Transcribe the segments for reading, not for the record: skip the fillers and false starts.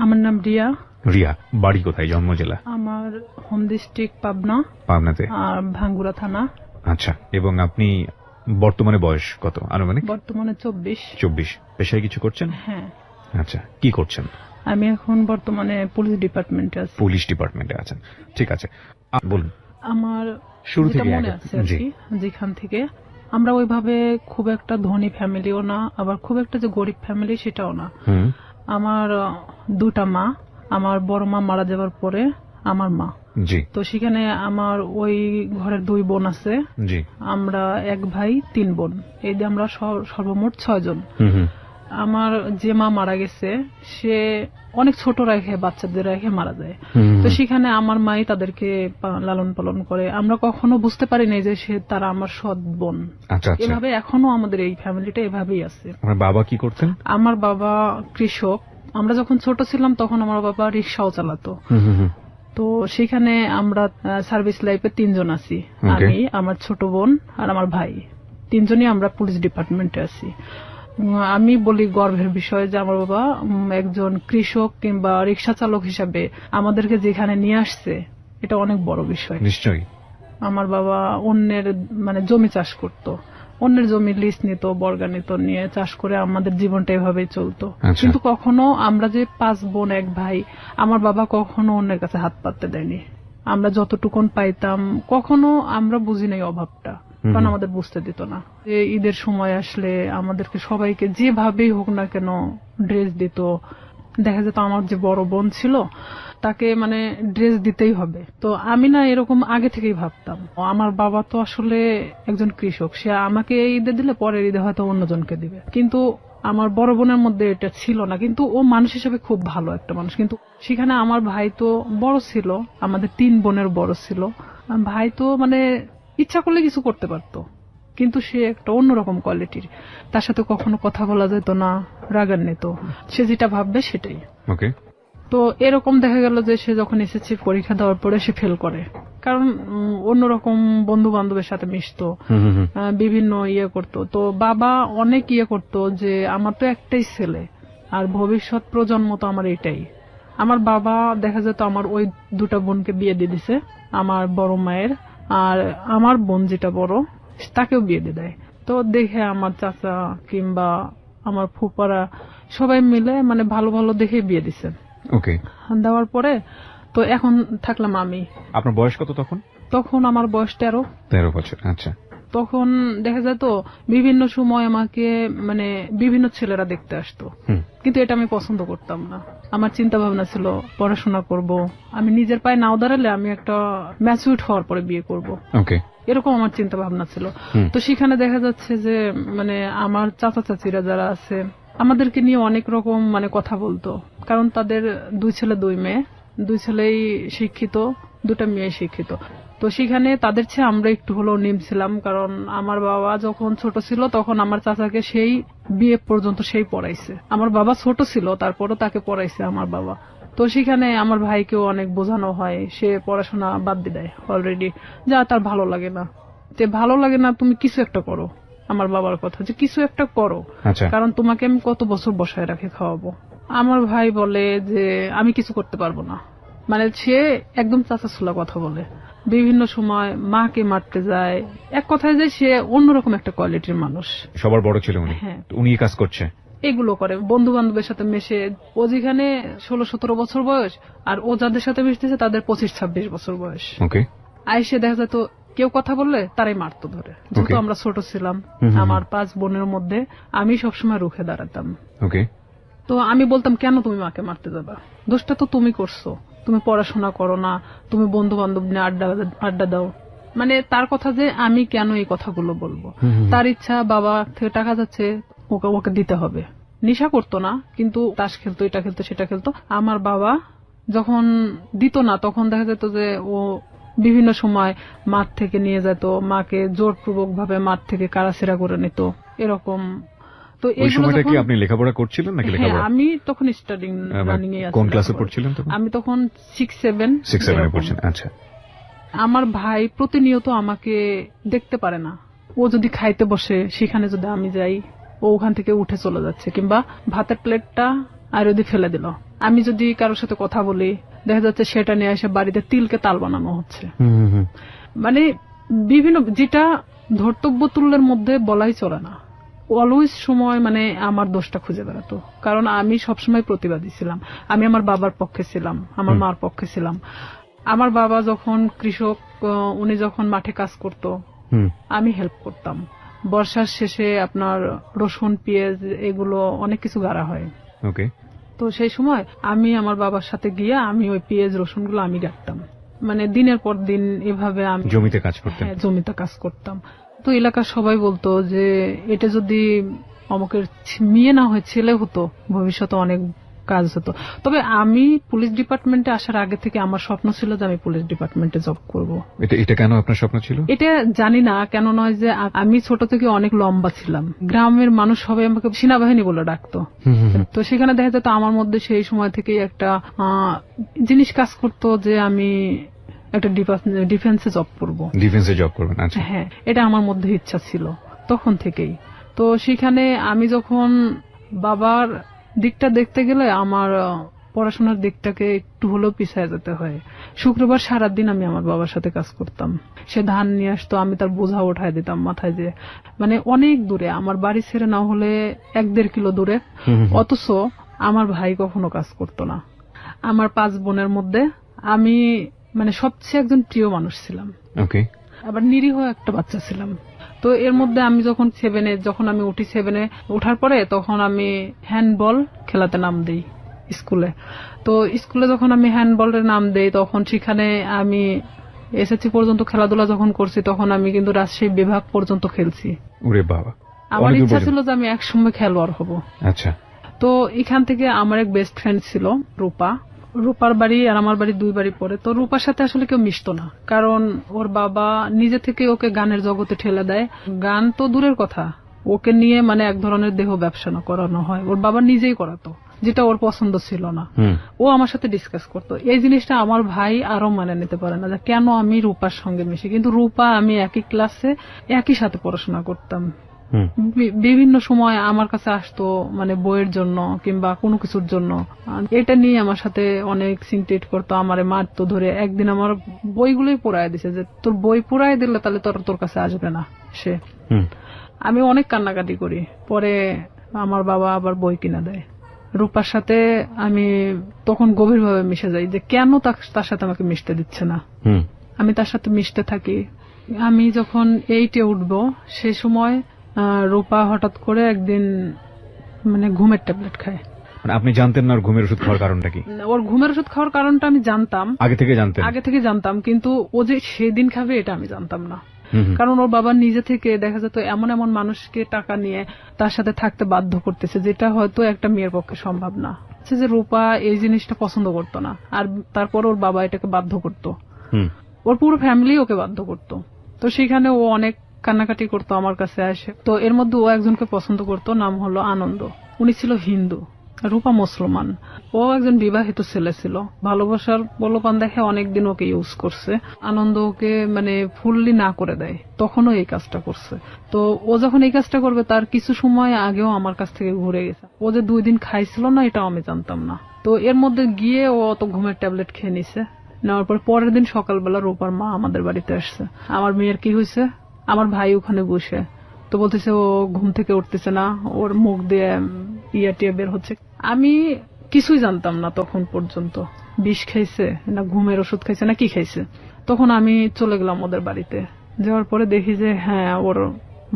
আমার নাম রিয়া। রিয়া, বাড়ি কোথায়, জন্ম জেলা? আমার হোম ডিস্ট্রিক্ট পাবনা। পাবনাতে? আর ভাঙ্গুড়া থানা। আচ্ছা, এবং আপনি বর্তমানে বয়স কত আনুমানিক? বর্তমানে 24। 24। পেশায় কিছু করছেন? হ্যাঁ। আচ্ছা, কি করছেন? আমি এখন বর্তমানে পুলিশ ডিপার্টমেন্টে আছি। পুলিশ ডিপার্টমেন্টে আছেন, ঠিক আছে, বলুন। আমার শুরু থেকে মনে আছে আর কি, যেখান থেকে আমরা ওইভাবে খুব একটা ধনী ফ্যামিলিও না, আবার খুব একটা যে গরিব ফ্যামিলি সেটাও না। আমার দুটা মা, আমার বড় মা মারা যাওয়ার পরে আমার মা। জি। তো সেখানে আমার ওই ঘরের 2 বোন আছে। জি। আমরা 1 ভাই 3 বোন, এই যে আমরা সর্বমোট 6 জন। আমার যে মা মারা গেছে সে অনেক ছোট রেখে, বাচ্চাদের রেখে মারা যায়। তো সেখানে আমার মাই তাদেরকে লালন পালন করে। আমরা কখনো বুঝতে পারি নাই যে তারা আমার সৎ বোন। এভাবে এখনো আমাদের এই ফ্যামিলিটা এভাবেই আছে। আমার বাবা কি করতেন? আমার বাবা কৃষক। আমরা যখন ছোট ছিলাম তখন আমার বাবা রিক্সাও চালাতো। তো সেখানে আমরা সার্ভিস লাইফে 3 জন আছি, আমি, আমার ছোট বোন আর আমার ভাই। 3 জনই আমরা পুলিশ ডিপার্টমেন্টে আছি। আমি বলি গর্বের বিষয় যে আমার বাবা একজন কৃষক কিংবা রিক্সা চালক হিসাবে আমাদেরকে যেখানে নিয়ে আসছে, এটা অনেক বড় বিষয়। নিশ্চয়ই। আমার বাবা অন্যের জমি চাষ করত, অন্যের জমি লিজ নিত, বর্গা নিত, নিয়ে চাষ করে আমাদের জীবনটা এভাবেই চলতো। কিন্তু কখনো আমরা যে 5 বোন 1 ভাই, আমার বাবা কখনো অন্যের কাছে হাত পাততে দেয়নি। আমরা যতটুকুন পাইতাম, কখনো আমরা বুঝি নাই অভাবটা, কারণ আমাদের বুঝতে দিত না। ঈদের সময় আসলে আমাদেরকে সবাইকে যেভাবেই হোক না কেন ড্রেস দিত। দেখা যেত আমার যে বড় বোন ছিল তাকে ড্রেস দিতেই হবে। তো আমি না এরকম আগে থেকেই ভাবতাম, আমার বাবা তো আসলে একজন কৃষক, সে আমাকে ঈদে দিলে পরের ঈদে হয়তো অন্যজনকে দিবে। কিন্তু আমার বড় বোনের মধ্যে এটা ছিল না। কিন্তু ও মানুষ হিসেবে খুব ভালো একটা মানুষ। কিন্তু সেখানে আমার ভাই তো বড় ছিল, আমাদের 3 বোনের বড় ছিল। ভাই তো ইচ্ছা করলে কিছু করতে পারতো, কিন্তু সে একটা অন্যরকম কোয়ালিটির। তার সাথে কখনো কথা বলা যেত না, রাগান্বিত, সে যেটা ভাববে সেটাই। তো এরকম দেখা গেল যে সে যখন এসএসসি পরীক্ষা দেওয়ার পরে সে ফেল করে, কারণ অন্যরকম বন্ধু বান্ধবের সাথে মিশতো, বিভিন্ন করতো। তো বাবা অনেক করতো যে আমার তো একটাই ছেলে আর ভবিষ্যৎ প্রজন্ম তো আমার এটাই। আমার বাবা দেখা যেত আমার ওই 2টা বোনকে বিয়ে দিয়ে দিছে, আমার বড় মায়ের, আর আমার বোন যেটা বড় তাকেও বিয়ে দিয়ে দেয়। তো দেখে আমার চাচা কিংবা আমার ফুপারা সবাই মিলে ভালো ভালো দেখে বিয়ে দিছে। দেওয়ার পরে তো এখন থাকলাম আমি। আপনার বয়স কত তখন? তখন আমার বয়স 13 বছর। আচ্ছা। তখন দেখা যায় তো বিভিন্ন সময় আমাকে বিভিন্ন ছেলেরা দেখতে আসতো, কিন্তু এটা আমি পছন্দ করতাম না। আমার চিন্তা ভাবনা ছিল পড়াশোনা করব, আমি নিজের পায়ে নাও দাঁড়ালে আমি একটা ম্যাচিউরড হওয়ার পরে বিয়ে করব, এরকম আমার চিন্তা ভাবনা ছিল। তো সেখানে দেখা যাচ্ছে যে আমার চাচা চাচিরা যারা আছে আমাদেরকে নিয়ে অনেক রকম কথা বলতো, কারণ তাদের 2 ছেলে 2 মেয়ে, 2 ছেলেই শিক্ষিত, 2টা মেয়ে শিক্ষিত। তো সেখানে তাদের চেয়ে আমরা একটু হলেও নিম ছিলাম, কারণ আমার বাবা যখন ছোট ছিল তখন আমার চাচাকে সেই বিয়ে পর্যন্ত সেই পড়াইছে। আমার বাবা ছোট ছিল তারপরও তাকে পড়াইছে আমার বাবা। তো সেখানে আমার ভাইকেও অনেক বোঝানো হয়, সে পড়াশোনা বাদ দিয়ে দেয় অলরেডি, যা তার ভালো লাগে না। যে ভালো লাগে না তুমি কিছু একটা করো, আমার বাবার কথা যে কিছু একটা করো, কারণ তোমাকে আমি কত বছর বসায় রাখে খাওয়াবো। আমার ভাই বলে যে আমি কিছু করতে পারবো না, সে একদম চাচাছুলা কথা বলে, বিভিন্ন সময় মাকে মারতে যায়, এক কথায় যে সে অন্যরকম একটা কোয়ালিটির মানুষ। সবার বড় ছিল উনি। হ্যাঁ, উনি কাজ করছে, এগুলো করে, বন্ধু বান্ধবের সাথে মেশে। ও যেখানে 16-17 বছর বয়স, আর ও যাদের সাথে মিশতেছে তাদের 25-26 বছর বয়স। আইসে দেখা যেত কেউ কথা বললে তারাই মারতো ধরে। যেহেতু আমরা ছোট ছিলাম, আমার 5 বোনের মধ্যে আমি সবসময় রুখে দাঁড়াতাম। তো আমি বলতাম কেন তুমি মাকে মারতে যাবা, দোষটা তো তুমি করছো, তুমি পড়াশোনা করো না, তুমি বন্ধু বান্ধব নিয়ে আড্ডা দাও। তার কথা যে আমি কেন এই কথাগুলো বলবো, তার ইচ্ছা বাবা থেকে টাকা যাচ্ছে ওকে দিতে হবে। নেশা করতো না, কিন্তু তাস খেলতো, এটা খেলতো, সেটা খেলতো। আমার বাবা যখন দিত না তখন দেখা যেত যে ও বিভিন্ন সময় মাঠ থেকে নিয়ে যেত, মাকে জোরপূর্বক ভাবে মাঠ থেকে কারাছেড়া করে নিত, এরকম। তো এই সময়টা কি আপনি লেখাপড়া করছিলেন নাকি? লেখাপড়া আমি তখন স্টাডিং রানিং এ আছি। কোন ক্লাসে পড়ছিলেন তখন? আমি তখন 6-7 এ পড়ছেন। আচ্ছা। আমার ভাই প্রতিনিয়ত আমাকে দেখতে পারে না, ও যদি খাইতে বসে সেখানে যদি আমি যাই ও ওখান থেকে উঠে চলে যাচ্ছে, কিংবা ভাতের প্লেটটা আর যদি ফেলে দিল। আমি যদি কারোর সাথে কথা বলি, দেখা যাচ্ছে সেটা নিয়ে এসে বাড়িতে তিলকে তাল বানানো হচ্ছে। মানে বিভিন্ন, যেটা ধর্তব্য তুল্যের মধ্যে বলাই চলে না। অলওয়েজ সময় মানে আমার দোষটা খুঁজে বেড়াতো, কারণ আমি সবসময় প্রতিবাদী ছিলাম। আমি আমার বাবার পক্ষে ছিলাম, আমার মার পক্ষে ছিলাম। আমার বাবা যখন কৃষক, উনি যখন মাঠে কাজ করত, আমি হেল্প করতাম। বর্ষার শেষে আপনার রসুন, পেঁয়াজ এগুলো অনেক কিছু গাড়া হয়। তো সেই সময় আমি আমার বাবার সাথে গিয়ে আমি ওই পেঁয়াজ রসুনগুলো আমি গাড়তাম। মানে দিনের পর দিন এভাবে আমি জমিতে কাজ করতাম। জমিতে কাজ করতাম। তো এলাকার সবাই বলতো যে এটা যদি অমুকের মেয়ে না হয় ছেলে হতো, ভবিষ্যতে অনেক কাজ হতো। তবে আমি পুলিশ ডিপার্টমেন্টে আসার আগে থেকে আমার স্বপ্ন ছিল যে আমি পুলিশ ডিপার্টমেন্টে জব করব। এটা কেন আপনার স্বপ্ন ছিল? এটা জানি না কেন, নয় যে আমি ছোট থেকে অনেক লম্বা ছিলাম। গ্রামের মানুষ সবাই আমাকে সেনাবাহিনী বলে ডাকতো। তো সেখানে দেখা যেত আমার মধ্যে সেই সময় থেকেই একটা জিনিস কাজ করতো যে আমি একটা ডিফেন্সে জব করব। ডিফেন্সে জব করবেন? আচ্ছা। হ্যাঁ, এটা আমার মধ্যে ইচ্ছা ছিল তখন থেকেই। তো সেখানে আমি যখন বাবার দিকটা দেখতে গেলে আমার পড়াশোনার দিকটাকে একটু হলেও পিছিয়ে যেতে হয়। শুক্রবার সারাদিন আমি আমার বাবার সাথে কাজ করতাম। সে ধান নিয়ে আসতো, আমি তার বোঝা উঠায় দিতাম মাথায়, যে মানে অনেক দূরে, আমার বাড়ি ছেড়ে না হলে 1-1.5 কিলো দূরে। অথচ আমার ভাই কখনো কাজ করতো না। আমার 5 বোনের মধ্যে আমি মানে সবচেয়ে একজন প্রিয় মানুষ ছিলাম। আবার নিরীহ একটা বাচ্চা ছিলাম। তো এর মধ্যে আমি যখন 7-এ, যখন আমি উঠি 7-এ ওঠার পরে, তখন আমি হ্যান্ডবল খেলাতে নাম দেই স্কুলে। তো স্কুলে যখন আমি হ্যান্ডবলের নাম দেই, তখন সেখানে আমি এসএসসি পর্যন্ত খেলাধুলা যখন করছি, তখন আমি কিন্তু রাজশাহী বিভাগ পর্যন্ত খেলছি। ওরে বাবা! আমার ইচ্ছা ছিল যে আমি একসময় খেলোয়াড় হব। আচ্ছা। তো এখান থেকে আমার এক বেস্ট ফ্রেন্ড ছিল রূপা। রূপার বাড়ি আর আমার বাড়ি 2 বাড়ি পরে। তো রূপার সাথে আসলে কেউ মিশতো না, কারণ ওর বাবা নিজে থেকে ওকে গানের জগতে ঠেলে দেয়। গান তো দূরের কথা, ওকে নিয়ে মানে এক ধরনের দেহ ব্যবসা করানো হয়। ওর বাবা নিজেই করাতো, যেটা ওর পছন্দ ছিল না। ও আমার সাথে ডিসকাস করতো। এই জিনিসটা আমার ভাই আরো মানে নিতে পারে না, যে কেন আমি রূপার সঙ্গে মিশি। কিন্তু রূপা, আমি একই ক্লাসে একই সাথে পড়াশোনা করতাম। বিভিন্ন সময় আমার কাছে আসতো, মানে বইয়ের জন্য কিংবা কোনো কিছুর জন্য। এটা নিয়ে আমার সাথে অনেক সিনটেট করতো, আমারে মারতো ধরে। একদিন আমার বইগুলোই পোড়ায় দিছে, যে তোর বই পোড়ায় দিলে তাহলে তোর কাছে আসবে না সে। আমি অনেক কান্নাকাটি করি। পরে আমার বাবা আবার বই কিনা দেয়। রূপার সাথে আমি তখন গভীরভাবে মিশে যাই, যে কেন তার সাথে আমাকে মিশতে দিচ্ছে না। আমি তার সাথে মিশতে থাকি। আমি যখন 8-এ উঠবো, সেই সময় রূপা হঠাৎ করে একদিন মানে ঘুমের ট্যাবলেট খায়। মানে আপনি জানতেন না ওর ঘুমের ওষুধ খাওয়ার কারণটা কি? ওর ঘুমের ওষুধ খাওয়ার কারণটা আমি জানতাম, আগে থেকে জানতাম, কিন্তু ও যে সেদিন খাবে এটা আমি জানতাম না। কারণ ওর বাবা নিজে থেকে দেখা যেত এমন এমন মানুষকে টাকা নিয়ে তার সাথে থাকতে বাধ্য করতেছে, যেটা হয়তো একটা মেয়ের পক্ষে সম্ভব না। যে রূপা এই জিনিসটা পছন্দ করতো না, আর তারপর ওর বাবা এটাকে বাধ্য করতো। ওর পুরো ফ্যামিলি ওকে বাধ্য করতো। তো সেখানে ও অনেক কান্নাকাটি করতো আমার কাছে আসে। তো এর মধ্যে ও একজনকে পছন্দ করতো, নাম হলো আনন্দ। উনি ছিল হিন্দু, রূপা মুসলমান। ও একজন বিবাহিত ছেলে ছিল। ভালোবাসার প্রলোভন দেখে অনেকদিন ওকে ইউজ করছে। আনন্দ ওকে মানে ফুললি না করে দেয়, তখনও এই কাজটা করছে। তো ও যখন এই কাজটা করবে, তার কিছু সময় আগেও আমার কাছ থেকে ঘুরে গেছে। ও যে 2 দিন খাইছিল না, এটাও আমি জানতাম না। তো এর মধ্যে গিয়ে ও অত ঘুমের ট্যাবলেট খেয়ে নিছে। নেওয়ার পর পরের দিন সকালবেলা রূপার মা আমাদের বাড়িতে আসছে। আমার মেয়ের কি হয়েছে, আমার ভাই ওখানে বসে। তো বলতেছে ও ঘুম থেকে উঠতেছে না, ওর মুখ দিয়ে টিয়া বের হচ্ছে। আমি কিছুই জানতাম না তখন পর্যন্ত, বিষ খাইছে না ঘুমের ওষুধ খাইছে না কি খাইছে। তখন আমি চলে গেলাম ওদের বাড়িতে। যাওয়ার পরে দেখি যে হ্যাঁ, ওর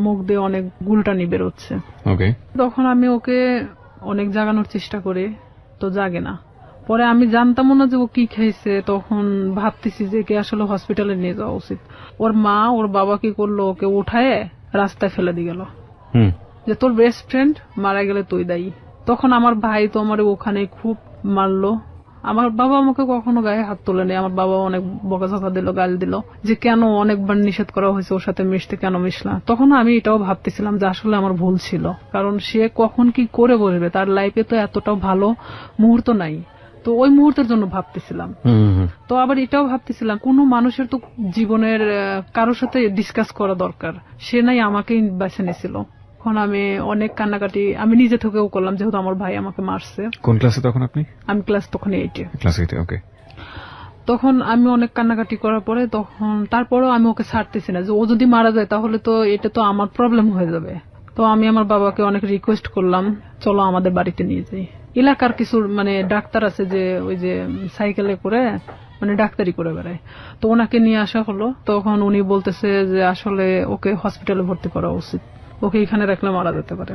মুখ দিয়ে অনেক গুলটানি বেরোচ্ছে। তখন আমি ওকে অনেক জাগানোর চেষ্টা করি, তো জাগে না। পরে আমি জানতামও না যে ও কি খাইছে। তখন ভাবতেছি যে কে আসলে হসপিটালে নিয়ে যাওয়া উচিত। ওর মা, ওর বাবা কি করলো, ওকে উঠায় রাস্তায় ফেলে দিয়ে গেল, যে তোর বেস্ট ফ্রেন্ড মারা গেলে তুই দায়ী। তখন আমার ভাই তো আমার ওখানে খুব মারলো। আমার বাবা আমাকে কখনো গায়ে হাত তোলেনি। আমার বাবা অনেক বকাঝকা দিল, গাল দিল, যে কেন অনেকবার নিষেধ করা হয়েছে ওর সাথে মিশতে, কেন মিশলা। তখন আমি এটাও ভাবতেছিলাম যে আসলে আমার ভুল ছিল, কারণ সে কখন কি করে বসবে, তার লাইফে তো এতটাও ভালো মুহূর্ত নাই। তো ওই মুহূর্তের জন্য ভাবতেছিলাম। তো আবার এটাও ভাবতেছিলাম, কোন মানুষের তো জীবনের কারোর সাথে ডিসকাস করা দরকার, সে নাই আমাকেই বেছে নিয়েছিল। এখন আমি অনেক কান্নাকাটি আমি নিজে থেকেও করলাম, যেহেতু আমার ভাই আমাকে মারছে। কোন ক্লাসে তখন আপনি? আমি ক্লাস তখন 8-এ। ক্লাস 8-এ, ওকে। তখন আমি অনেক কান্নাকাটি করার পরে তখন তারপরেও আমি ওকে ছাড়তেছি না, যে ও যদি মারা যায় তাহলে তো এটা তো আমার প্রবলেম হয়ে যাবে। তো আমি আমার বাবাকে অনেক রিকোয়েস্ট করলাম, চলো আমাদের বাড়িতে নিয়ে যাই। এলাকার কিছু ডাক্তার আছে যে ওই যে সাইকেলে করে ডাক্তারি করে বেড়ায়, তো ওনাকে নিয়ে আসা হলো। তখন উনি বলতেছে যে আসলে ওকে হসপিটালে ভর্তি করা উচিত, ওকে এখানে রাখলে মারা যেতে পারে।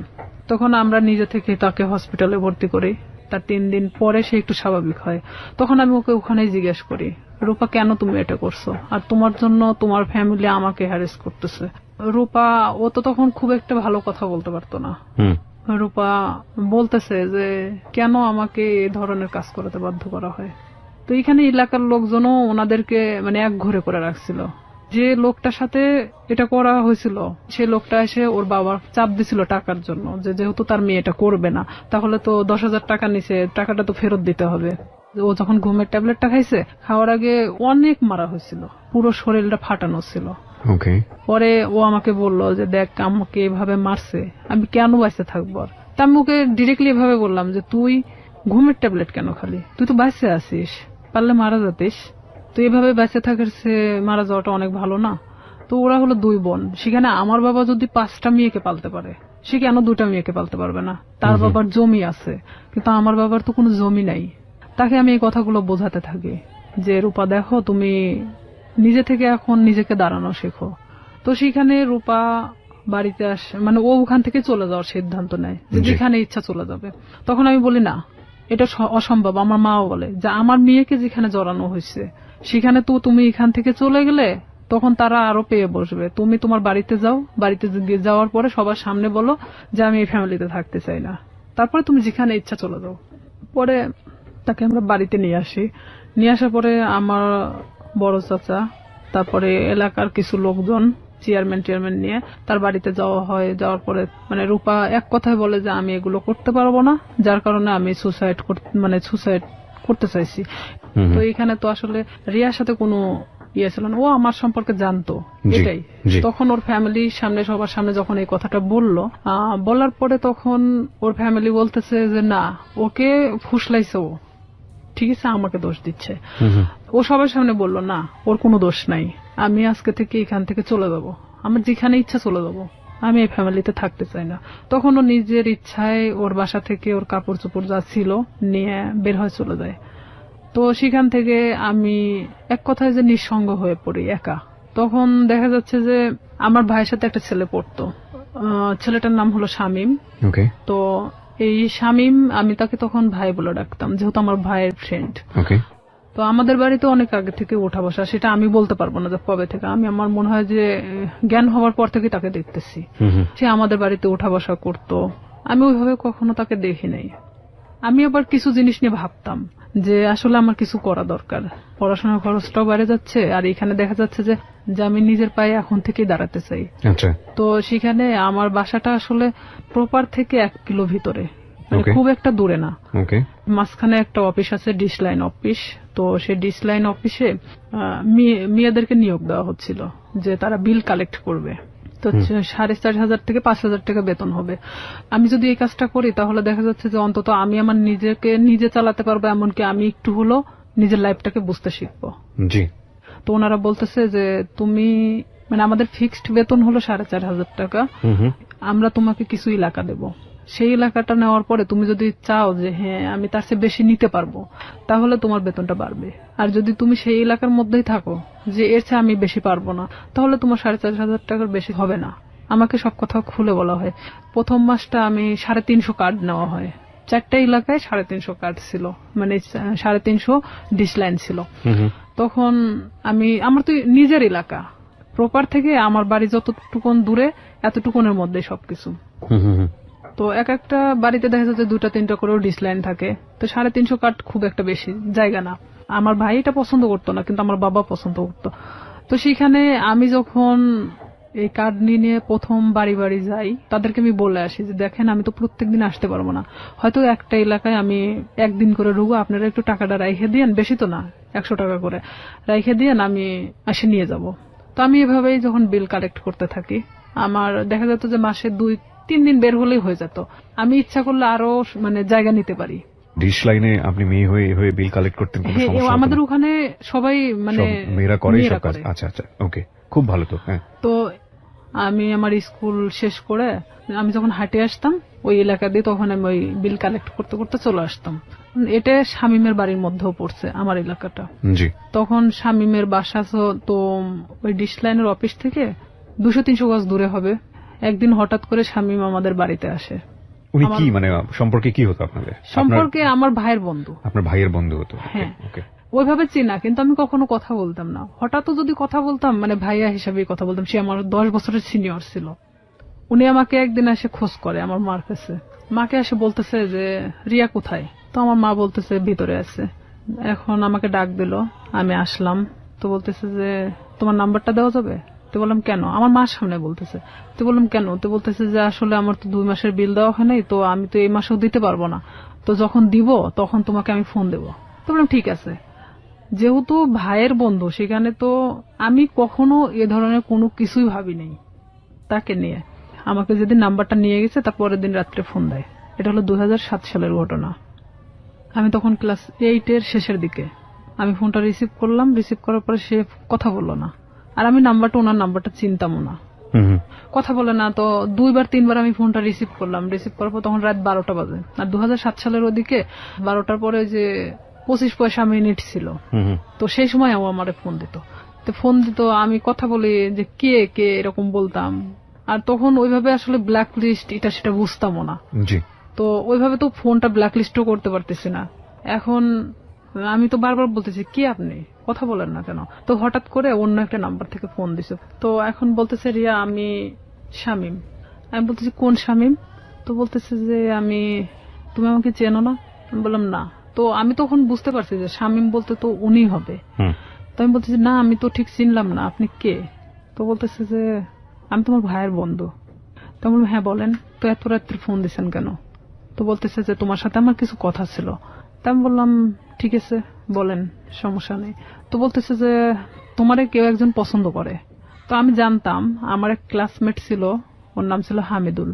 তখন আমরা নিজে থেকে তাকে হসপিটালে ভর্তি করি। তার 3 দিন পরে সে একটু স্বাভাবিক হয়। তখন আমি ওকে ওখানেই জিজ্ঞেস করি, রূপা কেন তুমি এটা করছো, আর তোমার জন্য তোমার ফ্যামিলি আমাকে হ্যারেস করতেছে। রূপা ও তো তখন খুব একটা ভালো কথা বলতে পারতো না। রূপা বলতেছে যে কেন আমাকে এই ধরনের কাজ করাতে বাধ্য করা হয়। তো এখানে এলাকার লোকজনও ওনাদেরকে এক ঘরে করে রাখছিল। যে লোকটার সাথে এটা করা হয়েছিল সে লোকটা এসে ওর বাবার চাপ দিছিল টাকার জন্য, যে যেহেতু তার মেয়ে এটা করবে না তাহলে তো 10,000 টাকা নিছে, টাকাটা তো ফেরত দিতে হবে। ও যখন ঘুমের ট্যাবলেটটা খাইছে, খাওয়ার আগে অনেক মারা হয়েছিল, পুরো শরীরটা ফাটানো ছিল। পরে ও আমাকে বললো যে দেখ আমাকে এভাবে মারছে, আমি কেন বাইসে থাকবো। আর তা আমি ওকে ডিরেক্টলি এভাবে বললাম যে তুই ঘুমের ট্যাবলেট কেন খালি, তুই তো বাইসে আছিস, পারলে মারা যাতিস, তো এভাবে বেঁচে থাকার সে মারা যাওয়াটা অনেক ভালো না। তো ওরা হলো 2 বোন, সেখানে আমার বাবা যদি 5টা মেয়েকে পালতে পারে, সে কেন 2টা মেয়েকে পালতে পারবে না। তার বাবার জমি আছে, কিন্তু আমার বাবার তো কোনো জমি নাই। তাকে আমি এই কথাগুলো বোঝাতে থাকি যে রূপা দেখো তুমি নিজে থেকে এখন নিজেকে দাঁড়ানো শেখো। তো সেখানে রূপা বাড়িতে আসে, ও ওখান থেকে চলে যাওয়ার সিদ্ধান্ত নেয়, যেখানে ইচ্ছা চলে যাবে। তখন আমি বলি না, এটা অসম্ভব। আমার মাও বলে যে আমার মেয়েকে যেখানে জড়ানো হয়েছে সেখানে তো তুমি এখান থেকে চলে গেলে তখন তারা আরো পেয়ে বসবে। তুমি তোমার বাড়িতে যাও, বাড়িতে যাওয়ার পরে সবার সামনে বলো যে আমি এই ফ্যামিলিতে থাকতে চাই না, তারপরে তুমি যেখানে ইচ্ছা চলে যাও। পরে তাকে আমরা বাড়িতে নিয়ে আসি। নিয়ে আসার পরে আমার বড় চাচা, তারপরে এলাকার কিছু লোকজন, চেয়ারম্যান নিয়ে তার বাড়িতে যাওয়া হয়। যাওয়ার পরে রূপা এক কথায় বলে যে আমি এগুলো করতে পারবো না, যার কারণে আমি সুসাইড করতে চাইছি। তো এখানে তো আসলে রিয়ার সাথে কোনো ইয়ে ছিল না, ও আমার সম্পর্কে জানতো এটাই। তখন ওর ফ্যামিলির সামনে, সবার সামনে যখন এই কথাটা বলার পরে তখন ওর ফ্যামিলি বলতেছে যে না, ওকে ফুসলাইছে, ও ঠিক আছে আমাকে দোষ দিচ্ছে। ও সবার সামনে বললো না ওর কোনো দোষ নাই, আমি আজকে থেকে এখান থেকে চলে যাবো, আমার যেখানে ইচ্ছা চলে যাবো, আমি এই ফ্যামিলিতে থাকতে চাই না। তখন ও নিজের ইচ্ছায় ওর বাসা থেকে ওর কাপড় চোপড় যা ছিল নিয়ে বের হয়ে চলে যায়। তো সেখান থেকে আমি এক কথায় যে নিঃসঙ্গ হয়ে পড়ি, একা। তখন দেখা যাচ্ছে যে আমার ভাইয়ের সাথে একটা ছেলে পড়তো, ছেলেটার নাম হলো শামীম। তো এই শামীম, আমি তাকে তখন ভাই বলে ডাকতাম, যেহেতু আমার ভাইয়ের ফ্রেন্ড। তো আমাদের বাড়িতে অনেক আগে থেকে ওঠা বসা, সেটা আমি বলতে পারবো না যে কবে থেকে। আমার মনে হয় যে জ্ঞান হওয়ার পর থেকে তাকে দেখতেছি। সে আমাদের বাড়িতে ওঠা বসা করতো, আমি ওইভাবে কখনো তাকে দেখি নাই। আমি আবার কিছু জিনিস নিয়ে ভাবতাম যে আসলে আমার কিছু করা দরকার, পড়াশোনার খরচটাও বেড়ে যাচ্ছে, আর এখানে দেখা যাচ্ছে যে আমি নিজের পায়ে এখন থেকেই দাঁড়াতে চাই। তো সেখানে আমার বাসাটা আসলে প্রপার থেকে 1 কিলো ভিতরে, খুব একটা দূরে না। মাঝখানে একটা অফিস আছে, ডিশ লাইন অফিস। তো সেই ডিশ লাইন অফিসে মেয়েদেরকে নিয়োগ দেওয়া হচ্ছিল যে তারা বিল কালেক্ট করবে। তো 4,500 থেকে 5,000 টাকা বেতন হবে। আমি যদি এই কাজটা করি তাহলে দেখা যাচ্ছে যে অন্তত আমি আমার নিজেকে নিজে চালাতে পারবো, এমনকি আমি একটু হলো নিজের লাইফটাকে বুঝতে শিখবো। তো ওনারা বলতেছে যে তুমি আমাদের ফিক্সড বেতন হলো 4,500 টাকা, আমরা তোমাকে কিছু এলাকা দেবো, সেই এলাকাটা নেওয়ার পরে তুমি যদি চাও যে হ্যাঁ আমি তার চেয়ে বেশি নিতে পারবো, তাহলে তোমার বেতনটা বাড়বে। আর যদি তুমি সেই এলাকার মধ্যেই থাকো যে এর চেয়ে আমি বেশি পারবো না, তাহলে তোমার 4,500 টাকার বেশি হবে না। আমাকে সব কথা খুলে বলা হয়। প্রথম মাসটা আমি 350 কার্ড নেওয়া হয়, 4টা এলাকায় 350 কার্ড ছিল, 350 ডিশ লাইন ছিল। তখন আমার তো নিজের এলাকা, প্রপার থেকে আমার বাড়ি যতটুকুন দূরে এতটুকুনের মধ্যে সবকিছু। তো এক একটা বাড়িতে দেখা যাচ্ছে 2টা-3টা করেও ডিশ লাইন থাকে। তো 350 কার্ড খুব একটা বেশি জায়গা না। আমার ভাই এটা পছন্দ করতো না, কিন্তু আমার বাবা পছন্দ করতো। তো সেখানে আমি যখন এই কার্ড নিয়ে প্রথম বাড়ি বাড়ি যাই, তাদেরকে আমি বলে আসি যে দেখেন আমি তো প্রত্যেকদিন আসতে পারবো না, হয়তো একটা এলাকায় আমি 1 দিন করে ঢুকবো, আপনারা একটু টাকাটা রাইখে দিয়েন, বেশি তো না 100 টাকা করে রাইখে দিয়েন, আমি এসে নিয়ে যাব। তো আমি এভাবেই যখন বিল কালেক্ট করতে থাকি, আমার দেখা যেত যে মাসে 3 দিন বের হলেই হয়ে যেত। আমি ইচ্ছা করলে আরো মানে জায়গা নিতে পারি। ডিশ লাইনে আপনি মেয়ে হয়ে হয়ে বিল কালেক্ট করতেন, কোনো সমস্যা হতো না? আমাদের ওখানে সবাই মানে মেয়েরা করে সব কাজ। আচ্ছা আচ্ছা, ওকে, খুব ভালো তো। হ্যাঁ, তো আমি আমার স্কুল শেষ করে আমি যখন হাঁটে আসতাম ওই এলাকা দিয়ে, তখন আমি ওই বিল কালেক্ট করতে করতে চলে আসতাম। এটা শামীমের বাড়ির মধ্যেও পড়ছে আমার এলাকাটা। জি। তখন শামীমের বাসা তো ওই ডিশ লাইনের অফিস থেকে 200-300 গজ দূরে হবে। একদিন হঠাৎ করে শামীম আমাদের বাড়িতে আসে। উনি কি মানে সম্পর্কে কি হতো আপনাদের? সম্পর্কে আমার ভাইয়ের বন্ধু। আপনার ভাইয়ের বন্ধু হতো? হ্যাঁ, ওইভাবে চিনা, কিন্তু আমি কখনো কথা বলতাম না। হঠাৎ যদি কথা বলতাম মানে ভাইয়া হিসাবে কথা বলতাম। সে আমার 10 বছরের সিনিয়র ছিল। উনি আমাকে একদিন এসে খোঁজ করে আমার মার কাছে। মাকে এসে বলতেছে যে রিয়া কোথায়? তো আমার মা বলতেছে ভিতরে আছে। এখন আমাকে ডাক দিল, আমি আসলাম। তো বলতেছে যে তোমার নাম্বারটা দেওয়া যাবে? তো বললাম কেন? আমার মার সামনে বলতেছে। তো বললাম কেন? তো বলতেছে যে আসলে আমার তো 2 মাসের বিল দেওয়া হয় নাই, তো আমি তো এই মাসেও দিতে পারবো না, তো যখন দিব তখন তোমাকে আমি ফোন দেবো। তো বললাম ঠিক আছে। যেহেতু ভাইয়ের বন্ধু, সেখানে তো আমি কখনো এ ধরনের কোনো কিছুই ভাবি নাই তাকে নিয়ে। আমাকে যেদিন নাম্বারটা নিয়ে গেছে তার পরের দিন রাত্রে ফোন দেয়। এটা হলো 2007 সালের ঘটনা। আমি তখন ক্লাস 8 এর শেষের দিকে। আমি ফোনটা রিসিভ করলাম। রিসিভ করার পরে সে কথা বললো না। আর আমি ওনার নাম্বারটা চিনতামও না। কথা বলে না। তো 2-3 বার আমি ফোনটা রিসিভ করলাম। রিসিভ করার পর তখন রাত 12টা বাজে। আর 2007 সালের ওদিকে 12টার পরে যে 25 পয়সা মিনিট ছিল, তো সেই সময় ও আমারে ফোন দিত। তো ফোন দিত, আমি কথা বলি যে কে কে এরকম বলতাম। আর তখন ওইভাবে আসলে ব্ল্যাক লিস্ট এটা সেটা বুঝতামও না। তো ওইভাবে তো ফোনটা ব্ল্যাক লিস্টও করতে পারতেছি না। এখন আমি তো বারবার বলতেছি কি আপনি কথা বলেন না কেন? তো হঠাৎ করে অন্য একটা নাম্বার থেকে ফোন দিছে। তো এখন বলতেছে রিয়া আমি শামীম। আমি বলতেছি কোন শামীম? তো বলতেছে যে তুমি আমাকে চেনো না? আমি বললাম না। তো আমি তখন বুঝতে পারছি যে শামীম বলতে তো উনি হবে। তো আমি বলতেছি না, আমি তো ঠিক চিনলাম না, আপনি কে? তো বলতেছে যে আমি তোমার ভাইয়ের বন্ধু। তো আমি বললাম হ্যাঁ বলেন। তো এত রাত্রে ফোন দিচ্ছেন কেন? তো বলতেছে যে তোমার সাথে আমার কিছু কথা ছিল। তা আমি বললাম ঠিক আছে বলেন, সমস্যা নেই। তো বলতেছে যে তোমারে কেউ একজন পছন্দ করে। তো আমি জানতাম, আমার এক ক্লাসমেট ছিল, ওর নাম ছিল হামিদুল।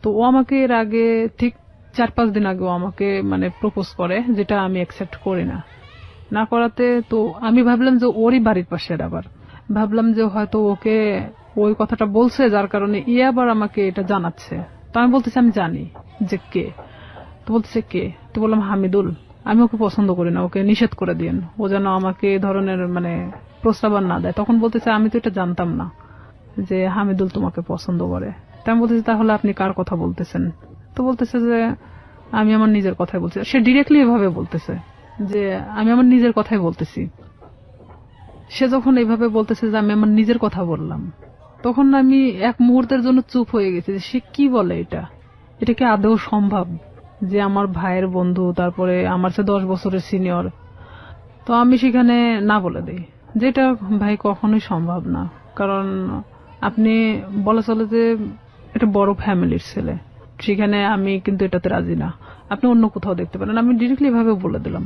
তো ও আমাকে এর আগে ঠিক 4-5 দিন আগে আমাকে মানে প্রপোজ করে, যেটা আমি অ্যাকসেপ্ট করি না। না করাতে তো আমি ভাবলাম যে ওরই বাড়ির পাশের, আবার ভাবলাম যে হয়তো ওকে ওই কথাটা বলছে যার কারণে আবার আমাকে এটা জানাচ্ছে। তো আমি বলতেছি আমি জানি যে কে। তো বলতেছে কে? তো বললাম হামিদুল। আমি ওকে পছন্দ করি না, ওকে নিষেধ করে দিন, ও যেন আমাকে এই ধরনের মানে প্রস্তাবনা না দেয়। তখন বলতেছে আমি তো এটা জানতাম না যে হামিদুল তোমাকে পছন্দ করে। তাই আমি বলতেছি তাহলে আপনি কার কথা বলতেছেন? তো বলতেছে যে আমি আমার নিজের কথাই বলছি। সে ডিরেক্টলি এভাবে বলতেছে যে আমি আমার নিজের কথাই বলতেছি। সে যখন এইভাবে বলতেছে যে আমি আমার নিজের কথা বললাম, তখন আমি এক মুহূর্তের জন্য চুপ হয়ে গেছি যে সে কি বলে, এটা কি আদৌ সম্ভব যে আমার ভাইয়ের বন্ধু, তারপরে আমার চেয়ে 10 বছরের সিনিয়র। তো আমি সেখানে না বলে দিই যেটা ভাই কখনোই সম্ভব না। কারণ আপনি বলা চলে যে এটা বড় ফ্যামিলির ছেলে, সেখানে আমি কিন্তু এটাতে রাজি না, আপনি অন্য কোথাও দেখতে পারেন। আমি ডিরেক্টলি ভাবে বলে দিলাম।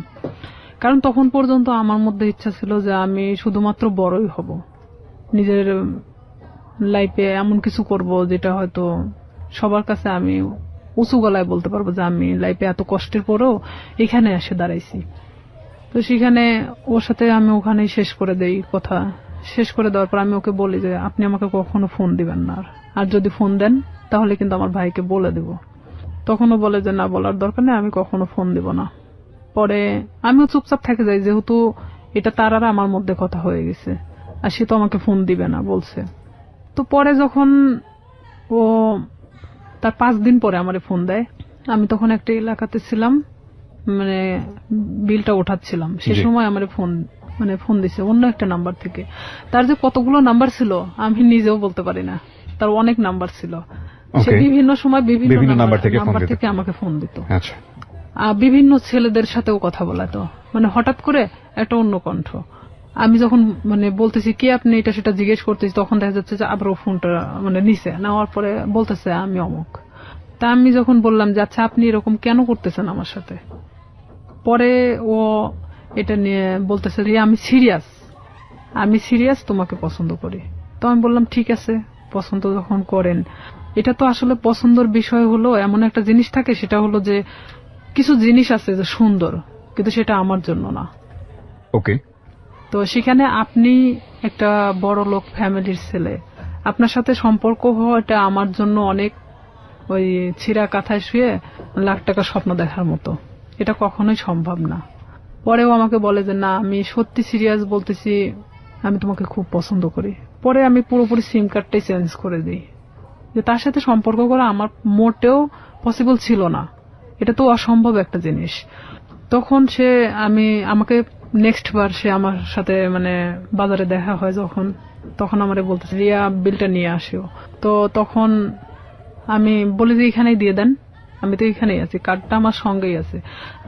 কারণ তখন পর্যন্ত আমার মধ্যে ইচ্ছা ছিল যে আমি শুধুমাত্র বড়ই হব, নিজের লাইফে এমন কিছু করব যেটা হয়তো সবার কাছে আমি উঁচু গলায় বলতে পারবো যে আমি লাইফে এত কষ্টের পরেও এখানে এসে দাঁড়াইছি। তো সেখানে ওর সাথে আমি ওখানেই শেষ করে দেই কথা। শেষ করে দেওয়ার পর আমি ওকে বলি যে আপনি আমাকে কখনো ফোন দিবেন না, আর যদি ফোন দেন তাহলে কিন্তু আমার ভাইকে বলে দেব। তখনও বলে যে না, বলার দরকার নেই, আমি কখনো ফোন দিব না। পরে আমিও চুপচাপ থেকে যাই, যেহেতু এটা তার আর আমার মধ্যে কথা হয়ে গেছে, আর সে তো আমাকে ফোন দিবে না বলছে। তো পরে যখন ও তার 5 দিন পরে আমারে ফোন দেয়, আমি তখন একটা এলাকাতে ছিলাম, মানে বিলটা ওঠাচ্ছিলাম, সে সময় আমারে ফোন দিছে অন্য একটা নাম্বার থেকে। তার যে কতগুলো নাম্বার ছিল আমি নিজেও বলতে পারি না, তার অনেক নাম্বার ছিল। সে বিভিন্ন সময় বিভিন্ন নাম্বার থেকে আমাকে ফোন দিত। বিভিন্ন ছেলেদের সাথেও কথা বলাতো, মানে হঠাৎ করে একটা অন্য কণ্ঠ। আমি যখন মানে বলতেছি কি আপনি, এটা সেটা জিজ্ঞেস করতেছি, তখন দেখা যাচ্ছে যে আবার ও ফোনটা মানে নিচে নেওয়ার পরে বলতেছে আমি অমুক। তা আমি যখন বললাম যে আচ্ছা আপনি এরকম কেন করতেছেন আমার সাথে, পরে ও এটা নিয়ে বলতেছে যে আমি সিরিয়াস তোমাকে পছন্দ করি। তো আমি বললাম ঠিক আছে, পছন্দ যখন করেন এটা তো আসলে পছন্দের বিষয় হলো এমন একটা জিনিস থাকে, সেটা হলো যে কিছু জিনিস আছে যে সুন্দর, কিন্তু সেটা আমার জন্য না। ওকে। তো সেখানে আপনি একটা বড় লোক ফ্যামিলির ছেলে, আপনার সাথে সম্পর্ক হওয়াটা আমার জন্য অনেক ওই ছিঁড়া কাঁথায় শুয়ে লাখ টাকার স্বপ্ন দেখার মতো। এটা কখনোই সম্ভব না। পরেও আমাকে বলে যে না, আমি সত্যি সিরিয়াস বলতেছি, আমি তোমাকে খুব পছন্দ করি। পরে আমি পুরোপুরি সিম কার্ডটাই চেঞ্জ করে দিই, যে তার সাথে সম্পর্ক করা আমার মোটেও পসিবল ছিল না, এটা তো অসম্ভব একটা জিনিস। তখন সে আমাকে নেক্সট বার সে আমার সাথে মানে বাজারে দেখা হয় যখন, তখন আমারে বলতেছে রিয়া বিলটা নিয়ে আসিও। তো তখন আমি বলি যে এখানেই দিয়ে দেন, আমি তো এখানেই আছি, কার্ডটা আমার সঙ্গেই আছে,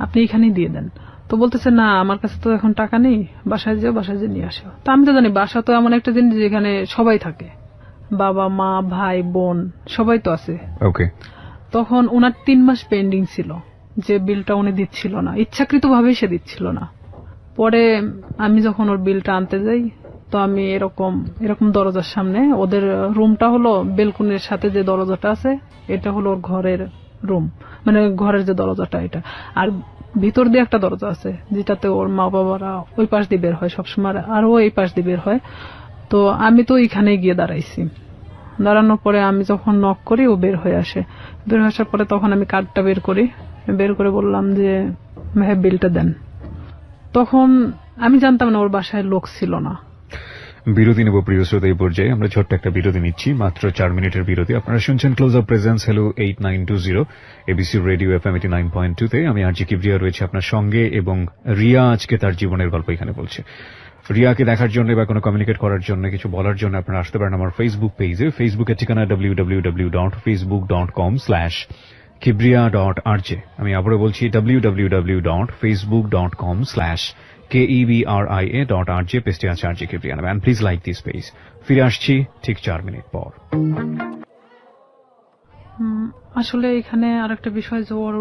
আপনি এখানেই দিয়ে দেন। তো বলতেছে না, আমার কাছে তো এখন টাকা নেই, বাসায় যাও, বাসায় যে নিয়ে আসো। তো আমি তো জানি বাসা তো এমন একটা জিনিস যেখানে সবাই থাকে, বাবা মা ভাই বোন সবাই তো আছে। ওকে। তখন ওনার 3 মাস পেন্ডিং ছিল, যে বিলটা উনি দিচ্ছিল না, ইচ্ছাকৃতভাবেই সে দিচ্ছিল না। পরে আমি যখন ওর বিলটা আনতে যাই, তো আমি এরকম দরজার সামনে, ওদের রুমটা হলো বেলকুনির সাথে যে দরজাটা আছে, এটা হলো ওর ঘরের রুম, মানে ঘরের যে দরজাটা এটা, আর ভিতর দিয়ে একটা দরজা আছে যেটাতে ওর মা বাবারা ওই পাশ দিয়ে বের হয় সবসময়, আর ও এই পাশ দিয়ে বের হয়। তো আমি তো এখানে গিয়ে দাঁড়াইছি, দাঁড়ানোর পরে আমি যখন নক করি ও বের হয়ে আসে। বের হয়ে আসার পরে তখন আমি কার্ডটা বের করে বললাম যে ভাই বিলটা দেন। তখন আমি জানতাম না ওর বাসায় লোক ছিল না। বিরতি নেব প্রিয় শ্রোতা। এই পর্যায়ে আমরা ছোট্ট একটা বিরতি নিচ্ছি, মাত্র 4 মিনিটের বিরতি। আপনারা শুনছেন close up presence hello 8920 ABC radio FM 89.2 তে। আমি আরজি কিবরিয়া রয়েছে আপনার সঙ্গে, এবং রিয়া আজকে তার জীবনের গল্প এখানে বলছে। রিয়াকে দেখার জন্য বা কোনো কমিউনিকেট করার জন্য, কিছু বলার জন্য আপনারা আসতে পারেন আমার ফেসবুক পেজে। ফেসবুকের ঠিকানা www.facebook.com/kibriya.rj। আমি আবারও বলছি www.facebook.com/KEBRIA.RJ। পেজটি আছে আরজে কিবরিয়া নামে। Please like this page. ফিরে আসছি ঠিক 4 মিনিট পর। আসলে এখানে আরেকটা বিষয় যে ওর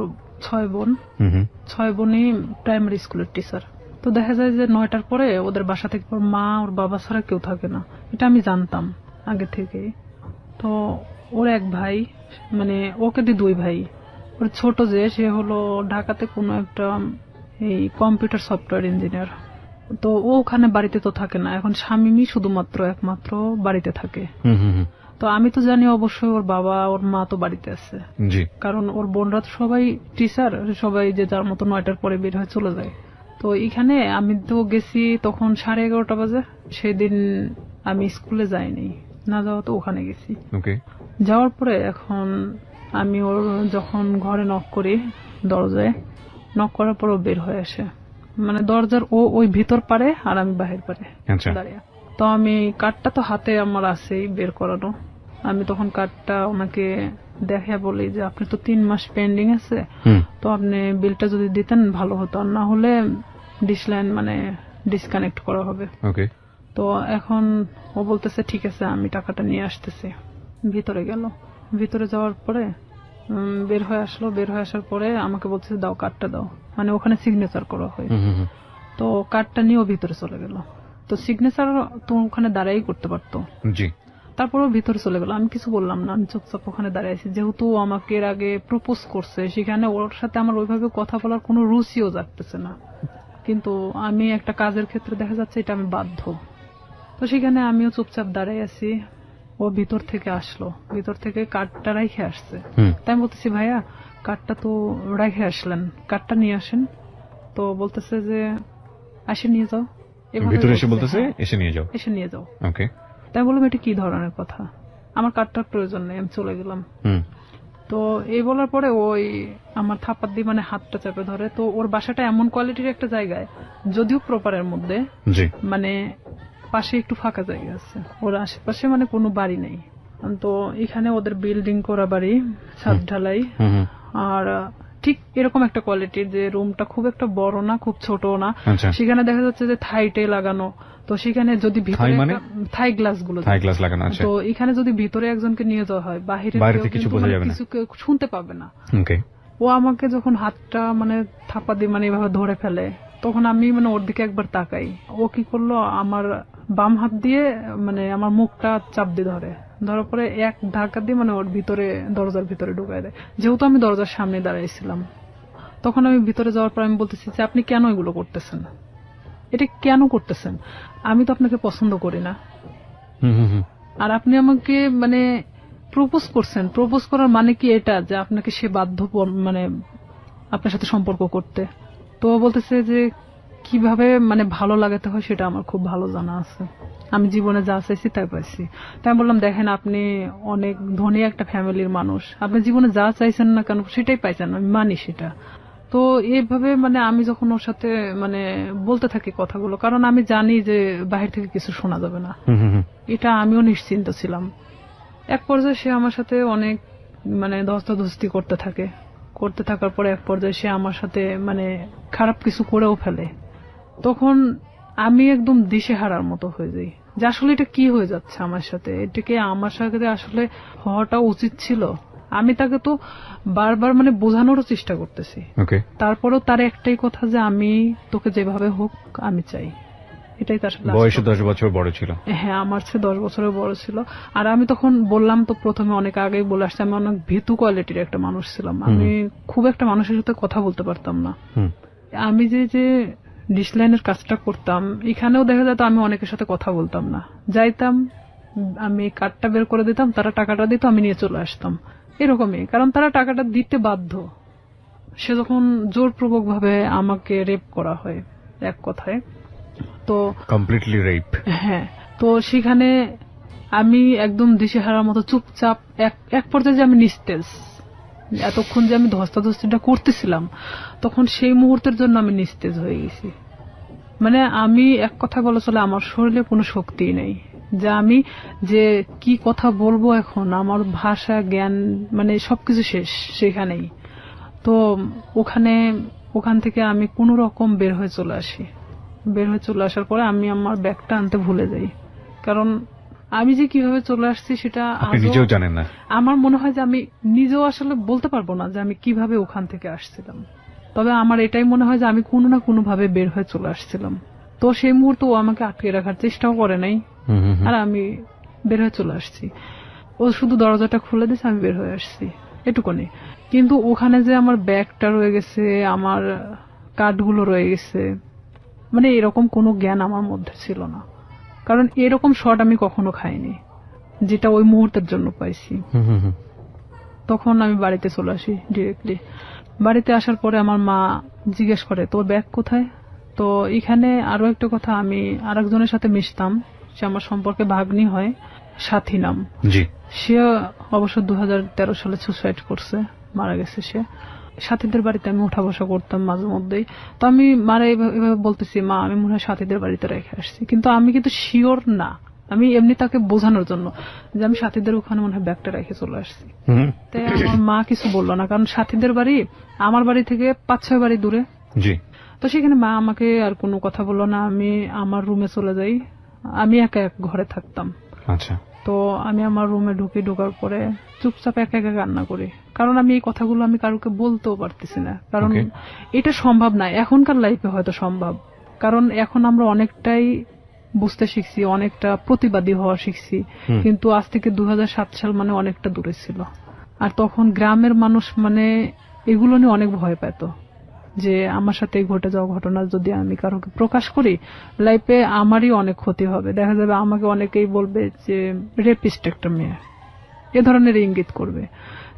6 বোন, 6 বোনই প্রাইমারি স্কুলের টিচার। তো দেখা যায় যে 9টার পরে ওদের বাসা থেকে ওর মা ওর বাবা ছাড়া কেউ থাকে না, এটা আমি জানতাম আগে থেকে। তো ওর এক ভাই, মানে ওকে দিয়ে 2 ভাই, ওর ছোট যে সে হলো ঢাকাতে কোনো একটা এই কম্পিউটার সফটওয়্যার ইঞ্জিনিয়ার। তো ও ওখানে বাড়িতে তো থাকে না, এখন স্বামী শুধুমাত্র একমাত্র বাড়িতে থাকে। তো আমি তো জানি অবশ্যই ওর বাবা ওর মা তো বাড়িতে আছে, কারণ ওর বোনরা তো সবাই টিচার, সবাই যে যার মতো 9টার পরে বের হয়ে চলে যায়। তো এখানে আমি তো গেছি তখন 11:30 বাজে। সেদিন আমি স্কুলে যাইনি, না যাওয়া তো ওখানে গেছি। যাওয়ার পরে এখন আমি ওর যখন ঘরে নক করি, দরজায় নক করার পর ও বের হয়ে আসে, মানে দরজার ওই ভিতর পারে আর আমি বাহির পারে দাঁড়িয়ে। তো আমি কার্ডটা তো হাতে আমার আছেই বের করানো, আমি তখন কার্ডটা ওনাকে দেখে বলি যে আপনি তো 3 মাস পেন্ডিং আছে, তো আপনি বিলটা যদি দিতেন ভালো হতো, আর না হলে ডিসলাইন মানে ডিসকানেক্ট করা হবে। তো এখন ও বলতেছে ঠিক আছে আমি টাকাটা নিয়ে আসতেছি। ভিতরে গেল, ভিতরে যাওয়ার পরে বের হয়ে আসলো, বের হয়ে আসার পরে আমাকে বলছে দাও কার্ডটা দাও, মানে ওখানে সিগনেচার করা হয়। তো কার্ডটা নিয়েও ভিতরে চলে গেল। তো সিগনেচার তো ওখানে দাঁড়াই করতে পারতো, তারপরেও ভিতরে চলে গেল। আমি কিছু বললাম না, আমি চুপচাপ ওখানে দাঁড়িয়েছি। যেহেতু আমাকে এর আগে প্রপোজ করছে, সেখানে ওর সাথে আমার ওইভাবে কথা বলার কোনো রুচিও জাগতেছে না, কিন্তু আমি একটা কাজের ক্ষেত্রে দেখা যাচ্ছে এটা আমি বাধ্য। তো সেখানে আমিও চুপচাপ দাঁড়িয়ে আছি। ও ভিতর থেকে আসলো, ভিতর থেকে কার্ডটা রেখে আসছে। তাই আমি বলতেছি ভাইয়া কার্ডটা তো রেখে আসলেন, কার্ডটা নিয়ে আসেন। তো বলতেছে যে এসে নিয়ে যাও, এসে নিয়ে যাও। তাই বললাম এটা কি ধরনের কথা, আমার কার্ডটার প্রয়োজন নেই, আমি চলে গেলাম। তো এই বলার পরে ওই আমার থাপ্পড় দিয়ে মানে হাতটা চেপে ধরে। তো ওর বাসাটা এমন কোয়ালিটির একটা জায়গায়, যদিও প্রপারের মধ্যে, মানে পাশে একটু ফাঁকা জায়গা আছে, ওর আশেপাশে মানে কোনো বাড়ি নেই। তো এখানে ওদের বিল্ডিং করা বাড়ি, ছাদ ঢালাই, আর ঠিক এরকম একটা কোয়ালিটির যে রুমটা খুব একটা বড় না খুব ছোট না। সেখানে দেখা যাচ্ছে যে থাইটে লাগানো। তো সেখানে যদি ভিতরে থাই গ্লাস গুলো লাগানো আছে, তো এখানে যদি ভিতরে একজনকে নিয়ে যাওয়া হয় বাইরে কিছু শুনতে পাবে না। ও আমাকে যখন হাতটা মানে থাপ্পা দিয়ে মানে এভাবে ধরে ফেলে, তখন আমি মানে ওর দিকে একবার তাকাই। ও কি করলো, আমার বাম হাত দিয়ে মানে আমার মুখটা চাপ দিয়ে ধরার পরে এক ধাক্কা দিয়ে মানে ওর ভিতরে দরজার ভিতরে ঢুকায় দেয়। যেহেতু আমি দরজার সামনে দাঁড়াইছিলাম, তখন আমি ভিতরে যাওয়ার পর আমি বলতেছি যে আপনি কেন এগুলো করতেছেন, এটা কেন করতেছেন? আমি তো আপনাকে পছন্দ করি না, আর আপনি আমাকে মানে প্রপোজ করছেন, প্রপোজ করার মানে কি এটা যে আপনাকে সে বাধ্য মানে আপনার সাথে সম্পর্ক করতে? তো বলতেছে যে কিভাবে মানে ভালো লাগাতে হয় সেটা আমার খুব ভালো জানা আছে, আমি জীবনে যা চাইছি তাই পাইছি। তাই আমি বললাম দেখেন আপনি অনেক ধনী একটা ফ্যামিলির মানুষ, আপনি জীবনে যা চাইছেন না কেন সেটাই পাইছেন, আমি মানি সেটা। তো এইভাবে মানে আমি যখন ওর সাথে মানে বলতে থাকি কথাগুলো, কারণ আমি জানি যে বাহির থেকে কিছু শোনা যাবে না, এটা আমিও নিশ্চিন্ত ছিলাম। এক পর্যায়ে সে আমার সাথে অনেক মানে ধস্তাধস্তি করতে থাকার পরে এক পর্যায়ে সে আমার সাথে মানে খারাপ কিছু করেও ফেলে। তখন আমি একদম দিশেহারার মতো হয়ে যাই যে আসলে এটা কি হয়ে যাচ্ছে আমার সাথে, এটাকে আমার সাথে আসলে হওয়াটা উচিত ছিল। আমি তাকে তো বারবার মানে বোঝানোরও চেষ্টা করতেছি, তারপরেও তার একটাই কথা যে আমি তোকে যেভাবে হোক আমি চাই, এটাই তার সাথে। বয়সে 10 বছর বড় ছিল? হ্যাঁ, আমার চেয়ে 10 বছরের বড় ছিল। আর আমি তখন বললাম তো প্রথমে অনেক আগেই বলে আসছি, আমি অনেক ভীতু কোয়ালিটির একটা মানুষ ছিলাম, আমি খুব একটা মানুষের সাথে কথা বলতে পারতাম না। আমি যে ডিসলাইনের কাজটা করতাম এখানেও দেখা যেত আমি অনেকের সাথে কথা বলতাম না, যাইতাম আমি কার্ডটা বের করে দিতাম, তারা টাকাটা দিত, আমি নিয়ে চলে আসতাম, এরকমই। কারণ তারা টাকাটা দিতে বাধ্য। সে যখন জোরপূর্বক ভাবে আমাকে রেপ করা হয় এক কথায়, তো কমপ্লিটলি রেপ। হ্যাঁ, তো সেখানে আমি একদম দিশেহারার মতো চুপচাপ, এক পর্যায়ে যে আমি নিস্তেজ, এতক্ষণ যে আমি ধস্তাধস্তিটা করতেছিলাম তখন সেই মুহূর্তের জন্য আমি নিস্তেজ হয়ে গেছি। মানে আমি এক কথা বলা চলে আমার শরীরে কোনো শক্তি নেই, যে আমি যে কি কথা বলবো এখন, আমার ভাষা জ্ঞান মানে সবকিছু শেষ সেখানেই। তো ওখান থেকে আমি কোনো রকম বের হয়ে চলে আসি। বের হয়ে চলে আসার পরে আমি আমার ব্যাগটা আনতে ভুলে যাই, কারণ আমি যে কিভাবে চলে আসছি সেটা নিজেও জানেন না। আমার মনে হয় যে আমি নিজেও আসলে বলতে পারবো না যে আমি কিভাবে ওখান থেকে আসছিলাম, তবে আমার এটাই মনে হয় যে আমি কোনো না কোনো ভাবে বের হয়ে চলে আসছিলাম। তো সেই মুহূর্তে ও আমাকে আটকে রাখার চেষ্টাও করে নাই, আর আমি বের হয়ে চলে আসছি। ও শুধু দরজাটা খুলে দিয়েছে, আমি বের হয়ে আসছি, এটুকুনি। কিন্তু ওখানে যে আমার ব্যাগটা রয়ে গেছে, আমার কার্ডগুলো রয়ে গেছে, মানে এরকম কোনো জ্ঞান আমার মধ্যে ছিল না, কারণ এরকম শট আমি কখনো খাইনি যেটা ওই মুহূর্তের জন্য পাইছি। তখন আমি বাড়িতে চলে আসি ডিরেক্টলি। বাড়িতে আসার পরে আমার মা জিজ্ঞেস করে তোর ব্যাগ কোথায়? তো এখানে আরো একটা কথা, আমি আরেকজনের সাথে মিশতাম, সে আমার সম্পর্কে ভাগ্নি হয়, সাথী নাম। সে অবশ্য 2013 সালে সুসাইড করছে, মারা গেছে সে। সাথীদের বাড়িতে আমি উঠা বসা করতাম মাঝে মধ্যেই। তো আমি মারা এভাবে বলতেছি, মা আমি মনে হয় সাথীদের বাড়িতে রেখে আসছি, কিন্তু আমি কিন্তু শিওর না, আমি এমনি তাকে বোঝানোর জন্য যে আমি সাথীদের ওখানে মনে হয় ব্যাগটা রেখে চলে আসছি। তাই আমার মা কিছু বললো না, কারণ সাথীদের বাড়ি আমার বাড়ি থেকে 5-6 বাড়ি দূরে। তো সেখানে মা আমাকে আর কোনো কথা বললো না, আমি আমার রুমে চলে যাই। আমি একা এক ঘরে থাকতাম। আচ্ছা। তো আমি আমার রুমে ঢোকার পরে চুপচাপ একা একা কান্না করি, কারণ আমি এই কথাগুলো আমি কারোকে বলতেও পারতেছি না, কারণ এটা সম্ভব না। এখনকার লাইফে হয়তো সম্ভব, কারণ এখন আমরা অনেকটাই বুঝতে শিখছি, অনেকটা প্রতিবাদী হওয়া শিখছি, কিন্তু আজ থেকে 2007 সাল মানে অনেকটা দূরে ছিল। আর তখন গ্রামের মানুষ মানে এগুলো নিয়ে অনেক ভয় পেত, যে আমার সাথে ঘটে যাওয়া ঘটনা যদি আমি কারোকে প্রকাশ করি লাইফে আমারই অনেক ক্ষতি হবে, দেখা যাবে আমাকে অনেকেই বলবে যে রেপিস্ট একটা মেয়ে, এ ধরনের ইঙ্গিত করবে।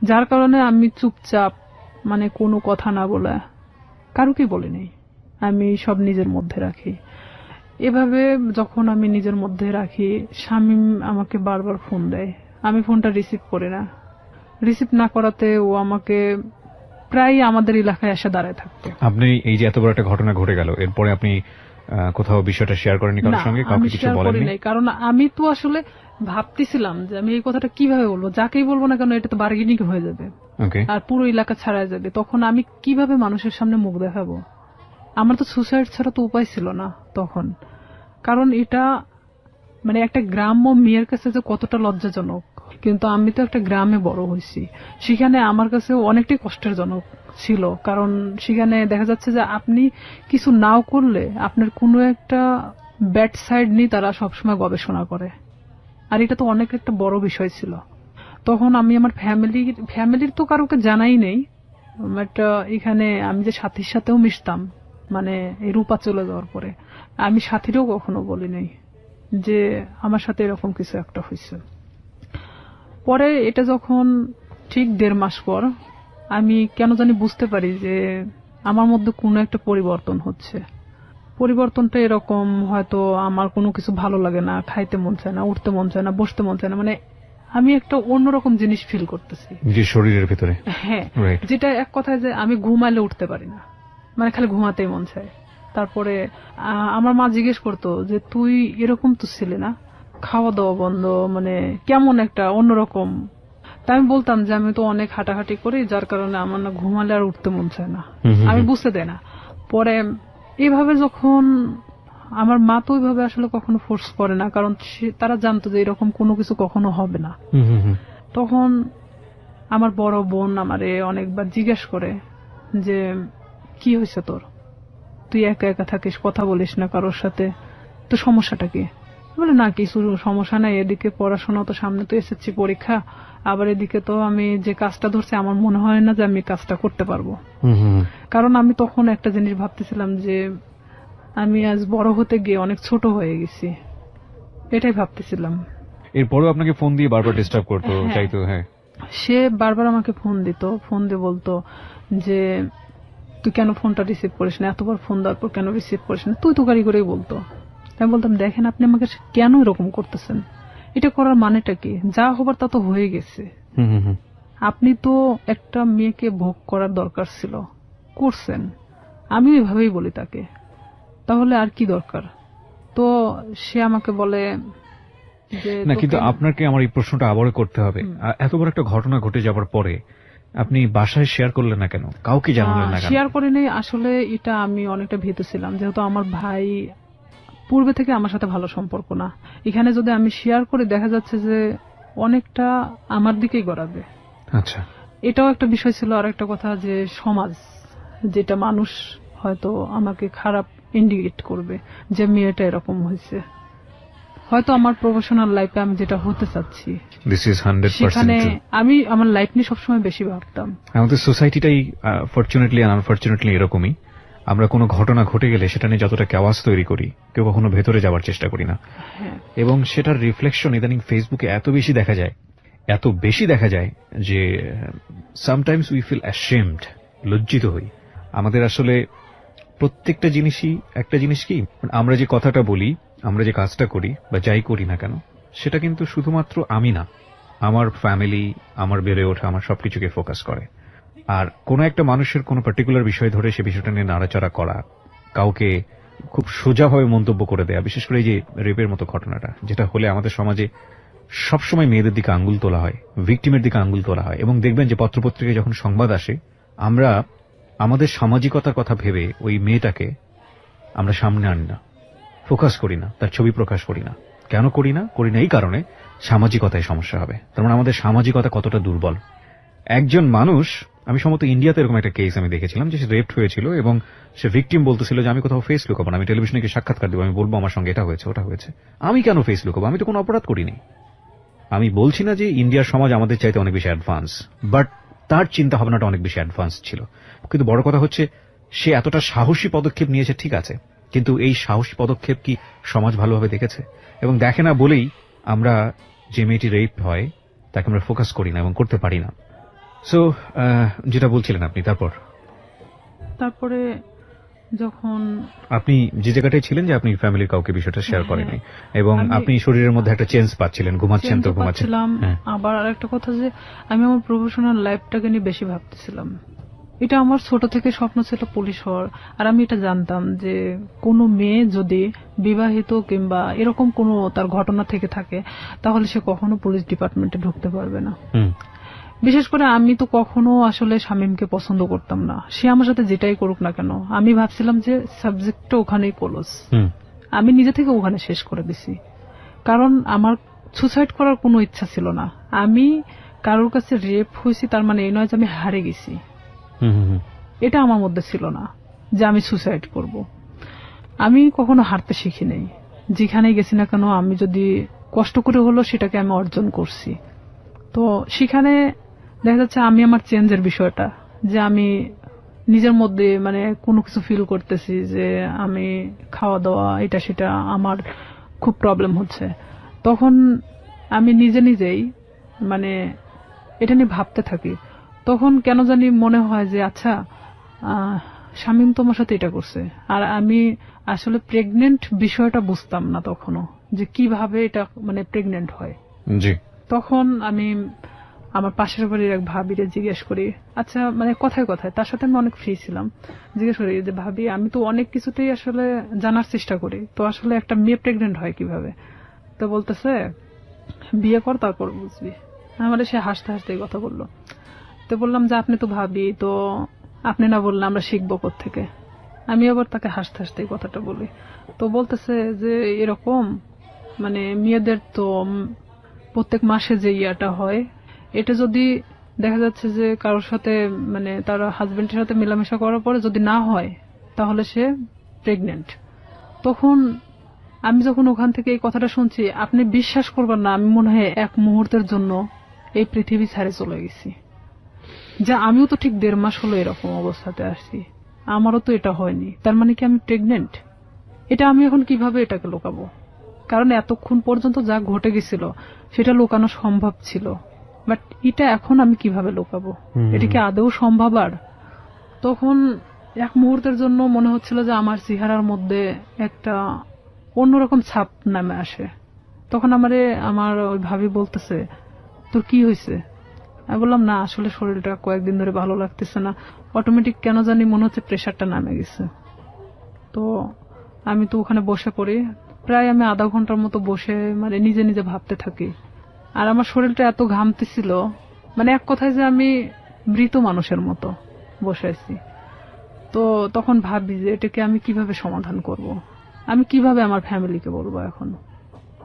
যার কারণে আমি চুপচাপ মানে কোনো কথা না বলে কারোকে বলিনি, আমি সব নিজের মধ্যে রাখি। এভাবে যখন আমি নিজের মধ্যে রাখি, শামীম আমাকে বারবার ফোন দেয়, আমি ফোনটা রিসিভ করি না। রিসিভ না করাতে ও আমাকে প্রায় আমাদের এলাকায় এসে দাঁড়ায় থাকতো। আপনি এই যে এত বড় একটা ঘটনা ঘটে গেল, এরপরে আপনি কোথাও বিষয়টা শেয়ার করেননি কারোর সঙ্গে? কাউকে কিছু বলেননি? কারণ আমি তো আসলে ভাবতেছিলাম যে আমি এই কথাটা কিভাবে বলবো, যাকেই বলবো না কেন এটা তো বার্গেনিং হয়ে যাবে আর পুরো এলাকা ছাড়াই যাবে। তখন আমি কিভাবে মানুষের সামনে মুখ দেখাবো? আমার তো সুসাইড ছাড়া তো উপায় ছিল না তখন, কারণ এটা মানে একটা গ্রাম্য মেয়ের কাছে যে কতটা লজ্জাজনক। কিন্তু আমি তো একটা গ্রামে বড় হয়েছি, সেখানে আমার কাছে অনেকটাই কষ্টের জনক ছিল, কারণ সেখানে দেখা যাচ্ছে যে আপনি কিছু নাও করলে আপনার কোনো একটা ব্যাড সাইড নিয়ে তারা সবসময় গবেষণা করে। আর এটা তো অনেক একটা বড় বিষয় ছিল। তখন আমি আমার ফ্যামিলির তো কারোকে জানাই নেই, বাট এখানে আমি যে সাথীর সাথেও মিশতাম, মানে এই রূপা চলে যাওয়ার পরে আমি সাথীরও কখনো বলি নাই যে আমার সাথে এরকম কিছু একটা হয়েছে। পরে এটা যখন ঠিক 1.5 মাস পর আমি কেন জানি বুঝতে পারি যে আমার মধ্যে কোনো একটা পরিবর্তন হচ্ছে। পরিবর্তনটা এরকম, হয়তো আমার কোনো কিছু ভালো লাগে না, খাইতে মন চায় না, উঠতে মন চায় না, বসতে মন চায় না, মানে আমি একটা অন্যরকম জিনিস ফিল করতেছি যে শরীরের ভিতরে। হ্যাঁ, যেটা এক কথায় যে আমি ঘুমাইলে উঠতে পারি না, মানে খালি ঘুমাতেই মন চায়। তারপরে আমার মা জিজ্ঞেস করতো যে তুই এরকম তো ছিলি না, খাওয়া দাওয়া বন্ধ, মানে কেমন একটা অন্যরকম। তাই আমি বলতাম যে আমি তো অনেক হাঁটাহাঁটি করি, যার কারণে আমার না ঘুমালে আর উঠতে মন চায় না, আমি বুঝতে দেয় না। পরে এইভাবে যখন আমার মা তো ওইভাবে আসলে কখনো ফোর্স করে না, কারণ তারা জানতো যে এরকম কোনো কিছু কখনো হবে না। তখন আমার বড় বোন আমারে অনেকবার জিজ্ঞেস করে যে কি হয়েছে তোর, তুই একা একা থাকিস, কথা বলিস না কারোর সাথে, তো সমস্যাটা কি? বলে না কিছু সমস্যা নাই, এদিকে পড়াশোনা তো সামনে, তো এসএসসি পরীক্ষা, আবার এদিকে তো আমি যে কাজটা ধরছি আমার মনে হয় না যে আমি কাজটা করতে পারবো। কারণ আমি তখন একটা জিনিস ভাবতেছিলাম যে আমি আজ বড় হতে গিয়ে অনেক ছোট হয়ে গেছি, এটাই ভাবতেছিলাম। এরপরেও আপনাকে ফোন দিয়ে বারবার ডিস্টার্ব করতো, চাইতো? হ্যাঁ, সে বারবার আমাকে ফোন দিত, ফোন দিয়ে বলতো যে তুই কেন ফোনটা রিসিভ করিস না, এতবার ফোন দেওয়ার পর কেন রিসিভ করিস না, তুই তো গাড়ি করেই বলতো। আমি বলতাম দেখেন আপনি আমাকে কেন এরকম করতেছেন, এটা করার মানেটা কি, যা হবার তা তো হয়ে গেছে, আপনি তো একটা মেয়েকে ভোগ করার দরকার ছিল, করছেন। আমি এভাবেই বলি তাকে, তাহলে আর কি দরকার? তো সে আমাকে বলে না, কিন্তু আপনাকে আমার এই প্রশ্নটা আবারও করতে হবে, এত বড় একটা ঘটনা ঘটে যাবার পরে আপনি বাসায় শেয়ার করলেন না কেন, কাউকে জানালেন না কেন? শেয়ার করিনি আসলে, এটা আমি অনেকটা ভীত ছিলাম, যেহেতু আমার ভাই পূর্বে থেকে আমার সাথে ভালো সম্পর্ক না। এখানে যদি আমি শেয়ার করি দেখা যাচ্ছে যে অনেকটা আমার দিকেই গড়াবে। আচ্ছা, এটাও একটা বিষয় ছিল। আর একটা কথা যে সমাজ, যেটা মানুষ হয়তো আমাকে খারাপ ইন্ডিকেট করবে যে মেয়েটা এরকম হয়েছে, হয়তো আমার প্রফেশনাল লাইফে আমি যেটা হতে চাচ্ছি সেখানে আমি আমার লাইফ নিয়ে সবসময় বেশি ভাবতাম। আমাদের সোসাইটিটাই ফরচুনেটলি আর আনফরচুনেটলি এরকমই, আমরা কোনো ঘটনা ঘটে গেলে সেটা নিয়ে যতটা কেওয়াস তৈরি করি, কেউ কখনো ভেতরে যাওয়ার চেষ্টা করি না। এবং সেটার রিফ্লেকশন ইদানিং ফেসবুকে এত বেশি দেখা যায় যে সামটাইমস উই ফিল অ্যাশেমড, লজ্জিত হই। আমাদের আসলে প্রত্যেকটা জিনিসই একটা জিনিস কি, আমরা যে কথাটা বলি, আমরা যে কাজটা করি বা যাই করি না কেন, সেটা কিন্তু শুধুমাত্র আমি না, আমার ফ্যামিলি, আমার বেড়ে ওঠা, আমার সবকিছুকে ফোকাস করে। আর কোন একটা মানুষের কোন পার্টিকুলার বিষয় ধরে সে বিষয়টা নিয়ে নাড়াচাড়া করা, কাউকে খুব সোজাভাবে মন্তব্য করে দেয়া, বিশেষ করে এই যে রেপের মতো ঘটনাটা, যেটা হলে আমাদের সমাজে সবসময় মেয়েদের দিকে আঙ্গুল তোলা হয়, ভিকটিমের দিকে আঙ্গুল তোলা হয়। এবং দেখবেন যে পত্রপত্রিকায় যখন সংবাদ আসে, আমরা আমাদের সামাজিকতার কথা ভেবে ওই মেয়েটাকে আমরা সামনে আনি না, ফোকাস করি না, তার ছবি প্রকাশ করি না। কেন করি না এই কারণে সামাজিকতায় সমস্যা হবে। তার মানে আমাদের সামাজিকতা কতটা দুর্বল। একজন মানুষ, আমি সম্ভবত ইন্ডিয়াতে এরকম একটা কেস আমি দেখেছিলাম যে সে রেপড হয়েছিল এবং সে ভিকটিম বলতেছিল যে আমি কোথাও ফেস লুকাবো না, আমি টেলিভিশনে গিয়ে সাক্ষাৎকার দেবো, আমি বলবো আমার সঙ্গে এটা হয়েছে ওটা হয়েছে। আমি কেন ফেস লুকাবো, আমি তো কোনো অপরাধ করিনি। আমি বলছি না যে ইন্ডিয়ার সমাজ আমাদের চাইতে অনেক বেশি অ্যাডভান্স, বাট তার চিন্তা ভাবনাটা অনেক বেশি অ্যাডভান্স ছিল। কিন্তু বড় কথা হচ্ছে সে এতটা সাহসী পদক্ষেপ নিয়েছে, ঠিক আছে, কিন্তু এই সাহসী পদক্ষেপ কি সমাজ ভালোভাবে দেখেছে? এবং দেখে না বলেই আমরা যে মেয়েটি রেপ হয় তাকে আমরা ফোকাস করি না এবং করতে পারি না। সো যেটা বলছিলেন আপনি, তারপরে যখন আপনি যে জায়গাটায় ছিলেন যে আপনি ফ্যামিলির কাউকে বিষয়টা শেয়ার করেননি এবং আপনি শরীরের মধ্যে একটা চেঞ্জ পাচ্ছিলেন, ঘুমাচ্ছেন তো ঘুমাচ্ছিলাম। আবার আরেকটা কথা যে আমি আমার প্রফেশনাল লাইফটাকে নিয়ে বেশি ভাবতেছিলাম। এটা আমার ছোট থেকে স্বপ্ন ছিল পুলিশ হওয়ার। আর আমি এটা জানতাম যে কোনো মেয়ে যদি বিবাহিত কিংবা এরকম কোনো তার ঘটনা থেকে থাকে তাহলে সে কখনো পুলিশ ডিপার্টমেন্টে ঢুকতে পারবে না। বিশেষ করে আমি তো কখনো আসলে শামীমকে পছন্দ করতাম না, সে আমার সাথে যেটাই করুক না কেন। আমি ভাবছিলাম যে সাবজেক্টটা ওখানেই ক্লোজ, আমি নিজে থেকে ওখানে শেষ করে দিছি। কারণ আমার সুসাইড করার কোনো ইচ্ছা ছিল না। আমি কারোর কাছে রেপ হয়েছি তার মানে এই নয় যে আমি হারে গেছি, এটা আমার মধ্যে ছিল না যে আমি সুসাইড করব। আমি কখনো হারতে শিখি নাই, যেখানেই গেছি না কেন আমি যদি কষ্ট করে হলো সেটাকে আমি অর্জন করছি। তো সেখানে দেখা যাচ্ছে আমি আমার চেঞ্জের বিষয়টা, যে আমি নিজের মধ্যে মানে কোনো কিছু ফিল করতেছি যে আমি খাওয়া দাওয়া এটা সেটা আমার খুব প্রবলেম হচ্ছে, তখন আমি নিজে নিজেই মানে এটা নিয়ে ভাবতে থাকি। তখন কেন জানি মনে হয় যে আচ্ছা শামীম তোমার সাথে এটা করছে, আর আমি আসলে প্রেগনেন্ট বিষয়টা বুঝতাম না তখনও, যে কিভাবে এটা মানে প্রেগনেন্ট হয়। জি। তখন আমি আমার পাশের বাড়ির এক ভাবিরে জিজ্ঞেস করি, আচ্ছা মানে কথায় কথায়, তার সাথে আমি অনেক ফ্রি ছিলাম, জিজ্ঞেস করি যে ভাবি আমি তো অনেক কিছুতেই আসলে জানার চেষ্টা করি, তো আসলে একটা মেয়ে প্রেগনেন্ট হয় কিভাবে? তো বলতেছে বিয়ে কর তারপর বুঝবি। আমাদের সে হাসতে হাসতে এই কথা বললো। তো বললাম যে আপনি তো ভাবি, তো আপনি না বললে আমরা শিখবো কোত্থেকে? আমি আবার তাকে হাসতে হাসতে এই কথাটা বলি। তো বলতেছে যে এরকম মানে মেয়েদের তো প্রত্যেক মাসে যে ইয়াটা হয়, এটা যদি দেখা যাচ্ছে যে কারোর সাথে মানে তার হাজবেন্ডের সাথে মেলামেশা করার পরে যদি না হয় তাহলে সে প্রেগনেন্ট। তখন আমি যখন ওখান থেকে এই কথাটা শুনছি, আপনি বিশ্বাস করবেন না, আমি মনে হয় এক মুহূর্তের জন্য এই পৃথিবী ছেড়ে চলে গেছি। যা আমিও তো ঠিক 1.5 মাস হলো এরকম অবস্থাতে আসছি, আমারও তো এটা হয়নি, তার মানে কি আমি প্রেগনেন্ট? এটা আমি এখন কিভাবে এটাকে লুকাবো? কারণ এতক্ষণ পর্যন্ত যা ঘটে গেছিল সেটা লুকানো সম্ভব ছিল, বাট এটা এখন আমি কিভাবে লুকাবো? এটা কি আদৌ সম্ভব? আর তখন এক মুহূর্তের জন্য মনে হচ্ছিল যে আমার চেহারার মধ্যে একটা অন্যরকম ছাপ নামে আসে। তখন আমার ওই ভাবি বলতেছে তোর কি হয়েছে? আমি বললাম না আসলে শরীরটা কয়েকদিন ধরে ভালো লাগতেছে না, অটোমেটিক কেন জানি মনে হচ্ছে প্রেশারটা নামে গেছে। তো আমি তো ওখানে বসে পড়ি, প্রায় আমি আধা ঘন্টার মতো বসে মানে নিজে নিজে ভাবতে থাকি। আর আমার শরীরটা এত ঘামতেছিল, মানে এক কথায় যে আমি মৃত মানুষের মতো বসে আছি। তো তখন ভাবি যে এটাকে আমি কিভাবে সমাধান করব, আমি কিভাবে আমার ফ্যামিলিকে বলবো এখন,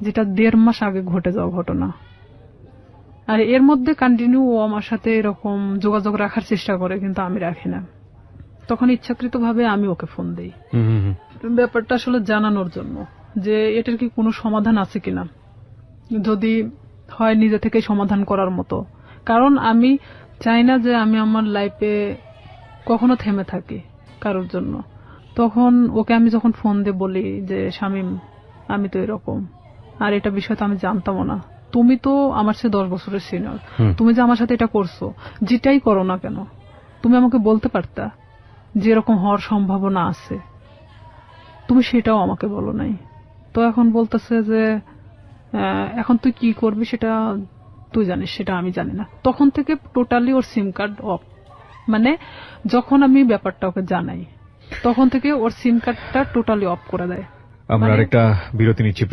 যেটা 1.5 মাস আগে ঘটে যাওয়া ঘটনা। আর এর মধ্যে কন্টিনিউ ও আমার সাথে এরকম যোগাযোগ রাখার চেষ্টা করে, কিন্তু আমি রাখি না। তখন ইচ্ছাকৃতভাবে আমি ওকে ফোন দেই ব্যাপারটা আসলে জানানোর জন্য যে এটার কি কোনো সমাধান আছে কিনা, যদি হয় নিজে থেকে সমাধান করার মতো। কারণ আমি চাই না যে আমি আমার লাইফে কখনো থেমে থাকি কারোর জন্য। তখন ওকে আমি যখন ফোন দিয়ে বলি যে শামীম আমি তো এরকম, আর এটা বিষয় তো আমি জানতামও না, তুমি তো আমার সাথে 10 বছরের সিনিয়র, তুমি যে আমার সাথে এটা করছো, যেটাই করো না কেন তুমি আমাকে বলতে পারতা যে এরকম হওয়ার সম্ভাবনা আছে, তুমি সেটাও আমাকে বলো নাই। তো এখন বলতেছে যে এখন তুই কি করবি সেটা তুই জানিস, সেটা আমি জানি না। তখন থেকে totally or SIM card of, মানে যখন আমি ব্যাপারটা ওকে জানাই তখন থেকে ওর সিম কার্ডটা টোটালি অফ করে দেয়। আমরা আরেকটা বিরতি নিচ্ছি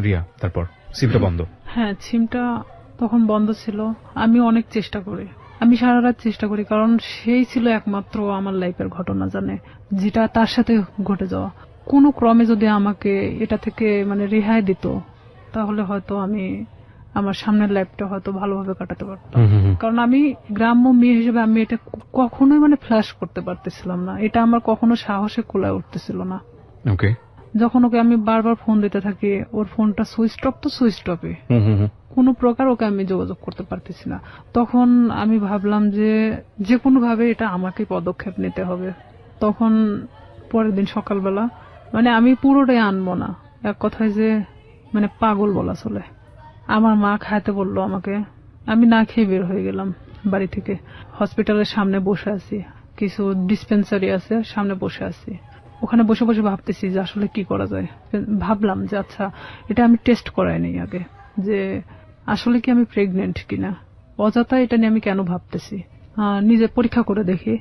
রিয়া, তারপর সিমটা বন্ধ। হ্যাঁ, সিমটা তখন বন্ধ ছিল। আমি অনেক চেষ্টা করি, আমি সারা রাত চেষ্টা করি, কারণ সেই ছিল একমাত্র আমার লাইফের ঘটনা জানে, যেটা তার সাথে ঘটে যাওয়া। কোনো ক্রমে যদি আমাকে এটা থেকে মানে রেহাই দিত তাহলে হয়তো আমি আমার সামনের লাইফটা হয়তো ভালোভাবে কাটাতে পারতাম। কারণ আমি গ্রাম্য মেয়ে হিসেবে আমি এটা কখনোই মানে ফ্ল্যাশ করতে পারতেছিলাম না, এটা আমার কখনো সাহসে কোলায় উঠতেছিল না। ওকে, যখন ওকে আমি বারবার ফোন দিতে থাকি, ওর ফোনটা সুইচ অফ তো সুইচ অফে, কোনো প্রকার ওকে আমি যোগাযোগ করতে পারতেছি না। তখন আমি ভাবলাম যে কোনো ভাবে এটা আমাকে পদক্ষেপ নিতে হবে। তখন পরের দিন সকালবেলা মানে আমি পুরোটাই আনবো না, এক কথায় যে মানে পাগল বলা চলে, আমার মা খাইতে বললো আমাকে, আমি না খেয়ে বের হয়ে গেলাম বাড়ি থেকে। হসপিটালের সামনে বসে আছি, কিছু ডিসপেন্সারি আছে সামনে বসে আছি, ওখানে বসে বসে ভাবতেছি যে আসলে কি করা যায়। ভাবলাম যে আচ্ছা এটা আমি টেস্ট করাই নেই আগে, যে আসলে কি আমি প্রেগনেন্ট কিনা, অযথা এটা নিয়ে আমি কেন ভাবতেছি, নিজে পরীক্ষা করে দেখি।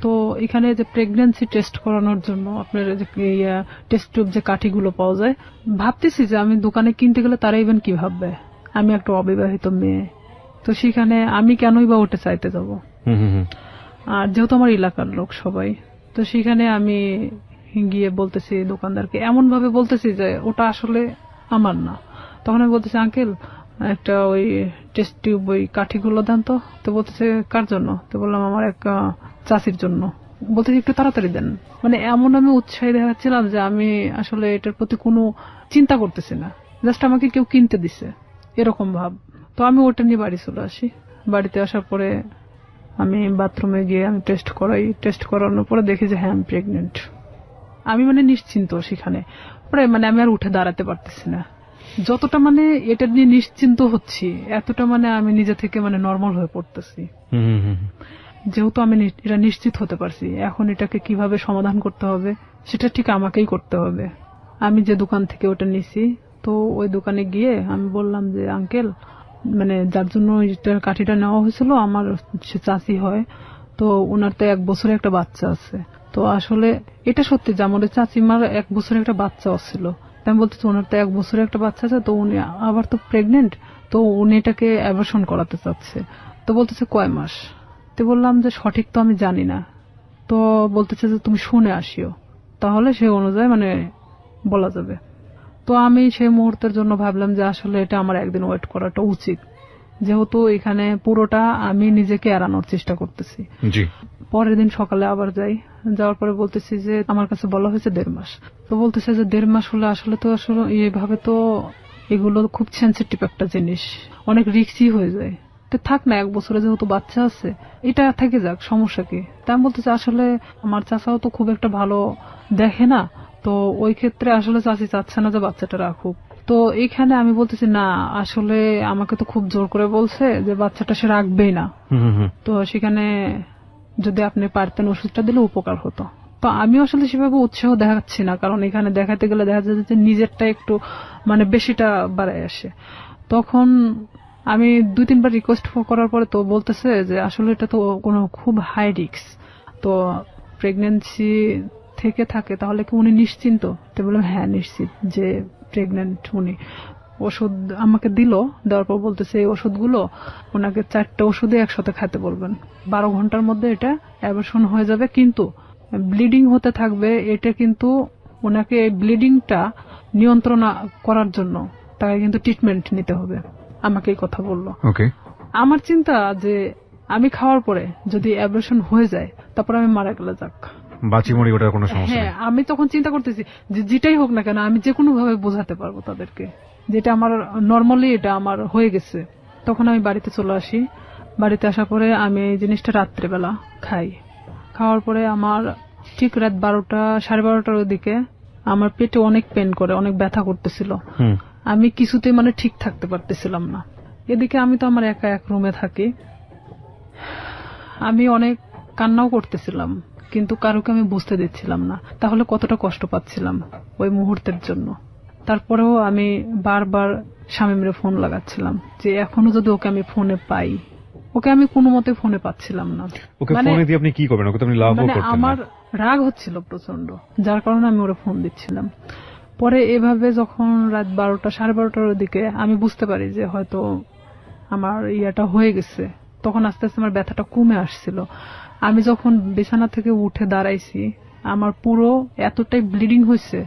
তো এখানে যে প্রেগন্যান্সি টেস্ট করানোর জন্য আপনার যে টেস্ট টিউব যে কাঠিগুলো পাওয়া যায়, ভাবতেছি যে আমি দোকানে কিনতে গেলে তারা ইভেন কি ভাববে আমি একটা অবিবাহিত মেয়ে, তো সেখানে আমি কেনই বা ওটা চাইতে যাব। আর যেহেতু আমার এলাকার লোক সবাই, তো সেখানে আমি গিয়ে বলতেছি দোকানদারকে, এমন ভাবে বলতেছি যে ওটা আসলে আমার না। তখন আমি বলতেছি আঙ্কেল একটা ওই টেস্ট টিউব ওই কাঠিগুলো দেন তো। তো বলতেছে কার জন্য? তো বললাম আমার এক চাচির জন্য। বলতে একটু তাড়াতাড়ি দেন, মানে এমন আমি উৎসাহী দেখাচ্ছিলাম যে আমি আসলে এটার প্রতি কোনো চিন্তা করতেছি না, জাস্ট আমাকে কেউ কিনতে দিছে এরকম ভাব। তো আমি ওটা নিয়ে বাড়ি চলে আসি। বাড়িতে আসার পরে আমি বাথরুমে গিয়ে আমি টেস্ট করাই, টেস্ট করানোর পরে দেখি যে হ্যাঁ আমি প্রেগনেন্ট। আমি মানে নিশ্চিন্ত সেখানে, পরে মানে আমি আর উঠে দাঁড়াতে পারতেছি না। যতটা মানে এটা নিয়ে নিশ্চিন্ত হচ্ছি, এতটা মানে আমি নিজে থেকে মানে নর্মাল হয়ে পড়তেছি। যেহেতু আমি এটা নিশ্চিত হতে পারছি, এখন এটাকে কিভাবে সমাধান করতে হবে সেটা ঠিক আমাকেই করতে হবে। আমি যে দোকান থেকে ওটা নিছি, তো ওই দোকানে গিয়ে আমি বললাম যে আঙ্কেল, মানে যার জন্য কাঠিটা নেওয়া হয়েছিল আমার সে চাচি হয়, তো ওনার তো 1 বছরের একটা বাচ্চা আছে। তো আসলে এটা সত্যি যে আমাদের চাচিমার 1 বছরের একটা বাচ্চা ছিল। আমি বলতেছি ওনার তো 1 বছরের একটা বাচ্চা আছে, তো উনি আবার তো প্রেগনেন্ট, তো উনি এটাকে অ্যাবর্শন করাতে চাচ্ছে। তো বলতেছে কয় মাস? তো বললাম যে সঠিক তো আমি জানি না। তো বলতেছে যে তুমি শুনে আসিও, তাহলে সে অনুযায়ী মানে বলা যাবে। তো আমি সেই মুহূর্তের জন্য ভাবলাম যে আসলে এটা আমার একদিন ওয়েট করাটা উচিত, যেহেতু এখানে পুরোটা আমি নিজেকে এড়ানোর চেষ্টা করতেছি। পরের দিন সকালে আবার যাই, যাওয়ার পরে বলতেছি যে আমার কাছে বলা হয়েছে 1.5 মাস। তো বলতেছে যে 1.5 মাস হলে আসলে তো আসলে এইভাবে তো এগুলো খুব সেন্সিটিভ একটা জিনিস, অনেক রিস্কি হয়ে যায়। তো থাক না, 1 বছরে যেহেতু বাচ্চা আছে এটা থেকে যাক, সমস্যা কি? তা আমি বলতেছি আসলে আমার চাচাও তো খুব একটা ভালো দেখে না, তো ওই ক্ষেত্রে আসলে চাচি চাচ্ছে না যে বাচ্চাটা রাখুক। তো এখানে আমি বলতেছি না, আসলে আমাকে তো খুব জোর করে বলছে যে বাচ্চাটা সে রাখবেই না, তো সেখানে যদি আপনি পারতেন ওষুধটা দিলে উপকার হতো। তো আমি আসলে সেভাবে উৎসাহ দেখাচ্ছি না, কারণ এখানে দেখাতে গেলে দেখা যায় যে নিজেরটা একটু মানে বেশিটা বাড়ায় আসে। তখন আমি 2-3 বার রিকোয়েস্ট করার পরে তো বলতেছে যে আসলে এটা তো কোনো খুব হাই রিস্ক, তো প্রেগন্যান্সি থেকে থাকে তাহলে কি উনি নিশ্চিন্ত? তো বললাম হ্যাঁ নিশ্চিত যে প্রেগন্যান্ট উনি। ওষুধ আমাকে দিল, দেওয়ার পর বলতেছে এই ওষুধগুলো ওনাকে 4টা ওষুধে একসাথে খেতে বলবেন, 12 ঘন্টার মধ্যে এটা অ্যাবর্শন হয়ে যাবে, কিন্তু ব্লিডিং হতে থাকবে। এটা কিন্তু ওনাকে এই ব্লিডিংটা নিয়ন্ত্রণ করার জন্য তাকে কিন্তু ট্রিটমেন্ট নিতে হবে, আমাকে এই কথা বললো। আমার চিন্তা যে আমি খাওয়ার পরে যদি অ্যাবর্শন হয়ে যায় তারপর আমি মারা গেলে যাক, বাঁচি মরি ওটার কোনো সমস্যা নেই। হ্যাঁ, আমি তখন চিন্তা করতেছি যে যেটাই হোক না কেন আমি যে কোনো ভাবে বোঝাতে পারবো তাদেরকে যেটা আমার নর্মালি এটা আমার হয়ে গেছে। তখন আমি বাড়িতে চলে আসি। বাড়িতে আসার পরে আমি এই জিনিসটা রাত্রেবেলা খাই। খাওয়ার পরে আমার ঠিক রাত 12টা 12:30টার দিকে আমার পেটে অনেক পেন করে, অনেক ব্যথা করতেছিল। আমি কিছুতেই মানে ঠিক থাকতে পারতেছিলাম না। এদিকে আমি তো আমার একা এক রুমে থাকি, আমি অনেক কান্নাও করতেছিলাম, কিন্তু কারোকে আমি বুঝতে দিচ্ছিলাম না তাহলে কতটা কষ্ট পাচ্ছিলাম ওই মুহূর্তের জন্য। তারপরেও আমি বারবার শামীমের ফোন লাগাচ্ছিলাম যে এখনো যদি ওকে আমি ফোনে পাই। ওকে আমি কোনো মতে ফোনে পাচ্ছিলাম না। ওকে ফোনে দিয়ে আপনি কি করবেন? ওকে তো আপনি লাভও করতেন না। আমার রাগ হচ্ছিল প্রচন্ড, যার কারণে আমি ওরে ফোন দিচ্ছিলাম। পরে এভাবে যখন রাত 12টা 12:30টার দিকে আমি বুঝতে পারি যে হয়তো আমার ইয়াটা হয়ে গেছে, তখন আস্তে আস্তে আমার ব্যথাটা কমে আসছিল। আমি যখন বিছানা থেকে উঠে দাঁড়াইছি আমার পুরো এতটাই ব্লিডিং হয়েছে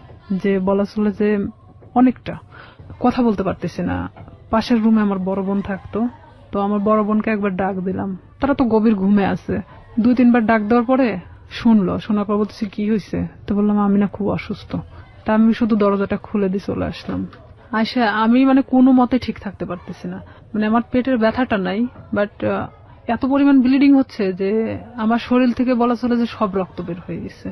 যে বলা চলে যে অনেকটা কথা বলতে পারতেছি না। পাশের রুমে আমার বড় বোন থাকতো, তো আমার বড় বোনকে একবার ডাক দিলাম, তারা তো গভীর ঘুমে আছে। 2-3 বার ডাক দেওয়ার পরে শুনলো, শোনার পর বলতেছি কি হয়েছে? তো বললাম আমি না খুব অসুস্থ। তা আমি শুধু দরজাটা খুলে দিয়ে চলে আসলাম। আয়সা আমি মানে কোনো মতে ঠিক থাকতে পারতেছি না, মানে আমার পেটের ব্যথাটা নাই, বাট এত পরিমাণ ব্লিডিং হচ্ছে যে আমার শরীর থেকে বলা চলে যে সব রক্ত বের হয়ে গেছে।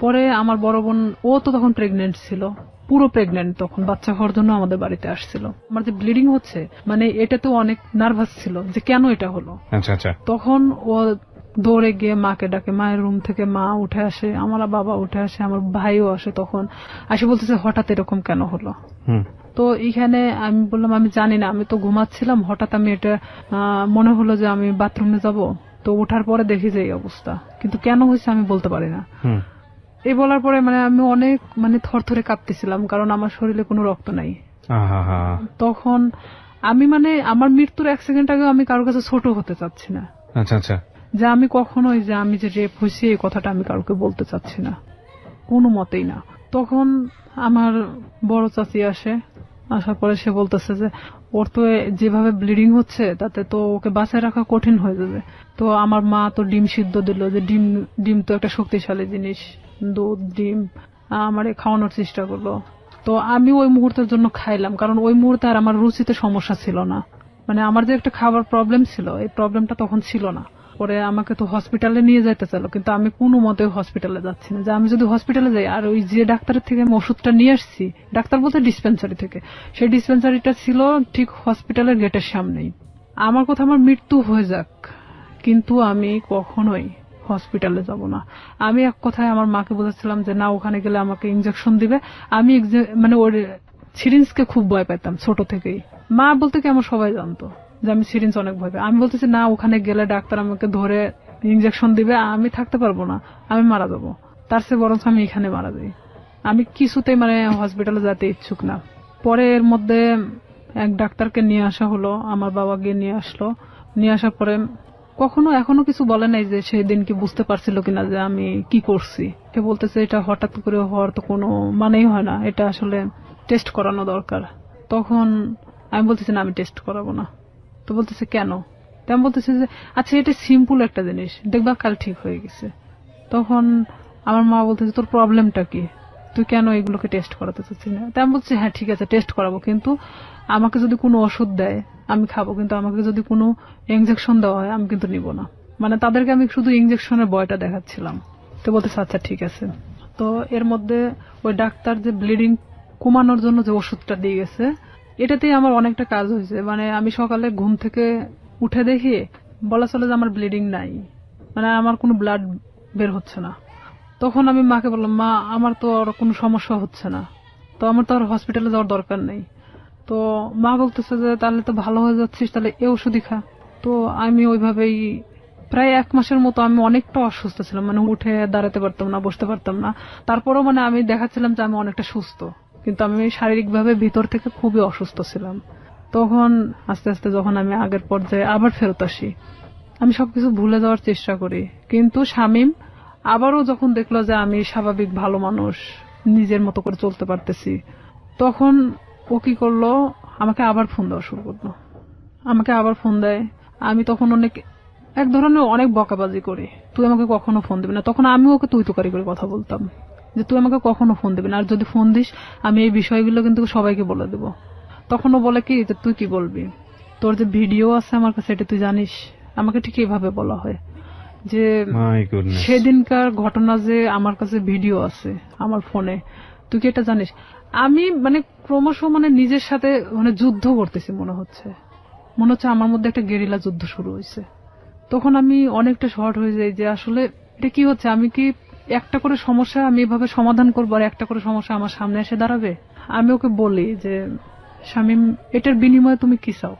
পরে আমার বড় বোন, ও তো তখন প্রেগনেন্ট ছিল, পুরো প্রেগনেন্ট, তখন বাচ্চা হওয়ার জন্য আমাদের বাড়িতে আসছিল। আমার যে ব্লিডিং হচ্ছে মানে এটা তো অনেক নার্ভাস ছিল যে কেন এটা হলো। তখন ও দৌড়ে গিয়ে মাকে ডাকে, মায়ের রুম থেকে মা উঠে আসে, আমার বাবা উঠে আসে, আমার ভাইও আসে। তখন আসে বলতেছে হঠাৎ এরকম কেন হলো। তো এইখানে আমি বললাম আমি জানি না, আমি তো ঘুমাচ্ছিলাম, হঠাৎ আমি এটা মনে হলো যে আমি বাথরুমে যাব, তো ওঠার পরে দেখি যে এই অবস্থা, কিন্তু কেন হয়েছে আমি বলতে পারি না। এই বলার পরে মানে আমি অনেক মানে থরথরে কাঁপতেছিলাম, কারণ আমার শরীরে কোনো রক্ত নাই। তখন আমি মানে আমার মৃত্যুর 1 সেকেন্ড আগে আমি কারোর কাছে ছোট হতে চাচ্ছি না। যে আমি কখনোই যে আমি যে রেপ হয়েছি এই কথাটা আমি কাউকে বলতে চাচ্ছি না, কোনো মতেই না। তখন আমার বড় চাচি আসে, আসার পরে সে বলতেছে যে ওর তো যেভাবে ব্লিডিং হচ্ছে তাতে তো ওকে বাঁচায় রাখা কঠিন হয়ে যাবে। তো আমার মা তো ডিম সিদ্ধ দিল, যে ডিম তো একটা শক্তিশালী জিনিস, দুধ ডিম আমারে খাওয়ানোর চেষ্টা করলো। তো আমি ওই মুহূর্তের জন্য খাইলাম, কারণ ওই মুহূর্তে আর আমার রুচিতে সমস্যা ছিল না। মানে আমার যে একটা খাবার প্রবলেম ছিল, এই প্রবলেমটা তখন ছিল না। পরে আমাকে তো হসপিটালে নিয়ে যাইতে চাইলো, কিন্তু আমি কোনো মতে হসপিটালে যাচ্ছি না। যে আমি যদি হসপিটালে যাই, আর ওই যে ডাক্তারের থেকে আমি ওষুধটা নিয়ে আসছি, ডাক্তার বলতে ডিসপেন্সারি থেকে, সেই ডিসপেন্সারিটা ছিল ঠিক হসপিটালের গেটের সামনেই। আমার কথা আমার মৃত্যু হয়ে যাক, কিন্তু আমি কখনোই হসপিটালে যাব না। আমি এক কথায় আমার মাকে বলেছিলাম যে না, ওখানে গেলে আমাকে ইনজেকশন দিবে। আমি মানে ওর সিরিঞ্জকে খুব ভয় পেতাম ছোট থেকেই। মা বলতে কি আমার সবাই জানতো যে আমি সিরিঞ্জ অনেক ভয় পাই। আমি বলতেছি না, ওখানে গেলে ডাক্তার আমাকে ধরে ইনজেকশন দিবে, আমি থাকতে পারবো না, আমি মারা যাবো। তার চেয়ে বরঞ্চ আমি এখানে মারা যাই। আমি কিছুতেই মানে হসপিটালে যেতে ইচ্ছুক না। পরে এর মধ্যে এক ডাক্তারকে নিয়ে আসা হলো, আমার বাবা গিয়ে নিয়ে আসলো। নিয়ে আসার পরে এখনো কিছু বলে নাই যে সেই দিন কি বুঝতে পারছিল কিনা যে আমি কি করছি। সে বলতেছে এটা হঠাৎ করে হওয়ার তো কোনো মানেই হয় না, এটা আসলে টেস্ট করানো দরকার। তখন আমি বলতেছি না, আমি টেস্ট করাবো না। তো বলতেছে কেন? আমি বলতেছে যে আচ্ছা, এটা সিম্পল একটা জিনিস, দেখবা কাল ঠিক হয়ে গেছে। তখন আমার মা বলতেছে তোর প্রবলেমটা কি, তুই কেন এগুলোকে টেস্ট করাতে চাচ্ছিস না? তাই আমি বলছি হ্যাঁ ঠিক আছে, টেস্ট করাবো, কিন্তু আমাকে যদি কোনো ওষুধ দেয় আমি খাবো, কিন্তু আমাকে যদি কোনো ইনজেকশন দেওয়া হয় আমি কিন্তু নিব না। মানে তাদেরকে আমি শুধু ইনজেকশনের ভয়টা দেখাচ্ছিলাম। তো বলতেছে আচ্ছা ঠিক আছে। তো এর মধ্যে ওই ডাক্তার যে ব্লিডিং কমানোর জন্য যে ওষুধটা দিয়ে গেছে, এটাতেই আমার অনেকটা কাজ হয়েছে। মানে আমি সকালে ঘুম থেকে উঠে দেখি বলা চলে যে আমার ব্লিডিং নাই, মানে আমার কোনো ব্লাড বের হচ্ছে না। তখন আমি মাকে বললাম, মা আমার তো আর কোনো সমস্যা হচ্ছে না, তো আমার তো আর হসপিটালে যাওয়ার দরকার নেই। তো মা বলতেছে যে তাহলে তো ভালো হয়ে যাচ্ছিস, তাহলে এ ওষুধই খা। তো আমি ওইভাবেই প্রায় 1 মাসের মতো আমি অনেকটা অসুস্থ ছিলাম, মানে উঠে দাঁড়াতে পারতাম না, বসতে পারতাম না। তারপরেও মানে আমি দেখাচ্ছিলাম যে আমি অনেকটা সুস্থ, কিন্তু আমি শারীরিকভাবে ভিতর থেকে খুবই অসুস্থ ছিলাম। তখন আস্তে আস্তে যখন আমি আগের পর্যায়ে আবার ফেরত আসি, আমি সবকিছু ভুলে যাওয়ার চেষ্টা করি। কিন্তু শামীম আবারও যখন দেখলো যে আমি স্বাভাবিক ভালো মানুষ, নিজের মতো করে চলতে পারতেছি, তখন ও কি করলো, আমাকে আবার ফোন দেওয়া শুরু করলো। আমাকে আবার ফোন দেয়। আমি তখন এক ধরনের অনেক বকাবাজি করি, তুই আমাকে কখনো ফোন দিবি না। তখন আমি ওকে তুই তুকারি করে কথা বলতাম যে তুই আমাকে কখনো ফোন দিবি না, আর যদি ফোন দিস আমি এই বিষয়গুলো কিন্তু সবাইকে বলে দেব। তখন ও বলে কি যে তুই কি বলবি, তোর যে ভিডিও আছে আমার কাছে এটা তুই জানিস? আমাকে ঠিক এইভাবে বলা হয় যে সেদিনকার ঘটনা যে আমার কাছে ভিডিও আছে আমার ফোনে, তুই কি এটা জানিস? আমি মানে ক্রমশ মানে নিজের সাথে মানে যুদ্ধ করতেছি মনে হচ্ছে আমার মধ্যে একটা গেরিলা যুদ্ধ শুরু হয়েছে। তখন আমি অনেকটা শর্ট হয়ে যাই যে আসলে এটা কি হচ্ছে, আমি কি একটা করে সমস্যা আমি এভাবে সমাধান করবো আর একটা করে সমস্যা আমার সামনে এসে দাঁড়াবে? আমি ওকে বলি যে শামীম, এটার বিনিময়ে তুমি কি চাও?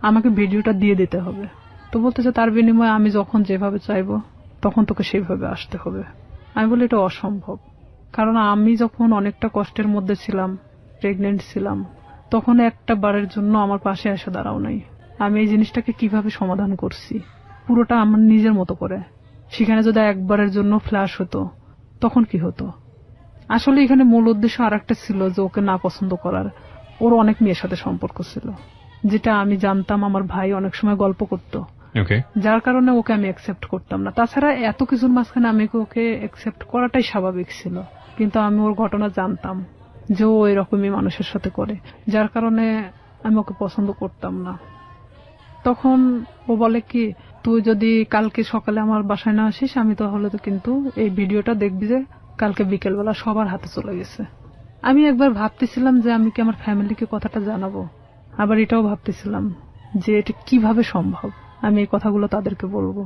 আমাকে ভিডিওটা দিয়ে দিতে হবে। তো বলতেছে তার বিনিময়ে আমি যখন যেভাবে চাইবো তখন তোকে সেইভাবে আসতে হবে। আমি বলি এটা অসম্ভব, কারণ আমি যখন অনেকটা কষ্টের মধ্যে ছিলাম, প্রেগনেন্ট ছিলাম, তখন একটা বারের জন্য আমার পাশে এসে দাঁড়াও নাই। আমি এই জিনিসটাকে কিভাবে সমাধান করছি পুরোটা আমার নিজের মতো করে। সেখানে যদি একবারের জন্য ফ্ল্যাশ হতো তখন কি হতো? আসলে এখানে মূল উদ্দেশ্য আরেকটা ছিল যে ওকে না পছন্দ করার। ওর অনেক মেয়ের সাথে সম্পর্ক ছিল, যেটা আমি জানতাম, আমার ভাই অনেক সময় গল্প করত, যার কারণে ওকে আমি অ্যাকসেপ্ট করতাম না। তাছাড়া এত কিছুর মাঝখানে আমি ওকে অ্যাকসেপ্ট করাটাই স্বাভাবিক ছিল, কিন্তু আমি ওর ঘটনা জানতাম যে ও এরকমই মানুষের সাথে করে, যার কারণে আমি ওকে পছন্দ করতাম না। তখন ও বলে কি, তুই যদি কালকে সকালে আমার বাসায় না আসিস আমি তাহলে তো কিন্তু এই ভিডিওটা দেখবি যে কালকে বিকেলবেলা সবার হাতে চলে গেছে। আমি একবার ভাবতেছিলাম যে আমি কি আমার ফ্যামিলিকে কথাটা জানাবো, আবার এটাও ভাবতেছিলাম যে এটা কিভাবে সম্ভব আমি এই কথাগুলো তাদেরকে বলবো।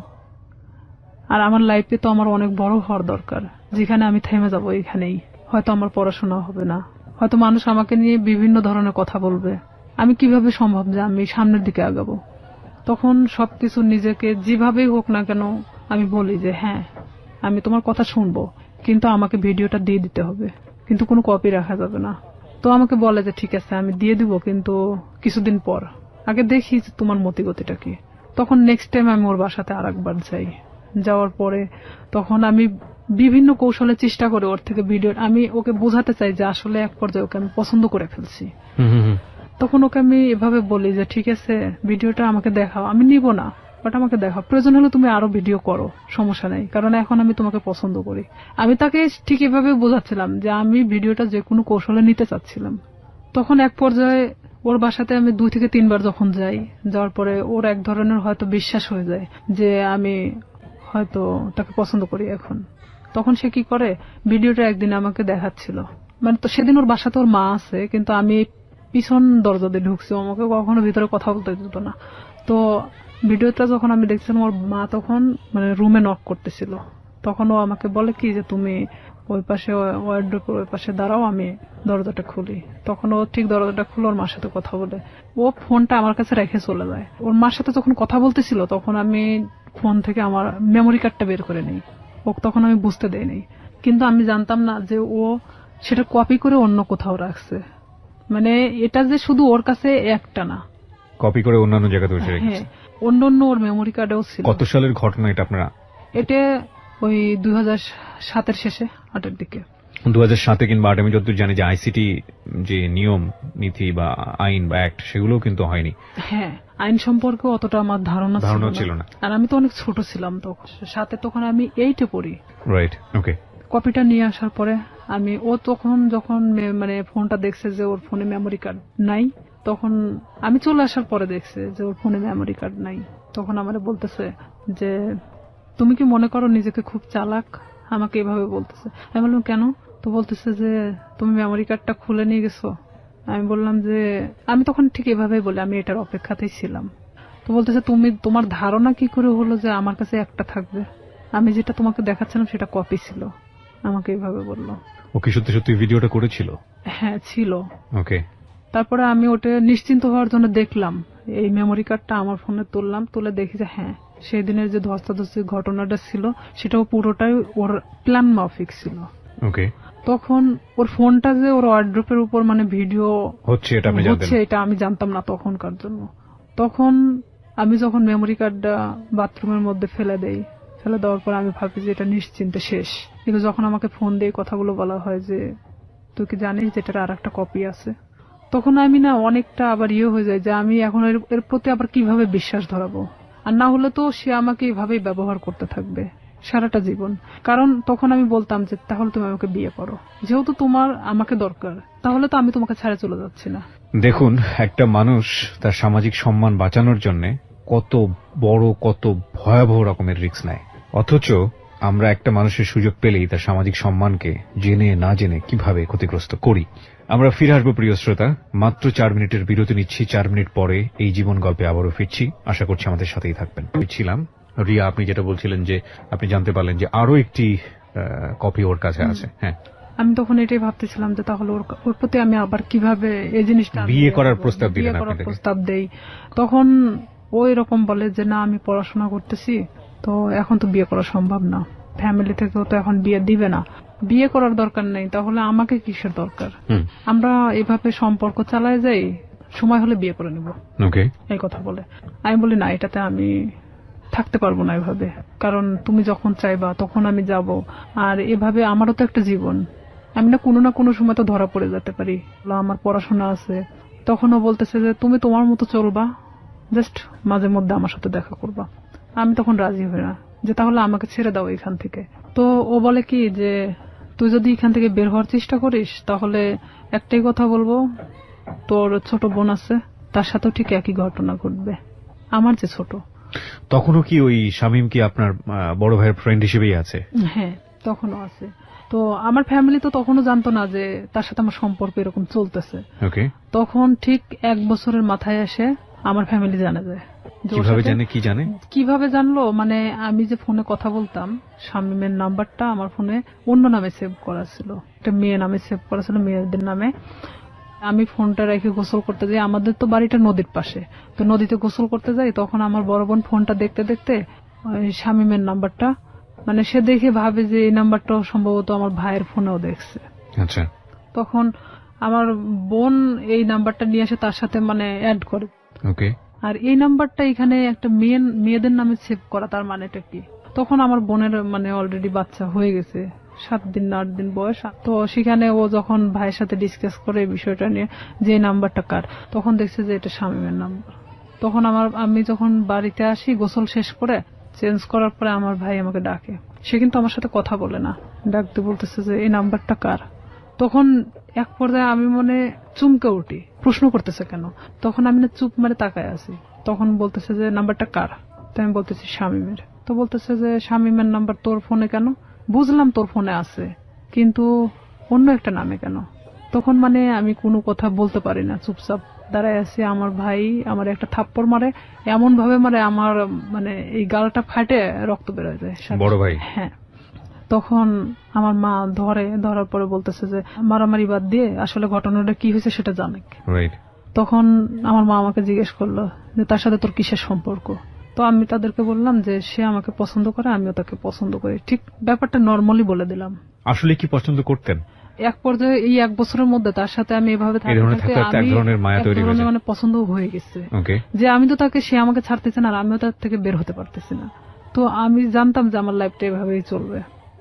আর আমার লাইফে তো আমার অনেক বড় হওয়ার দরকার, যেখানে আমি থেমে যাবো এখানেই। হয়তো আমার পড়াশোনা হবে না, হয়তো মানুষ আমাকে নিয়ে বিভিন্ন ধরনের কথা বলবে। আমি কিভাবে সম্ভব যে আমি সামনের দিকে আগাবো? তখন সবকিছু নিজেকে যেভাবেই হোক না কেন আমি বলি যে হ্যাঁ আমি তোমার কথা শুনবো, কিন্তু আমাকে ভিডিওটা দিয়ে দিতে হবে, কিন্তু কোনো কপি রাখা যাবে না। তো আমাকে বলে যে ঠিক আছে আমি দিয়ে দিব, কিন্তু কিছুদিন পর, আগে দেখি যে তোমার মতিগতিটা কি। তখন নেক্সট টাইম আমি ওর বাসাতে আরেকবার যাই। যাওয়ার পরে তখন আমি বিভিন্ন কৌশলে চেষ্টা করি ওর থেকে ভিডিও, আমি ওকে বোঝাতে চাই যে আসলে এক পর্যায়ে ওকে আমি পছন্দ করে ফেলছি। তখন ওকে আমি এভাবে বলি যে ঠিক আছে ভিডিওটা আমাকে দেখাও, আমি নিব না, বাট আমাকে দেখাও, প্রয়োজন হলে তুমি আরো ভিডিও করো, সমস্যা নেই, কারণ এখন আমি তোমাকে পছন্দ করি। আমি তাকে ঠিক এভাবে বোঝাচ্ছিলাম যে আমি ভিডিওটা যে কোনো কৌশলে নিতে চাচ্ছিলাম। তখন এক পর্যায়ে ওর বাসাতে আমি 2 থেকে 3 বার যখন যাই, যাওয়ার পরে ওর এক ধরনের হয়তো বিশ্বাস হয়ে যায় যে আমি হয়তো তাকে পছন্দ করি এখন। তখন সে কি করে, ভিডিওটা একদিন আমাকে দেখাচ্ছিল, মানে তো সেদিন ওর বাসাতে ওর মা আছে, কিন্তু আমি পিছন দরজা দিয়ে ঢুকছি, আমাকে কখনো ভিতরে কথা বলতে দিত না। তো ভিডিওটা যখন আমি দেখছিলাম, ওর মা তখন মানে রুমে নক করতেছিল, তখন ও আমাকে বলে কি যে তুমি ওই পাশে ওয়ার্ডরোবের ওই পাশে দাঁড়াও, আমি দরজাটা খুলি। তখন ও ঠিক দরজাটা খুলে ওর মার সাথে কথা বলে, ও ফোনটা আমার কাছে রেখে চলে যায়। ওর মার সাথে যখন কথা বলতেছিল তখন আমি ফোন থেকে আমার মেমোরি কার্ডটা বের করে নিই, ও তখন আমি বুঝতে দেইনি, কিন্তু আমি জানতাম না যে ও সেটা কপি করে অন্য কোথাও রাখছে। মানে এটা যে শুধু ওর কাছে একটা না, কপি করে অন্যান্য জায়গাতে বসে রেখেছে। হ্যাঁ, অন্য ওর মেমোরি কার্ডেও ছিল। কত সালের ঘটনা এটা আপনারা? এটা ওই 2007-এর শেষে, 8-এর দিকে। 2007 কিংবা 8, আমি যতদূর জানি যে আইসিটি যে নিয়ম নীতি বা আইন বা অ্যাক্ট সেগুলো কিন্তু হয়নি। হ্যাঁ, আইন সম্পর্কে অতটা আমার ধারণা ছিল না, আর আমি তো অনেক ছোট ছিলাম তখন, সাথে তখন আমি 8-এ পড়ি। রাইট, ওকে। কপিটা নিয়ে আসার পরে ও তখন যখন মানে ফোনটা দেখছে যে ওর ফোনে মেমোরি কার্ড নাই, তখন আমি চলে আসার পরে দেখছে যে ওর ফোনে মেমোরি কার্ড নাই, তখন আমারে বলতেছে যে তুমি কি মনে করো নিজেকে খুব চালাক, আমাকে এভাবে বলতেছে। আমি বললাম কেন? তো বলতেছে যে তুমি মেমোরি কার্ডটা খুলে নিয়ে গেছো। আমি বললাম যে আমি তখন ঠিক এভাবেই বলি, আমি এটার অপেক্ষাতেই ছিলাম। তো বলতেছে তোমার ধারণা কি করে হলো যে আমার কাছে একটা থাকবে, আমি যেটা তোমাকে দেখাচ্ছিলাম সেটা কপি ছিল, আমাকে এইভাবে বললো। ও কি সত্যি সত্যি ভিডিওটা করেছিল? হ্যাঁ, ছিল। ওকে। তারপরে আমি ওটা নিশ্চিন্ত হওয়ার জন্য দেখলাম, এই মেমোরি কার্ডটা আমার ফোনে তুললাম, তুলে দেখি যে হ্যাঁ, সেই দিনের যে ধস্তাধস্তি ঘটনাটা ছিল সেটাও পুরোটাই ওর প্ল্যান মাফিক ছিল। ওকে। তখন ওর ফোনটা যে ওর ওয়ার্ড্রোপের উপর মানে ভিডিও হচ্ছে এটা আমি জানতাম না তখনকার জন্য। তখন আমি যখন মেমোরি কার্ডটা বাথরুমের মধ্যে ফেলে দেওয়ার পর আমি ভাবি যে এটা নিশ্চিন্তে শেষ, কিন্তু যখন আমাকে ফোন দিয়ে কথাগুলো বলা হয় যে তুই কি জানিস যে এটার আর একটা কপি আছে, তখন আমি না অনেকটা আবার হয়ে যায় যে আমি এখন এর প্রতি আবার কিভাবে বিশ্বাস ধরাবো, আর না হলে তো সে আমাকে এইভাবেই ব্যবহার করতে থাকবে সারাটা জীবন। কারণ তখন আমি বলতাম যে তাহলে তুমি আমাকে বিয়ে করো, যেহেতু তোমার আমাকে দরকার, তাহলে তো আমি তোমাকে ছেড়ে চলে যাচ্ছি না। দেখুন, একটা মানুষ তার সামাজিক সম্মান বাঁচানোর জন্য কত বড় কত ভয়াবহ রকমের রিস্ক নেয়, অথচ আমরা একটা মানুষের সুযোগ পেলেই তার সামাজিক সম্মানকে জেনে না জেনে কিভাবে ক্ষতিগ্রস্ত করি। আমরা ফিরে আসবো প্রিয় শ্রোতা, মাত্র 4 মিনিটের বিরতি নিচ্ছি। 4 মিনিট পরে এই জীবন গল্পে আবারও ফিরছি, আশা করছি আমাদের সাথেই থাকবেন। ছিলাম রিয়া, আপনি যেটা বলছিলেন যে আপনি জানতে পারলেন যে আরো একটি কপি ওর কাছে আছে। হ্যাঁ, আমি তখন এটাই ভাবতেছিলাম যে তাহলে ওর প্রতি আমি আবার কিভাবে এই জিনিসটা বিয়ে করার প্রস্তাব দেই। তখন ও এরকম বলে যে না, আমি পড়াশোনা করতেছি, তো এখন তো বিয়ে করা সম্ভব না, ফ্যামিলি থেকেও তো এখন বিয়ে দিবে না, বিয়ে করার দরকার নেই, তাহলে আমাকে কিসের দরকার, আমরা এভাবে সম্পর্ক চালায় যাই, সময় হলে বিয়ে করে নিব, এই কথা বলে। আমি বলি না, এটাতে আমি থাকতে পারবো না এভাবে, কারণ তুমি যখন চাইবা তখন আমি যাব, আর এভাবে আমারও তো একটা জীবন, আমি না কোনো সময় তো ধরা পড়ে যেতে পারি, আমার পড়াশোনা আছে। তখনও বলতেছে যে তুমি তোমার মতো চলবা, জাস্ট মাঝে মধ্যে আমার সাথে দেখা করবা। আমি তখন রাজি হই না, যে তাহলে আমাকে ছেড়ে দাও এখান থেকে। তো ও বলে কি যে তুই যদি এখান থেকে বের হওয়ার চেষ্টা করিস তাহলে একটাই কথা বলবো, তোর ছোট বোন আছে, তার সাথেও ঠিক একই ঘটনা ঘটবে, আমার যে ছোট। তখনও কি ওই শামীম কি আপনার বড় ভাইয়ের ফ্রেন্ড হিসেবেই আছে? হ্যাঁ, তখনও আছে। তো আমার ফ্যামিলি তো তখনও জানতো না যে তার সাথে আমার সম্পর্ক এরকম চলতেছে। তখন ঠিক 1 বছরের মাথায় এসে আমার ফ্যামিলি জানা যায়। কিভাবে জানলো, মানে আমি যে ফোনে কথা বলতাম, শামীমের নাম্বারটা আমার ফোনে অন্য নামে সেভ করা ছিল, একটা মেয়ে নামে সেভ করা ছিল, মেয়েদের নামে। আমি ফোনটা রেখে গোসল করতে যাই, আমাদের তো বাড়িটা নদীর পাশে, তো নদীতে গোসল করতে যাই, তখন আমার বড় বোন ফোনটা দেখতে দেখতে শামীমের নাম্বারটা, মানে সে দেখে ভাবে যে এই নাম্বারটাও সম্ভবত আমার ভাইয়ের ফোনেও দেখছে। আচ্ছা। তখন আমার বোন এই নাম্বারটা নিয়ে এসে তার সাথে মানে অ্যাড করে। আর এই নাম্বারটা এখানে একটা মেয়েদের নামে সেভ করা, তার মানেটা কি? তখন আমার বোনের মানে অলরেডি বাচ্চা হয়ে গেছে, 7 দিন না 8 দিন বয়স। তো সেখানে ও যখন ভাইয়ের সাথে ডিসকাস করে এই বিষয়টা নিয়ে যে নাম্বারটা কার, তখন দেখছে যে এটা শামীমের নাম্বার। তখন আমি যখন বাড়িতে আসি গোসল শেষ করে চেঞ্জ করার পরে আমার ভাই আমাকে ডাকে। সে কিন্তু আমার সাথে কথা বলে না, ডাকতে বলতেছে যে এই নাম্বারটা কার। তখন এক পর্যায়ে আমি মনে চুমকে উঠি, প্রশ্ন করতেছে কেন। তখন আমি না চুপ মারে তাকায় আছি। তখন বলতেছে যে নাম্বারটা কার। তো আমি বলতেছি শামীমের। তো বলতেছে যে শামীমের নাম্বার তোর ফোনে কেন? বুঝলাম তোর ফোনে আছে, কিন্তু অন্য একটা নামে কেন? তখন মানে আমি কোনো কথা বলতে পারি না, চুপচাপ দাঁড়ায় আছি। আমার ভাই আমার একটা থাপ্পড় মারে, এমন ভাবে মারে আমার মানে এই গালটা ফাটে রক্ত বেরোয় যায়। বড় ভাই? হ্যাঁ। তখন আমার মা ধরার পরে বলতেছে যে মারামারি বাদ দিয়ে আসলে ঘটনাটা কি হয়েছে সেটা জানে। তখন আমার মা আমাকে জিজ্ঞেস করলো যে তার সাথে তোর কিসের সম্পর্ক। তো আমি তাদেরকে বললাম যে সে আমাকে পছন্দ করে, আমিও তাকে পছন্দ করি। ঠিক ব্যাপারটা নর্মালি বলে দিলাম। আসলে কি পছন্দ করতেন? এক পর্যায়ে এই 1 বছরের মধ্যে তার সাথে আমি এভাবে মানে পছন্দ হয়ে গেছে যে আমি তো তাকে, সে আমাকে ছাড়তেছে না আর আমিও তার থেকে বের হতে পারতেছি না। তো আমি জানতাম যে আমার লাইফটা এভাবেই চলবে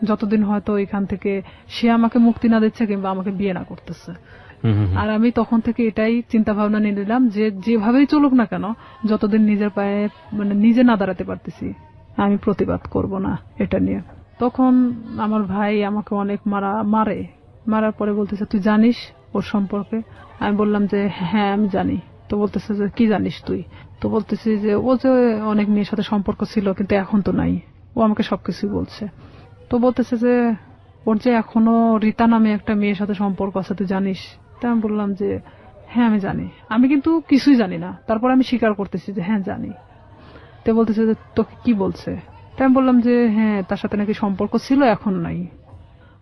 যতদিন হয়তো এখান থেকে সে আমাকে মুক্তি না দিচ্ছে কিংবা আমাকে বিয়ে না করতেছে। আর আমি তখন থেকে এটাই চিন্তা ভাবনা নিয়ে নিলাম যে যেভাবেই চলুক না কেন, যতদিন নিজের পায়ে মানে নিজে না দাঁড়াতে পারতেছি আমি প্রতিবাদ করব না এটা নিয়ে। তখন আমার ভাই আমাকে অনেক মারার পরে বলতেছে তুই জানিস ওর সম্পর্কে? আমি বললাম যে হ্যাঁ আমি জানি। তো বলতেছে যে কি জানিস তুই? তো বলতেছি যে ও যে অনেক মেয়ের সাথে সম্পর্ক ছিল কিন্তু এখন তো নাই। ও আমাকে সবকিছুই বলছে। তো বলতেছে যে ওর যে এখনো রীতা নামে একটা মেয়ের সাথে সম্পর্ক আছে তুই জানিস? তা আমি বললাম যে হ্যাঁ আমি জানি। আমি কিন্তু কিছুই জানি না, তারপর আমি স্বীকার করতেছি যে হ্যাঁ জানি। তো বলতেছে যে তোকে কি বলছে? তাই আমি বললাম যে হ্যাঁ তার সাথে নাকি সম্পর্ক ছিল এখন নাই।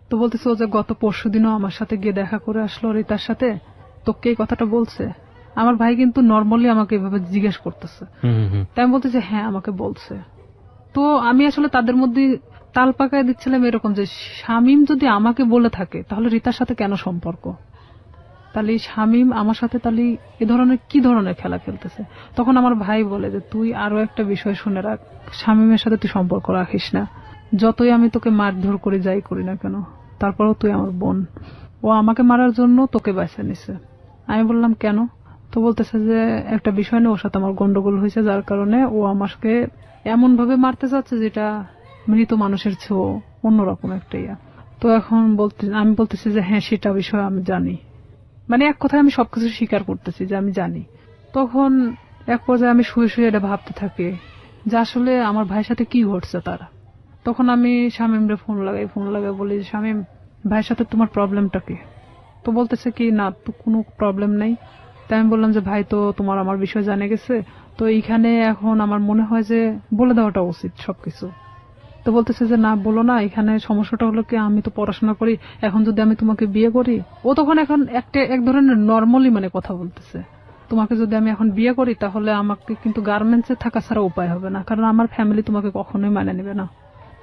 তো বলতেছে ও যে গত পরশুদিনও আমার সাথে গিয়ে দেখা করে আসলো রীতার সাথে, তোকে এই কথাটা বলছে? আমার ভাই কিন্তু নর্মালি আমাকে এভাবে জিজ্ঞেস করতেছে। তাই আমি বলতেছি হ্যাঁ আমাকে বলছে। তো আমি আসলে তাদের মধ্যে তাল পাকায় দিচ্ছিলাম এরকম যে শামীম যদি আমাকে বলে থাকে তাহলে রীতার সাথে কেন সম্পর্ক? তাহলে শামীম আমার সাথে তাহলে এ ধরনের কি ধরনের খেলা খেলতেছে? তখন আমার ভাই বলে যে তুই আরো একটা বিষয় শুনে রাখ, শামীমের সাথে তুই সম্পর্ক রাখিস না। যতই আমি তোকে মারধর করে যাই করি না কেন, তারপরেও তুই আমার বোন। ও আমাকে মারার জন্য তোকে বেছে নিছে। আমি বললাম কেন? তো বলতেছে যে একটা বিষয় নিয়ে ওর সাথে আমার গন্ডগোল হয়েছে, যার কারণে ও আমাকে এমন ভাবে মারতে চাচ্ছে যেটা মৃত মানুষের চেয়েও অন্যরকম একটা ইয়া। তো এখন আমি বলতেছি যে হ্যাঁ সেটা বিষয় আমি জানি। মানে এক কথায় আমি সবকিছু স্বীকার করতেছি যে আমি জানি। তখন এক পর্যায়ে আমি শুয়ে শুয়ে এটা ভাবতে থাকি যে আসলে আমার ভাইয়ের সাথে কি ঘটছে তারা। তখন আমি শামীমরে ফোন লাগাই বলি শামীম ভাইয়ের সাথে তোমার প্রবলেমটা কি? তো বলতেছে কি না তো কোনো প্রবলেম নাই। তাই আমি বললাম যে ভাই তো তোমার আমার বিষয় জানে গেছে, তো এইখানে এখন আমার মনে হয় যে বলে দেওয়াটা উচিত সবকিছু। তো বলতেছে যে না বলো না, এখানে সমস্যাটা হলো কি আমি তো পড়াশোনা করি, এখন যদি আমি তোমাকে বিয়ে করি, ও তখন এখন এক ধরনের নর্মালি মানে কথা বলতেছে, তোমাকে যদি আমি এখন বিয়ে করি তাহলে আমাকে কিন্তু গার্মেন্টসে থাকা ছাড়া উপায় হবে না, কারণ আমার ফ্যামিলি তোমাকে কখনোই মানে নেবে না।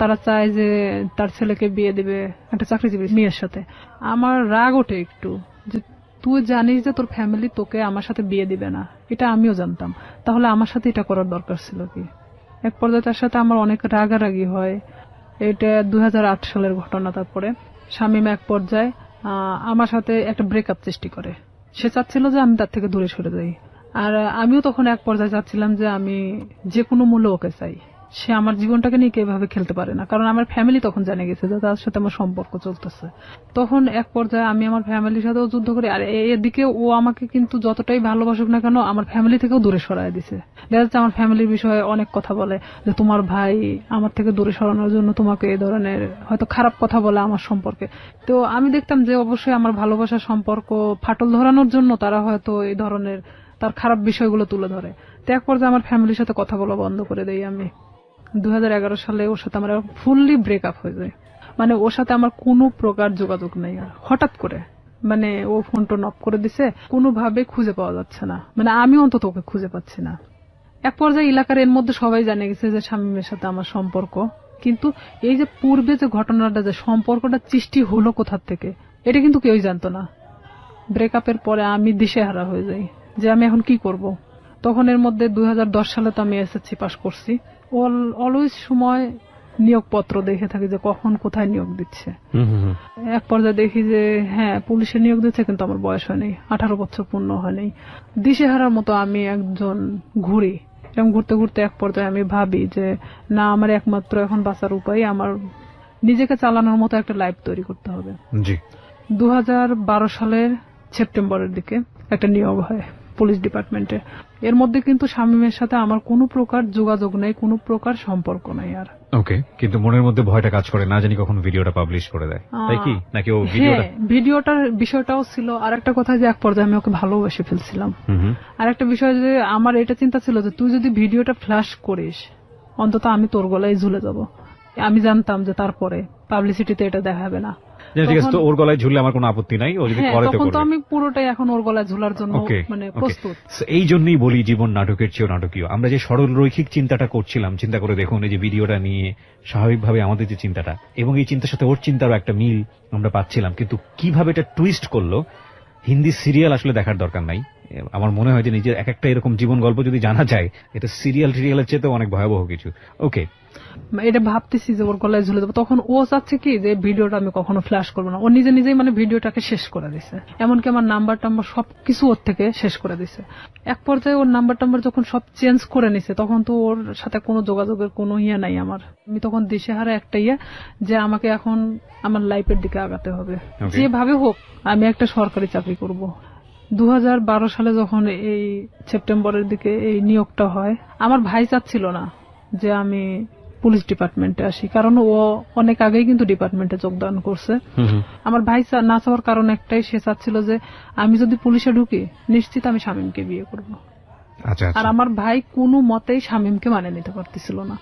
তারা চায় যে তার ছেলেকে বিয়ে দিবে একটা চাকরিজীবী মেয়ের সাথে। আমার রাগ ওঠে একটু যে তুই জানিস যে তোর ফ্যামিলি তোকে আমার সাথে বিয়ে দিবে না, এটা আমিও জানতাম, তাহলে আমার সাথে এটা করার দরকার ছিল কি? এক পর্যায়ে তার সাথে আমার অনেক রাগারাগি হয়। এটা 2008 সালের ঘটনা। তারপরে শামীম এক পর্যায়ে আমার সাথে একটা ব্রেকআপ সৃষ্টি করে। সে চাচ্ছিল যে আমি তার থেকে দূরে সরে যাই, আর আমিও তখন এক পর্যায়ে চাচ্ছিলাম যে আমি যে কোনো মূল্যে ওকে চাই। সে আমার জীবনটাকে নিয়ে এভাবে খেলতে পারে না, কারণ আমার ফ্যামিলি তখন জেনে গেছে যে তার সাথে আমার সম্পর্ক চলতেছে। তখন এক পর্যায়ে আমি আমার ফ্যামিলির সাথেও যুদ্ধ করি, আর এদিকে ও আমাকে কিন্তু যতটাই ভালোবাসুক না কেন আমার ফ্যামিলি থেকেও দূরে সরায় দিছে। দেখা যাচ্ছে আমার ফ্যামিলির বিষয়ে অনেক কথা বলে যে তোমার ভাই আমার থেকে দূরে সরানোর জন্য তোমাকে এই ধরনের হয়তো খারাপ কথা বলে আমার সম্পর্কে। তো আমি দেখতাম যে অবশ্যই আমার ভালোবাসার সম্পর্ক ফাটল ধরানোর জন্য তারা হয়তো এই ধরনের তার খারাপ বিষয়গুলো তুলে ধরে। তো এক পর্যায়ে আমার ফ্যামিলির সাথে কথা বলা বন্ধ করে দেই আমি। 2011 সালে ওর সাথে আমার ফুললি ব্রেকআপ হয়ে যায়। মানে ওর সাথে আমার কোনো প্রকার যোগাযোগ নেই। আর হঠাৎ করে মানে ও ফোন টোন অফ করে দিছে, কোনোভাবে খুঁজে পাওয়া যাচ্ছে না, মানে আমি অন্তত ওকে খুঁজে পাচ্ছি না। এক পর্যায়ে এলাকার এর মধ্যে সবাই জানে গেছে যে শামীমের সাথে আমার সম্পর্ক, কিন্তু এই যে পূর্বে যে ঘটনাটা যে সম্পর্কটা সৃষ্টি হলো কোথা থেকে এটা কিন্তু কেউই জানতো না। ব্রেকআপের পরে আমি দিশেহারা হয়ে যাই যে আমি এখন কি করব। তখন এর মধ্যে 2010 সালে তো আমি এসএসসি পাস করছি। অলওয়েজ সময় নিয়োগপত্র দেখে থাকি যে কখন কোথায় নিয়োগ দিচ্ছে। এক পর্যায়ে দেখি যে হ্যাঁ পুলিশে নিয়োগ দিচ্ছে, কিন্তু আমার বয়স হয়নি, 18 বছর পূর্ণ হয়নি। দিশেহারার মতো আমি একজন ঘুরি, এরকম ঘুরতে ঘুরতে এক পর্যায়ে আমি ভাবি যে না, আমার একমাত্র এখন বাঁচার উপায় আমার নিজেকে চালানোর মতো একটা লাইফ তৈরি করতে হবে। 2012 সালের সেপ্টেম্বরের দিকে একটা নিয়োগ হয় পুলিশ ডিপার্টমেন্টে। এর মধ্যে কিন্তু শামীমের সাথে আমার কোনো প্রকার যোগাযোগ নেই, কোনো প্রকার সম্পর্ক নাই আর। ওকে, কিন্তু মনের মধ্যে ভয়টা কাজ করে, না জানি কখন ভিডিওটা পাবলিশ করে দেয়, তাই কি? নাকি ও ভিডিওটার বিষয়টাও ছিল। আর একটা কথা যে এক পর্যায়ে আমি ওকে ভালোবেসে ফেলছিলাম। আর একটা বিষয় যে আমার এটা চিন্তা ছিল যে তুই যদি ভিডিওটা ফ্ল্যাশ করিস অন্তত আমি তোর গলায় ঝুলে যাব। আমি জানতাম যে তারপরে পাবলিসিটিতে এটা দেখাবে না। ঠিক আছে, তো ওর গলায় ঝুললে আমার কোনো আপত্তি নাই, ও যদি করে তো তখন তো আমি পুরোটাই এখন ওর গলায় ঝুলার জন্য মানে প্রস্তুত। এই জন্যই বলি জীবন নাটকের চেয়েও নাটকীয়। আমরা যে সরল রৈখিক চিন্তাটা করছিলাম, চিন্তা করে দেখুন এই যে ভিডিওটা নিয়ে স্বাভাবিকভাবে আমাদের যে চিন্তাটা এবং এই চিন্তার সাথে ওর চিন্তারও একটা মিল আমরা পাচ্ছিলাম, কিন্তু কিভাবে এটা টুইস্ট করলো। হিন্দি সিরিয়াল আসলে দেখার দরকার নাই। আমার মনে হয় যে নিজের এক একটা এরকম জীবন গল্প যদি জানা যায়, এটা সিরিয়ালের চেয়ে অনেক ভয়াবহ কিছু। ওকে, এটা ভাবতেছি যে ওর গলায় ঝুলে দেবো, তখন ও চাচ্ছে কি যে ভিডিওটা আমি কখনো ফ্ল্যাশ করবো না। ও নিজেই মানে ভিডিওটাকে শেষ করে দিছে, এমনকি আমার নাম্বার টাম্বার সবকিছু ওর থেকে শেষ করে দিছে। এক পর্যায়ে ওর নাম্বার টাম্বার যখন সব চেঞ্জ করে নিছে, তখন তো ওর সাথে কোনো যোগাযোগের কোনো নাই আমার। আমি তখন দিশেহারা একটা যে আমাকে এখন আমার লাইফের দিকে আগাতে হবে, যেভাবে হোক আমি একটা সরকারি চাকরি করব। 2012 সালে যখন এই সেপ্টেম্বরের দিকে এই নিয়োগটা হয়, আমার ভাই চাচ্ছিল না যে আমি পুলিশ ডিপার্টমেন্টে আসি, কারণ ও অনেক আগেই কিন্তু ডিপার্টমেন্টে যোগদান করছে। আমার ভাই না চাওয়ার কারণ একটাই, সে চাচ্ছিল যে আমি যদি পুলিশে ঢুকি নিশ্চিত আমি শামীমকে বিয়ে করব। আর আমার ভাই কোনো মতেই শামীমকে মানে নিতে পারতেছিল না।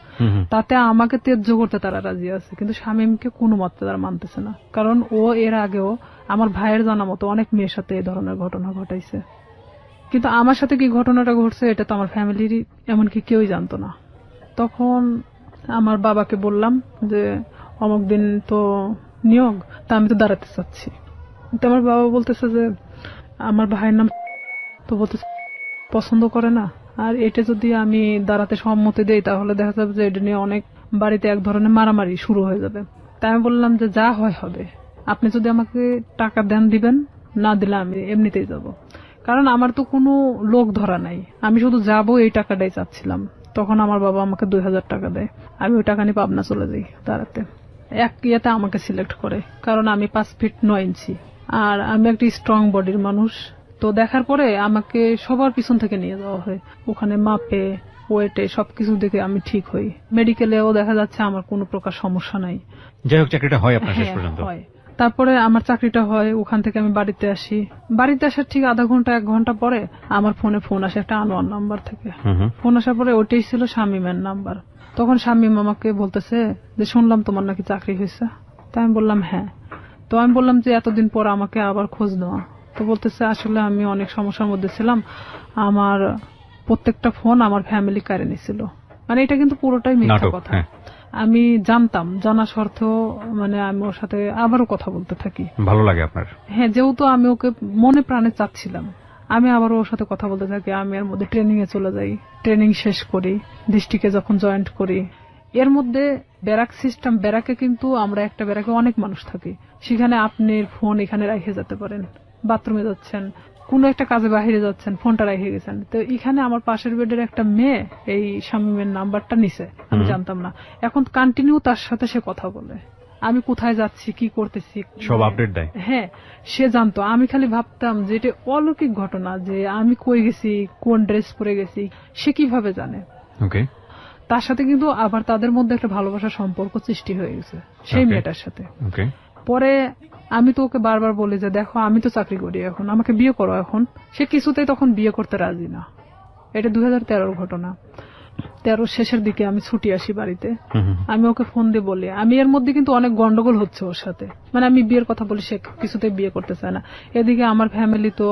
তাতে আমাকে ত্যায্য করতে তারা রাজি আছে, কিন্তু শামীমকে কোনো মতে তারা মানতেছে না, কারণ ও এর আগেও আমার ভাইয়ের জানা মতো অনেক মেয়ের সাথে এই ধরনের ঘটনা ঘটাইছে। কিন্তু আমার সাথে কি ঘটনাটা ঘটছে এটা তো আমার ফ্যামিলির এমনকি কেউই জানতো না। তখন আমার বাবাকে বললাম যে অমুক দিন তো নিয়োগ, তা আমি তো দাঁড়াতে চাচ্ছি। তো আমার বাবা বলতেছে যে আমার ভাইয়ের নাম তো বলতেছে পছন্দ করে না, আর এটা যদি আমি দাঁড়াতে সম্মতি দেই তাহলে দেখা যাবে যে এটা নিয়ে অনেক বাড়িতে এক ধরনের মারামারি শুরু হয়ে যাবে। তাই আমি বললাম যে যা হয় হবে, আপনি যদি আমাকে টাকা দেন দিবেন, না দিলে আমি এমনিতেই যাব, কারণ আমার তো কোনো লোক ধরা নাই, আমি শুধু যাবো এই টাকাটাই চাচ্ছিলাম। তখন আমার বাবা আমাকে 2000 টাকা দেয়, আমি ওই টাকা নিয়ে পাবনা চলে যাই দাঁড়াতে। এক ইয়েতে আমাকে সিলেক্ট করে, কারণ আমি 5 ফিট 9 ইঞ্চি আর আমি একটা স্ট্রং বডির মানুষ। তো দেখার পরে আমাকে সবার পিছন থেকে নিয়ে যাওয়া হয়, ওখানে মাপে ওয়েটে সবকিছু দেখে আমি ঠিক হই। মেডিকেলেও দেখা যাচ্ছে আমার কোনো প্রকার সমস্যা নাই। যাই হোক, চাকরিটা হয় আপনার শেষ পর্যন্ত? হয়। তারপরে আমার চাকরিটা হয়, ওখান থেকে আমি বাড়িতে আসি। বাড়িতে আসার ঠিক আধা ঘন্টা 1 ঘন্টা পরে আমার ফোনে ফোন আসে একটা আনোয়ার নাম্বার থেকে। ফোন আসার পরে ওইটাই ছিল শামীমের নাম্বার। তখন শামীম আমাকে বলতেছে যে শুনলাম তোমার নাকি চাকরি হয়েছে। তাই আমি বললাম হ্যাঁ। তো আমি বললাম যে এতদিন পর আমাকে আবার খোঁজ নেওয়া। তো বলতেছে আসলে আমি অনেক সমস্যার মধ্যে ছিলাম, আমার প্রত্যেকটা ফোন আমার ফ্যামিলি কেড়ে নিছিল। মানে এটা কিন্তু পুরোটাই মিথ্যা কথা। আমি জানতাম, জানা সত্ত্বেও মানে আমি ওর সাথে আবারও কথা বলতে থাকি। ভালো লাগে আপনার? হ্যাঁ, যেহেতু আমি ওকে মনে প্রাণে চাচ্ছিলাম, আমি আবারও ওর সাথে কথা বলতে থাকি। আমি এর মধ্যে ট্রেনিং এ চলে যাই, ট্রেনিং শেষ করি, ডিস্ট্রিক্টে যখন জয়েন্ট করি। এর মধ্যে ব্যারাক সিস্টেম, ব্যারাকে কিন্তু আমরা একটা ব্যারাকে অনেক মানুষ থাকি, সেখানে আপনি ফোন এখানে রেখে যেতে পারেন, বাথরুমে যাচ্ছেন, কোন একটা কাজে বাহিরে যাচ্ছেন, ফোনটা রেখে গেছেন। তো এখানে আমার পাশের বেডের একটা মেয়ে এই শামীমের নাম্বারটা নিছে, আমি জানতাম না। এখন কন্টিনিউ তার সাথে সে কথা বলে, আমি কোথায় যাচ্ছি, কি করতেছি সব আপডেট দেয়। হ্যাঁ, সে জানতো। আমি খালি ভাবতাম যে এটা অলৌকিক ঘটনা, যে আমি কই গেছি, কোন ড্রেস পরে গেছি, সে কিভাবে জানে। ওকে। তার সাথে কিন্তু আবার তাদের মধ্যে একটা ভালোবাসার সম্পর্ক সৃষ্টি হয়ে গেছে সেই মেয়েটার সাথে। পরে আমি তো ওকে বারবার বলি যে দেখো আমি তো চাকরি করি, এখন আমাকে বিয়ে করো। এখন সে কিছুতেই তখন বিয়ে করতে রাজি না। এটা 2013 ঘটনা। 13 শেষের দিকে আমি ছুটি আসি বাড়িতে, আমি ওকে ফোন দিয়ে বলি, আমি এর মধ্যে কিন্তু অনেক গন্ডগোল হচ্ছে ওর সাথে, মানে আমি বিয়ের কথা বলি, সে কিছুতেই বিয়ে করতে চায় না। এদিকে আমার ফ্যামিলি তো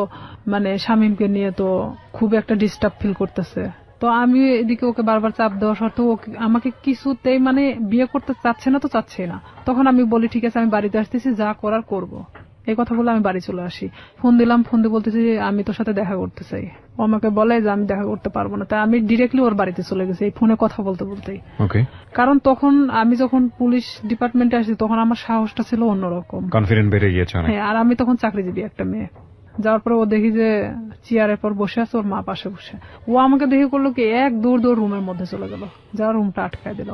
মানে শামীমকে নিয়ে তো খুব একটা ডিস্টার্ব ফিল করতেছে। তো আমি এদিকে ওকে বারবার চাপ দেওয়া সত্ত্বেও আমাকে কিছুতেই মানে বিয়ে করতে চাচ্ছে না, তো চাচ্ছে না। তখন আমি বলি ঠিক আছে আমি বাড়িতে আসতেছি, যা করার করব। এই কথা বলে আমি বাড়ি চলে আসি। ফোন দিলাম, ফোন দিয়ে বলতেছি আমি তোর সাথে দেখা করতে চাই। ও আমাকে বলে যে আমি দেখা করতে পারবো না। তাই আমি ডিরেক্টলি ওর বাড়িতে চলে গেছি এই ফোনে কথা বলতে বলতেই। কারণ তখন আমি যখন পুলিশ ডিপার্টমেন্টে আসি তখন আমার সাহসটা ছিল অন্যরকম, কনফিডেন্স বেড়ে গিয়েছে। হ্যাঁ, আর আমি তখন চাকরিজীবী একটা মেয়ে। যাওয়ার পরে ও দেখি যে চেয়ারের পর বসে আছে, ওর মা পাশে বসে। ও আমাকে দেখে করলো কি, এক দৌড় রুমের মধ্যে চলে গেল, যাওয়ার রুমটা আটকায় দিল।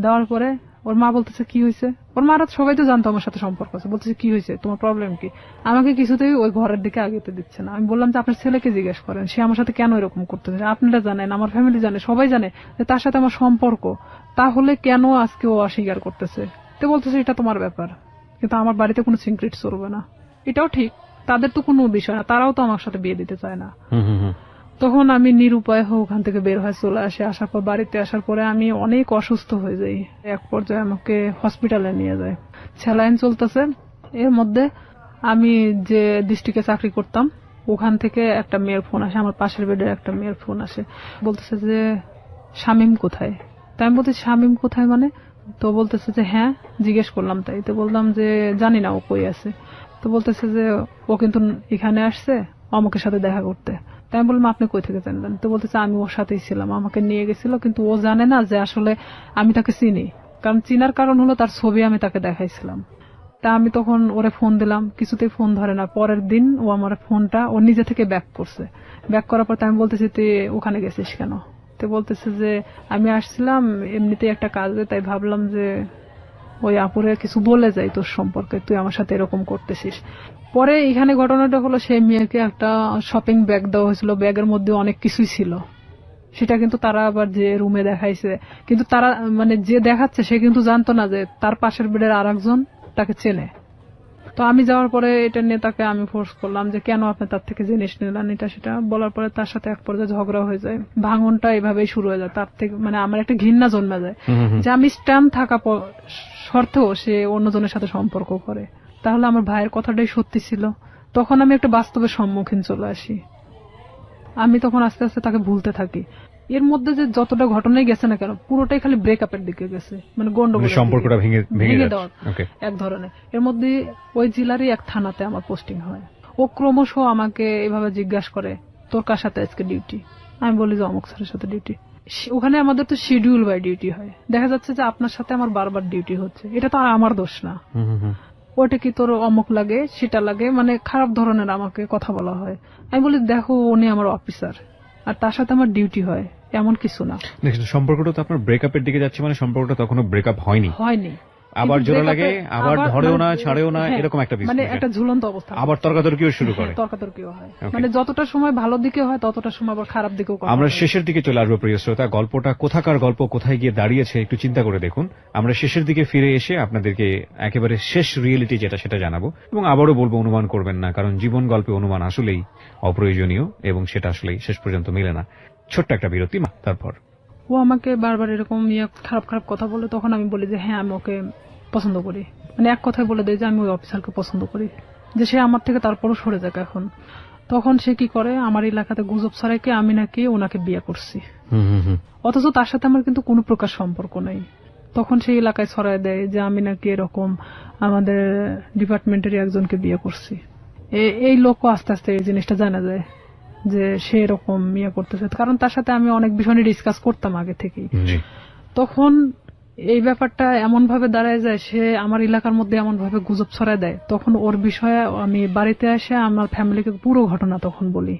দেওয়ার পরে ওর মা বলতেছে কি হয়েছে। ওর মারা সবাই তো জানতো আমার সাথে সম্পর্ক আছে। বলতেছে কি হয়েছে, তোমার প্রবলেম কি। আমাকে কিছুতেই ওই ঘরের দিকে আগেতে দিচ্ছে না। আমি বললাম যে আপনার ছেলেকে জিজ্ঞেস করেন, সে আমার সাথে কেন এরকম করতেছে। আপনারা জানেন, আমার ফ্যামিলি জানে, সবাই জানে যে তার সাথে আমার সম্পর্ক, তাহলে কেন আজকে ও অস্বীকার করতেছে। তো বলতেছে এটা তোমার ব্যাপার, কিন্তু আমার বাড়িতে কোনো সিক্রেট চলবে না। এটাও ঠিক, তাদের তো কোনো বিষয় না, তারাও তো আমার সাথে বিয়ে দিতে চায় না। তখন আমি নিরুপায় হয়ে ওখান থেকে বের হয়ে চলে আসি। আসার পর বাড়িতে আসার পরে আমি অনেক অসুস্থ হয়ে যাই। এক পর্যায়ে আমাকে হসপিটালে নিয়ে যায়, স্যালাইন চলতেছে। এর মধ্যে আমি যে ডিস্ট্রিক্টে চাকরি করতাম ওখান থেকে একটা মেয়ের ফোন আসে, আমার পাশের বেডের একটা মেয়ের ফোন আসে। বলতেছে যে শামীম কোথায়। তাই আমি বলছি শামীম কোথায় মানে। তো বলতেছে যে হ্যাঁ, জিজ্ঞেস করলাম। তাই তো বললাম যে জানি না ও কই আছে। তো বলতেছে যে ও কিন্তু এখানে আসছে অমুকের সাথে দেখা করতে। তাই আমি বললাম আপনি কই থেকে জানলেন। তো বলতেছে আমি ওর সাথেই ছিলাম, আমাকে নিয়ে গেছিল, কিন্তু ও জানে না যে আসলে আমি তাকে চিনি। কারণ চিনার কারণ হলো তার ছবি আমি তাকে দেখাইছিলাম। তা আমি তখন ওরে ফোন দিলাম, কিছুতেই ফোন ধরে না। পরের দিন ও আমার ফোনটা ও নিজে থেকে ব্যাক করছে। ব্যাক করার পর আমি বলতেছি তুই ওখানে গেছিস কেন। তো বলতেছে যে আমি আসছিলাম এমনিতেই একটা কাজে, তাই ভাবলাম যে ওই আপুরে কিছু বলে যাই তোর সম্পর্কে, তুই আমার সাথে এরকম করতেছিস। পরে এখানে ঘটনাটা হলো সেই মেয়েকে একটা শপিং ব্যাগ দেওয়া হয়েছিল, ব্যাগের মধ্যে অনেক কিছুই ছিল। সেটা কিন্তু তারা আবার যে রুমে দেখাইছে, কিন্তু তারা মানে যে দেখাচ্ছে সে কিন্তু জানতো না যে তার পাশের বেডের আর একজন তাকে চেনে। তো আমি যাওয়ার পরে এটা নিয়ে তাকে আমি ফোর্স করলাম যে কেন আপনি তার থেকে জিনিস নিলেন, এটা সেটা বলার পরে তার সাথে এক পর্যায়ে ঝগড়া হয়ে যায়। ভাঙনটা এভাবেই শুরু হয়ে যায়। তার থেকে মানে আমার একটা ঘৃণা জন্মে যায় যে আমি স্ট্যান্ড থাকা শর্তেও সে অন্যজনের সাথে সম্পর্ক করে। তাহলে আমার ভাইয়ের কথাটাই সত্যি ছিল। তখন আমি একটা বাস্তবের সম্মুখীন চলে আসি। আমি তখন আস্তে আস্তে তাকে ভুলতে থাকি। এর মধ্যে যে যতটা ঘটনাই গেছে না কেন পুরোটাই খালি ব্রেকআপের দিকে গেছে, মানে গন্ডগোল, সম্পর্কটা ভেঙে দেওয়ার এক ধরনের। এর মধ্যে ওই জেলারই এক থানাতে আমার পোস্টিং হয়। ও ক্রমশ আমাকে এভাবে জিজ্ঞাসা করে তোর কার সাথে আজকে ডিউটি। আমি বলি যে অমুক স্যারের সাথে ডিউটি। ওখানে আমাদের তো শিডিউল বাই ডিউটি হয়। দেখা যাচ্ছে যে আপনার সাথে আমার বারবার ডিউটি হচ্ছে, এটা তো আর আমার দোষ না। ওটা কি তোর অমুক লাগে সেটা লাগে, মানে খারাপ ধরনের আমাকে কথা বলা হয়। আমি বলি দেখো উনি আমার অফিসার আর তার সাথে আমার ডিউটি হয়, এমন কিছু না। সম্পর্কটা তো আপনার ব্রেকআপের দিকে যাচ্ছে, মানে সম্পর্কটা তখনো ব্রেকআপ হয়নি। আবার জোড়া লাগে, আবার ধরেও না ছাড়েও না, এরকম একটা বিষয়, মানে একটা ঝুলন্ত অবস্থা। আবার তর্কাতর্কিও শুরু করে। তর্কাতর্কিও হয়, মানে যতটা সময় ভালো দিকে হয় ততটা সময় আবার খারাপ দিকেও। আমরা শেষের দিকে চলে আসবো প্রিয় শ্রোতা। গল্পটা কোথাকার গল্প, কোথায় গিয়ে দাঁড়িয়েছে একটু চিন্তা করে দেখুন। আমরা শেষের দিকে ফিরে এসে আপনাদেরকে একেবারে শেষ রিয়েলিটি যেটা সেটা জানাবো। এবং আবারও বলবো অনুমান করবেন না, কারণ জীবন গল্পে অনুমান আসলেই অপ্রয়োজনীয় এবং সেটা আসলেই শেষ পর্যন্ত মেলে না। ছোট্ট একটা বিরতি, তারপর ও আমাকে বারবার এরকম খারাপ খারাপ কথা বলে। তখন আমি বলি যে হ্যাঁ আমি ওকে পছন্দ করি, মানে এক কথায় বলে দেয় যে আমি ওই অফিসারকে পছন্দ করি, যে সে আমার থেকে তারপরও সরে যাক এখন। তখন সে কি করে, আমার এলাকাতে গুজব ছড়াইকে আমি নাকি ওনাকে বিয়ে করছি, অথচ তার সাথে আমার কিন্তু কোনো প্রকার সম্পর্ক নেই। তখন সেই এলাকায় ছড়াই দেয় যে আমি নাকি এরকম আমাদের ডিপার্টমেন্টের একজনকে বিয়ে করছি। এই লোকও আস্তে আস্তে এই জিনিসটা জানা যায় যে সে এরকম বিয়ে করতেছে, কারণ তার সাথে আমি অনেক বিষয় নিয়ে ডিসকাস করতাম আগে থেকেই। তখন এই ব্যাপারটা এমন ভাবে দাঁড়ায় যায়, সে আমার এলাকার মধ্যে এমন ভাবে গুজব ছড়ায় দেয়। তখন ওর বিষয়ে আমি বাড়িতে এসে আমার ফ্যামিলিকে পুরো ঘটনা তখন বলি।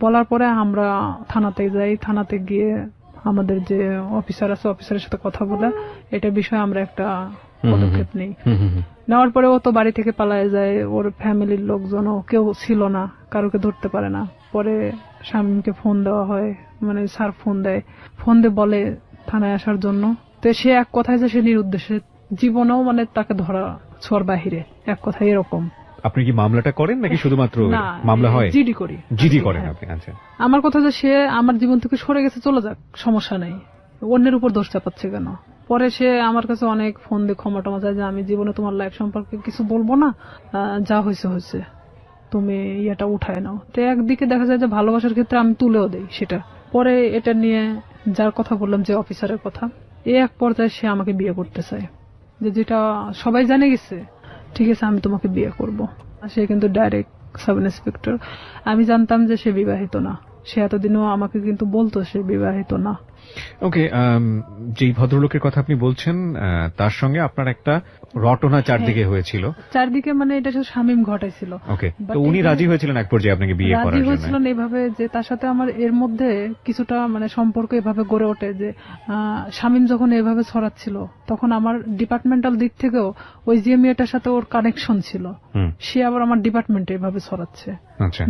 বলার পরে আমরা থানাতে যাই। থানাতে গিয়ে আমাদের যে অফিসার আছে অফিসারের সাথে কথা বলে এটা বিষয়ে আমরা একটা পদক্ষেপ নেই। নেওয়ার পরে ও তো বাড়ি থেকে পালায় যায়। ওর ফ্যামিলির লোকজনও কেউ ছিল না, কারোকে ধরতে পারে না। পরে শামীমকে ফোন দেওয়া হয়, মানে স্যার ফোন দেয়, ফোন দিয়ে বলে থানায় আসার জন্য। তো সে এক কথায় যে সে নিরুদ্দেশে, জীবনেও মানে তাকে ধরা ছোঁয়ার বাহিরে, এক কথায় এরকম। আপনি কি মামলাটা করেন নাকি শুধুমাত্র মামলা হয়? জিডি করি। জিডি করেন আপনি? আচ্ছা। আমার কথা যে সে আমার জীবন থেকে সরে গেছে, চলে যাক, সমস্যা নেই, অন্যের উপর দোষ চাপাচ্ছে কেন। পরে সে আমার কাছে অনেক ফোন দিয়ে ক্ষমা টমা চায় যে আমি জীবনে তোমার লাইফ সম্পর্কে কিছু বলবো না, যা হয়েছে হয়েছে, তুমি ইয়েটা উঠায় নাও। তো একদিকে দেখা যায় যে ভালোবাসার ক্ষেত্রে আমি তুলেও দেই সেটা। পরে এটা নিয়ে যার কথা বললাম, যে অফিসারের কথা, এক পর্যায়ে সে আমাকে বিয়ে করতে চায়, যেটা সবাই জানে গেছে, ঠিক আছে আমি তোমাকে বিয়ে করব। সে কিন্তু ডাইরেক্ট সাব ইন্সপেক্টর। আমি জানতাম যে সে বিবাহিত না, সে এতদিনও আমাকে কিন্তু বলতো সে বিবাহিত না। ওকে, যেই ভদ্রলোকের কথা আপনি বলছেন তার সঙ্গে আপনার একটা রটনা চারদিকে হয়েছিল। চারদিকে মানে এটা শুধু শামীম ঘটাইছিল। ওকে, তো উনি রাজি হয়েছিলেন এক পর্যায়ে আপনাকে বিয়ে করার জন্য? রাজি হয়েছিলেন এইভাবে যে তার সাথে আমার এর মধ্যে কিছুটা মানে সম্পর্ক এভাবে গড়ে ওঠে যে শামীম যখন এভাবে ছড়াচ্ছিল তখন আমার ডিপার্টমেন্টাল দিক থেকেও ওই যে মেয়েটার সাথে ওর কানেকশন ছিল, সে আবার আমার ডিপার্টমেন্টে এভাবে ছড়াচ্ছে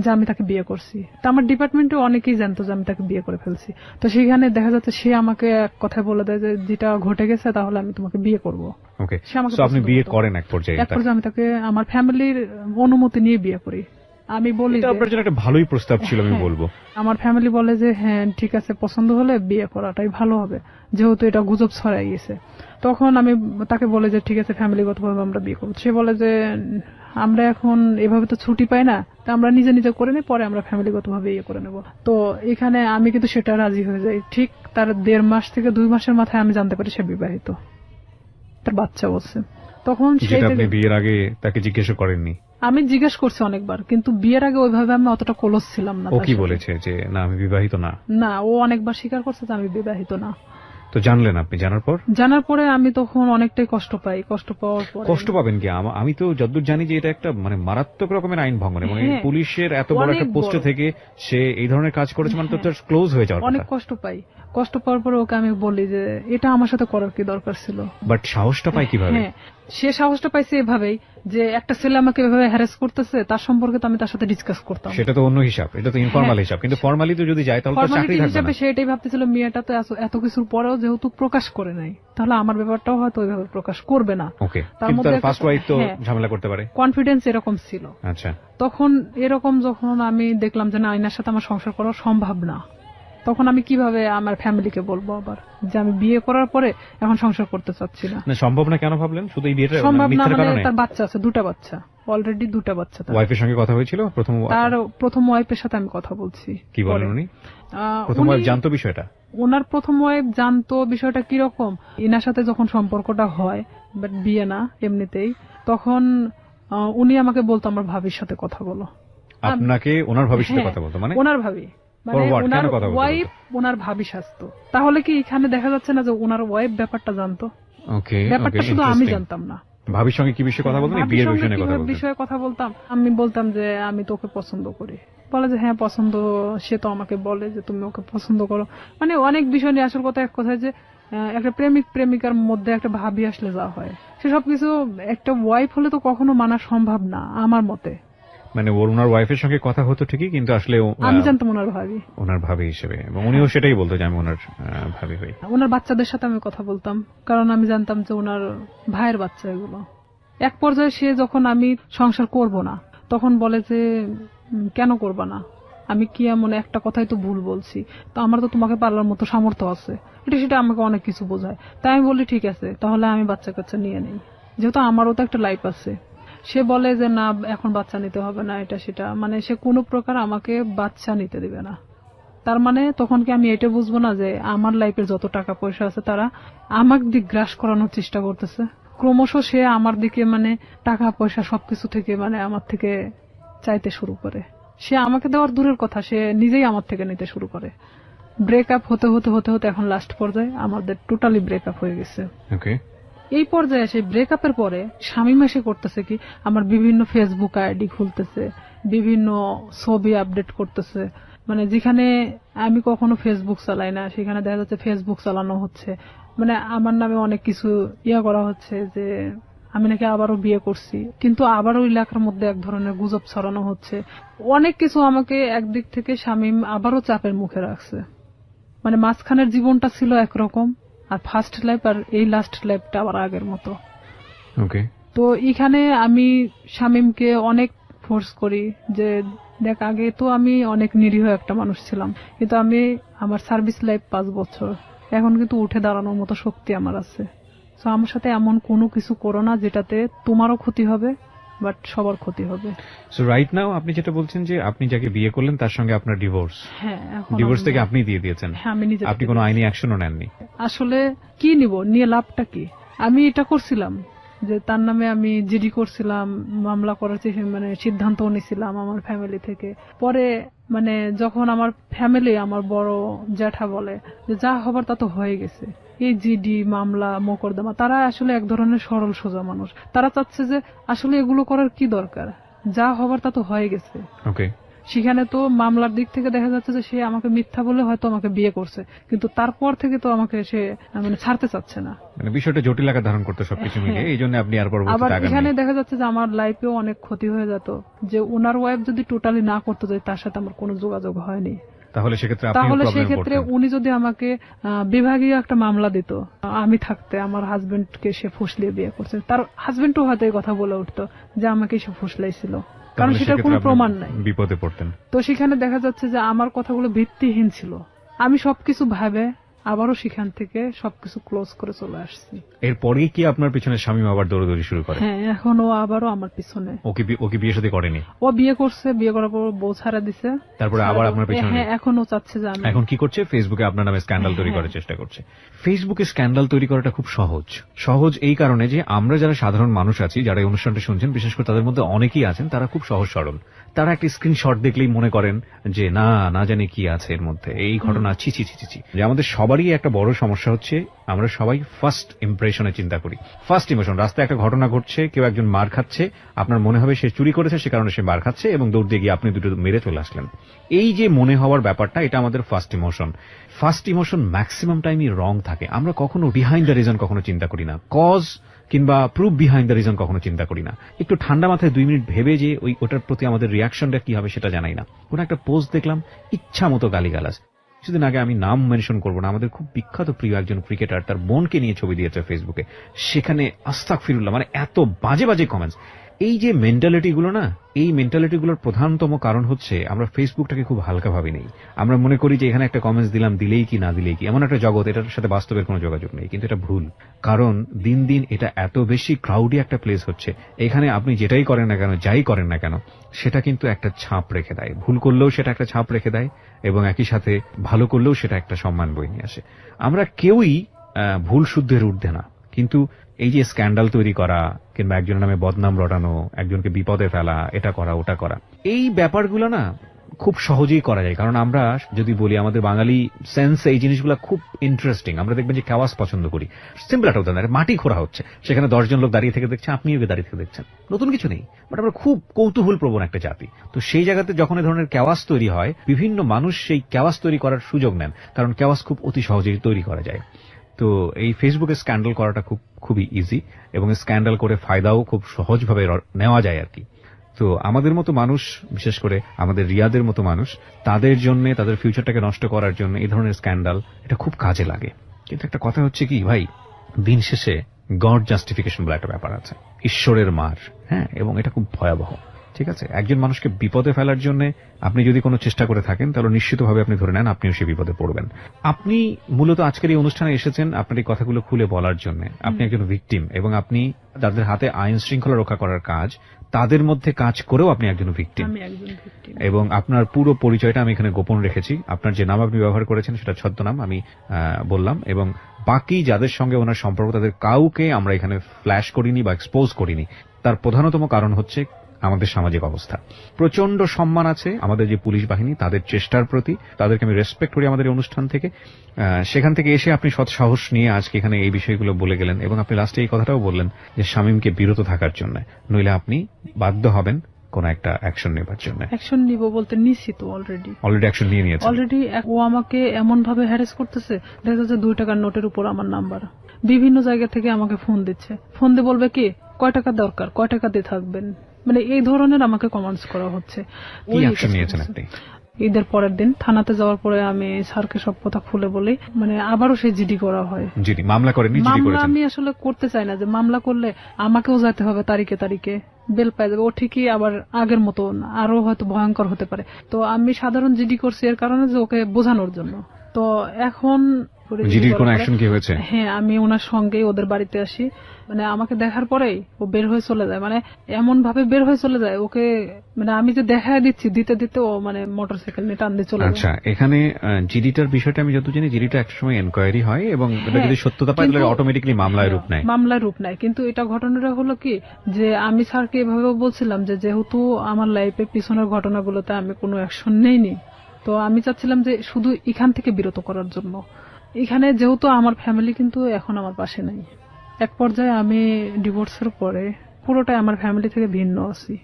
যে আমি তাকে বিয়ে করছি। তা আমার ডিপার্টমেন্টে অনেকেই জানতো যে আমি তাকে বিয়ে করে ফেলছি। তো সেখানে দেখা যাচ্ছে সে আমাকে এক কথায় বলে দেয় যে যেটা ঘটে গেছে তাহলে আমি তোমাকে বিয়ে করব। ওকে, সো আপনি বিয়ে করেন এক পর্যায়ে? এক পর্যায়ে আমি তাকে আমার ফ্যামিলির অনুমতি নিয়ে বিয়ে করি। আমি বলি এটা আপনার জন্য একটা ভালোই প্রস্তাব ছিল আমি বলবো। আমার ফ্যামিলি বলে যে হ্যাঁ ঠিক আছে, পছন্দ হলে বিয়ে করাটাই ভালো হবে, যেহেতু এটা গুজব ছড়াই গেছে। তখন আমি তাকে বলে যে ঠিক আছে ফ্যামিলিগতভাবে আমরা বিয়ে করবো। সে বলে যে আমরা এখন এভাবে তো ছুটি পাই না, তা আমরা নিজে নিজে করে নিই, পরে আমরা ফ্যামিলিগতভাবে ইয়ে করে নেব। তো এখানে আমি কিন্তু সেটা রাজি হয়ে যাই। ঠিক তার 1.5 মাস থেকে 2 মাসের মাথায় আমি জানতে পারি সে বিবাহিত, তার বাচ্চা বলছে। তখন আপনি বিয়ের আগে তাকে জিজ্ঞেস করেননি? আমি জিজ্ঞেস করছি অনেকবার, কিন্তু বিয়ের আগে ওইভাবে আমি অতটা ক্লোজ ছিলাম না। ও কি বলেছে যে না আমি বিবাহিত না? না, ও অনেকবার স্বীকার করছে যে আমি বিবাহিত না। তো জানলেন আপনি? জানার পরে আমি তখন অনেকটাই কষ্ট পাই। কষ্ট পাওয়ার পর কষ্ট পাবেন কি? আমি তো যতদূর জানি যে এটা একটা মানে মারাত্মক রকমের আইন ভঙ্গন, মানে পুলিশের এত বড় একটা পোস্টে থেকে সে এই ধরনের কাজ করেছে মানে তো ক্লোজ হয়ে যাওয়ার কথা। অনেক কষ্ট পাই। কষ্ট পাওয়ার পরে ওকে আমি বলি যে এটা আমার সাথে করার কি দরকার ছিল। বাট সাহসটা পাই কিভাবে? সে সাহসটা পাইছে এভাবেই যে একটা ছেলে আমাকে এভাবে হ্যারাস করতেছে, তার সম্পর্কে তো আমি তার সাথে ডিসকাস করতাম। সেটা তো অন্য হিসাব, এটা তো ইনফরমাল হিসাব। কিন্তু ফর্মালি তো যদি যায় তাহলে তো চাকরি থাকবে না। সে এটাই ভাবতেছিল মেয়েটা তো এত কিছুর পরেও যেহেতু প্রকাশ করে নাই, তাহলে আমার ব্যাপারটাও হয়তো ওইভাবে প্রকাশ করবে না। ওকে, কিন্তু তার ফার্স্ট ওয়াইফ তো ঝামেলা করতে পারে, কনফিডেন্স এরকম ছিল। আচ্ছা, তখন এরকম যখন আমি দেখলাম যে না, আইনার সাথে আমার সংসার করা সম্ভব না, তখন আমি কিভাবে আমার ফ্যামিলিকে বলবো আবার যে আমি বিয়ে করার পরে এখন সংসার করতে চাচ্ছি না। সম্ভব না কেন ভাবলেন? শুধু এই বিয়েটা সম্ভব না মানে তার বাচ্চা আছে, 2টা বাচ্চা, অলরেডি 2টা বাচ্চা। ওয়াইফের সঙ্গে কথা হয়েছিল? প্রথম ওয়াইফের সাথে আমি কথা বলছি। কি বলেন উনি? প্রথম ওয়াইফ জানতো বিষয়টা? ওনার প্রথম ওয়াইফ জানতো বিষয়টা কিরকম। ইনার সাথে যখন সম্পর্কটা হয়, বাট বিয়ে না এমনিতেই, তখন উনি আমাকে বলতো আমার ভাবির সাথে কথা বলো। আপনাকে ওনার ভাবির সাথে কথা বলতো? মানে ওনার ভাবি মানে ওনার ওয়াইফ ওনার ভাবি সাজতো। তাহলে কি এখানে দেখা যাচ্ছে না যে ওনার ওয়াইফ ব্যাপারটা জানতো? ওকে, ব্যাপারটা শুধু আমি জানতাম না। ভাবির সঙ্গে কি বিষয়ে কথা বলতেন? বিয়ের বিষয়ে কথা বলতাম। আমি বলতাম যে আমি তোকে পছন্দ করি। বলে যে হ্যাঁ পছন্দ, সে তো আমাকে বলে যে তুমি ওকে পছন্দ করো। মানে অনেক বিষয় নিয়ে, আসল কথা এক কথায় যে একটা প্রেমিক প্রেমিকার মধ্যে একটা ভাবি আসলে যা হয়, সে সবকিছু একটা ওয়াইফ হলে তো কখনো মানা সম্ভব না আমার মতে। মানে ওনার ওয়াইফের সঙ্গে কথা হতো ঠিকই, কিন্তু আসলে আমি জানতাম ওনার ভাবি হিসেবে, এবং উনিও সেটাই বলতো যে আমি ওনার ভাবি হই। ওনার বাচ্চাদের সাথে আমি কথা বলতাম, কারণ আমি জানতাম যে ওনার ভাইয়ের বাচ্চা এগুলো। এক পর্যায়ে সে যখন আমি সংসার করব না, তখন বলে যে কেন করবা না, আমি কি এমন একটা কথাই তো ভুল বলছি, তো আমার তো তোমাকে পালার মতো সামর্থ্য আছে, এটা সেটা আমাকে অনেক কিছু বোঝায়। তাই আমি বলি ঠিক আছে তাহলে আমি বাচ্চা কাচ্চা নিয়ে নেই, যেহেতু আমারও তো একটা লাইফ আছে। সে বলে যে না এখন বাচ্চা নিতে হবে না, এটা সেটা, মানে সে কোনো প্রকার আমাকে বাচ্চা নিতে দিবে না। তার মানে তখন কি আমি এটা বুঝবো না যে আমার লাইফের যত টাকা পয়সা আছে তারা আমার দিক গ্রাস করানোর চেষ্টা করতেছে? ক্রমশ সে আমার দিকে মানে টাকা পয়সা সবকিছু থেকে মানে আমার থেকে চাইতে শুরু করে। সে আমাকে দেওয়ার দূরের কথা, সে নিজেই আমার থেকে নিতে শুরু করে। ব্রেকআপ হতে হতে হতে হতে এখন লাস্ট পর্যায়ে আমাদের টোটালি ব্রেকআপ হয়ে গেছে। এই পর্যায়ে সেই ব্রেকআপের পরে শামীম এসে করতেছে কি, আমার বিভিন্ন ফেসবুক আইডি খুলতেছে, বিভিন্ন ছবি আপডেট করতেছে, মানে যেখানে আমি কখনো ফেসবুক চালাই না সেখানে দেখা যাচ্ছে ফেসবুক চালানো হচ্ছে। মানে আমার নামে অনেক কিছু করা হচ্ছে যে আমি নাকি আবারও বিয়ে করছি, কিন্তু আবারও এলাকার মধ্যে এক ধরনের গুজব ছড়ানো হচ্ছে। অনেক কিছু আমাকে একদিক থেকে শামীম আবারও চাপের মুখে রাখছে। মানে মাঝখানের জীবনটা ছিল একরকম, আর ফার্স্ট লাইফ আর এই লাস্ট লাইফটা আবার আগের মতো। তো এখানে আমি শামীমকে অনেক ফোর্স করি যে দেখ, আগে তো আমি অনেক নিরীহ একটা মানুষ ছিলাম, কিন্তু আমি আমার সার্ভিস লাইফ 5 বছর, এখন কিন্তু উঠে দাঁড়ানোর মতো শক্তি আমার আছে। তো আমার সাথে এমন কোনো কিছু করো না যেটাতে তোমারও ক্ষতি হবে বাট সবার ক্ষতি হবে। সো রাইট নাও আপনি যেটা বলছেন যে আপনি যাকে বিয়ে করলেন তার সঙ্গে আপনার ডিভোর্স। হ্যাঁ, ডিভোর্স থেকে আপনি দিয়ে দিয়েছেন? হ্যাঁ, আমি নিজে। আপনি কোনো আইনি অ্যাকশনও নেননি? আসলে কি নিব, নিয়ে লাভটা কি? আমি এটা করছিলাম, যে তার নামে আমি জিডি করছিলাম, মামলা করার মানে সিদ্ধান্ত নিয়েছিলাম আমার ফ্যামিলি থেকে। পরে মানে যখন আমার ফ্যামিলি, আমার বড় জ্যাঠা বলে যে যা হবার তা তো হয়ে গেছে, এই জিডি মামলা মোকদ্দমা, তারা আসলে এক ধরনের সরল সোজা মানুষ, তারা চাচ্ছে যে আসলে এগুলো করার কি দরকার, যা হবার তা তো হয়ে গেছে। সেখানে তো মামলার দিক থেকে দেখা যাচ্ছে যে সে আমাকে মিথ্যা বলে হয়তো আমাকে বিয়ে করছে, কিন্তু তারপর থেকে তো আমাকে সে মানে ছাড়তে চাচ্ছে না, মানে বিষয়টা জটিল আকার ধারণ করতে সবকিছু মিলে, এই জন্য আপনি আর পরবর্তীতে আবার এখানে দেখা যাচ্ছে যে আমার লাইফেও অনেক ক্ষতি হয়ে যেত, যে ওনার ওয়াইফ যদি টোটালি না করতে যায়, তার সাথে আমার কোনো যোগাযোগ হয়নি, তাহলে সেক্ষেত্রে উনি যদি আমাকে বিভাগীয় একটা মামলা দিত, আমি থাকতে আমার হাজবেন্ডকে সে ফুসলিয়ে বিয়ে করছে, তার হাজবেন্ডও হয়তো এই কথা বলে উঠতো যে আমাকে সে ফুসলাইছিল, কারণ সেটার কোনো প্রমাণ নাই, বিপদে পড়তেন। তো সেখানে দেখা যাচ্ছে যে আমার কথাগুলো ভিত্তিহীন ছিল। আমি সবকিছু ভাবে আবারও সেখান থেকে সবকিছু ক্লোজ করে চলে আসছি। এরপরে কি আপনার পিছনে স্বামী আবার দৌড়াদৌড়ি শুরু করে? হ্যাঁ, এখন ও আবারও আমার পিছনে। ওকে বিয়ে শাদী করেনি? ও বিয়ে করছে, বিয়ে করার পর বউ ছাড়া দিছে, তারপরে আবার আপনার পিছনে। হ্যাঁ, এখন ও চাচ্ছে যে আমি। এখন কি করছে? ফেসবুকে আপনার নামে স্ক্যান্ডাল তৈরি করার চেষ্টা করছে। ফেসবুকে স্ক্যান্ডাল তৈরি করাটা খুব সহজ এই কারণে যে আমরা যারা সাধারণ মানুষ আছি, যারা এই অনুষ্ঠানটা শুনছেন, বিশেষ করে তাদের মধ্যে অনেকেই আছেন তারা খুব সহজ সরল, তারা একটা স্ক্রিনশট দেখলেই মনে করেন যে না জানি কি আছে এর মধ্যে, এই ঘটনা ছি। যে আমাদের সবারই একটা বড় সমস্যা হচ্ছে, আমরা সবাই ফার্স্ট ইমপ্রেশনে চিন্তা করি, ফার্স্ট ইমোশন। রাস্তায় একটা ঘটনা ঘটছে, কেউ একজন মার খাচ্ছে, আপনার মনে হবে সে চুরি করেছে, সে কারণে সে মার খাচ্ছে, এবং দৌড় দিয়ে গিয়ে আপনি দুটো মেরে চলে আসলেন। এই যে মনে হওয়ার ব্যাপারটা, এটা আমাদের ফার্স্ট ইমোশন ম্যাক্সিমাম টাইমই রং থাকে। আমরা কখনো বিহাইন্ড দ্য রিজন কখনো চিন্তা করি না, কজ কিংবা প্রুফ বিহাইন্ড দ্য রিজন কখনো চিন্তা করি না। একটু ঠান্ডা মাথায় 2 মিনিট ভেবে যে ওটার প্রতি আমাদের রিয়াকশনটা কি হবে সেটা জানাই না। কোন একটা পোস্ট দেখলাম, ইচ্ছা মতো গালিগালাজ। কিছুদিন আগে, আমি নাম মেনশন করবো না, আমাদের খুব বিখ্যাত প্রিয় একজন ক্রিকেটার তার বোনকে নিয়ে ছবি দিয়েছে ফেসবুকে, সেখানে আস্তাগফিরুল্লাহ, মানে এত বাজে কমেন্টস। এই যে মেন্টালিটিগুলো না, এই মেন্টালিটিগুলোর প্রধানতম কারণ হচ্ছে আমরা ফেসবুকটাকে খুব হালকা ভাবে নেই। আমরা মনে করি যে এখানে একটা কমেন্টস দিলাম, দিলেই কি না দিলেই কি, এমন একটা জগৎ, এটার সাথে বাস্তবের কোনো যোগাযোগ নেই। কিন্তু এটা ভুল, কারণ দিন দিন এটা এত বেশি ক্রাউডি একটা প্লেস হচ্ছে, এখানে আপনি যেটাই করেন না কেন, যাই করেন না কেন, সেটা কিন্তু একটা ছাপ রেখে দেয়। ভুল করলেও সেটা একটা ছাপ রেখে দেয়, এবং একই সাথে ভালো করলেও সেটা একটা সম্মান বয়ে নিয়ে আসে। আমরা কেউই ভুল শুদ্ধের ঊর্ধ্বে না, কিন্তু এই যে স্ক্যান্ডাল তৈরি করা কিংবা একজনের নামে বদনাম রটানো, একজনকে বিপদে ফেলা, এটা করা ওটা করা, এই ব্যাপারগুলো না খুব সহজেই করা যায়। কারণ আমরা যদি বলি, আমাদের বাঙালি সেন্স এই জিনিসগুলো খুব ইন্টারেস্টিং। আমরা দেখবেন যে কেওয়াস পছন্দ করি। সিম্পল একটা উদাহরণ, মাটি খোঁড়া হচ্ছে, সেখানে 10 জন লোক দাঁড়িয়ে থেকে দেখছে, আপনিও দাঁড়িয়ে থেকে দেখছেন, নতুন কিছু নেই, বাট আমরা খুব কৌতূহল প্রবণ একটা জাতি। তো সেই জায়গাতে যখন এই ধরনের কেওয়াস তৈরি হয়, বিভিন্ন মানুষ সেই কেওয়াস তৈরি করার সুযোগ নেন, কারণ কেওয়াস খুব অতি সহজেই তৈরি করা যায়। তো এই ফেসবুকে স্ক্যান্ডাল করাটা খুবই ইজি, এবং স্ক্যান্ডাল করে ফায়দাও খুব সহজভাবে নেওয়া যায় আর কি। তো আমাদের মতো মানুষ, বিশেষ করে আমাদের রিয়াদের মতো মানুষ, তাদের জন্য, তাদের ফিউচারটাকে নষ্ট করার জন্য এই ধরনের স্ক্যান্ডাল এটা খুব কাজে লাগে। কিন্তু একটা কথা হচ্ছে কি ভাই, দিন শেষে গড জাস্টিফিকেশন বলে একটা ব্যাপার আছে, ঈশ্বরের মার, হ্যাঁ, এবং এটা খুব ভয়াবহ। ঠিক আছে, একজন মানুষকে বিপদে ফেলার জন্য আপনি যদি কোনো চেষ্টা করে থাকেন, তাহলে নিশ্চিতভাবে আপনি ধরে নেন আপনিও সে বিপদে পড়বেন। আপনি মূলত আজকের এই অনুষ্ঠানে এসেছেন আপনার এই কথাগুলো খুলে বলার জন্য। আপনি একজন ভিকটিম, এবং আপনি যাদের হাতে আইন শৃঙ্খলা রক্ষা করার কাজ, তাদের মধ্যে কাজ করেও আপনি একজন ভিকটিম, এবং আপনার পুরো পরিচয়টা আমি এখানে গোপন রেখেছি। আপনার যে নাম আপনি ব্যবহার করেছেন সেটা ছদ্মনাম আমি বললাম, এবং বাকি যাদের সঙ্গে ওনার সম্পর্ক, তাদের কাউকে আমরা এখানে ফ্ল্যাশ করিনি বা এক্সপোজ করিনি। তার প্রধানতম কারণ হচ্ছে আমাদের সামাজিক অবস্থা। প্রচন্ড সম্মান আছে আমাদের যে পুলিশ বাহিনী, তাদের চেষ্টার প্রতি, তাদেরকে আমি রেসপেক্ট করি আমাদের এই অনুষ্ঠান থেকে। সেখান থেকে এসে আপনি সৎ সাহস নিয়ে আজকে এখানে এই বিষয়গুলো বলে গেলেন, এবং আপনি লাস্টে এই কথাটাও বললেন যে শামীমকে বিরত থাকার জন্য, নইলে আপনি বাধ্য হবেন কোন একটা অ্যাকশন নেবার জন্য। অ্যাকশন নিব বলতে নিছি তো, অলরেডি অ্যাকশন নিয়ে নিয়েছে। অলরেডি ও আমাকে এমন ভাবে হ্যারাস করতেছে, দেখা যাচ্ছে 2 টাকার নোটের উপর আমার নাম্বার, বিভিন্ন জায়গা থেকে আমাকে ফোন দিচ্ছে, ফোন দিয়ে বলবে কি কয় টাকা দরকার, কয় টাকা দিয়ে থাকবেন, মানে এই ধরনের আমাকে কমেন্টস করা হচ্ছে। কি অ্যাকশন নিয়েছেন আপনি? ঈদের পরের দিন থানাতে যাওয়ার পরে আমি স্যারকে সব কথা খুলে বলি, মানে আবারও সেই জিডি করা হয়। জিডি মামলা করেনি? মামলা আমি আসলে করতে চাই না, যে মামলা করলে আমাকেও যেতে হবে তারিখে বেল পাই যাবে, ও ঠিকই আবার আগের মতো আরো হয়তো ভয়ঙ্কর হতে পারে। তো আমি সাধারণ জিডি করছি এর কারণে যে ওকে বোঝানোর জন্য। তো এখন করে জিডির কোনো অ্যাকশন কি হয়েছে? হ্যাঁ, আমি ওনার সঙ্গেই ওদের বাড়িতে আসি, মানে আমাকে দেখার পরেই ও বের হয়ে চলে যায়, মানে এমন ভাবে বের হয়ে চলে যায় ওকে, মানে আমি যে দেখায় দিচ্ছি দিতে দিতে ও মানে মোটরসাইকেল নিয়ে টান দিয়ে চলে যায়। আচ্ছা, এখানে জিডিটার বিষয়টা আমি যত জানি জিডিটা একটা সময় এনকোয়ারি হয় এবং এটা যদি সত্যতা পায় তাহলে অটোমেটিক্যালি মামলায় রূপ নেয়। মামলায় রূপ নেয়, কিন্তু এটা ঘটনাটা হলো কি যে আমি স্যারকে এভাবে বলছিলাম যে যেহেতু আমার লাইফে পিছনের ঘটনাগুলোতে আমি কোনো অ্যাকশন নেইনি, তো আমি চাচ্ছিলাম যে শুধু এখান থেকে বিরত করার জন্য। এখানে যেহেতু আমার ফ্যামিলি কিন্তু এখন আমার পাশে নাই, এক পর্যায়ে আমি ডিভোর্সের পরে পুরোটাই আমার ফ্যামিলি থেকে ভিন্ন আছি,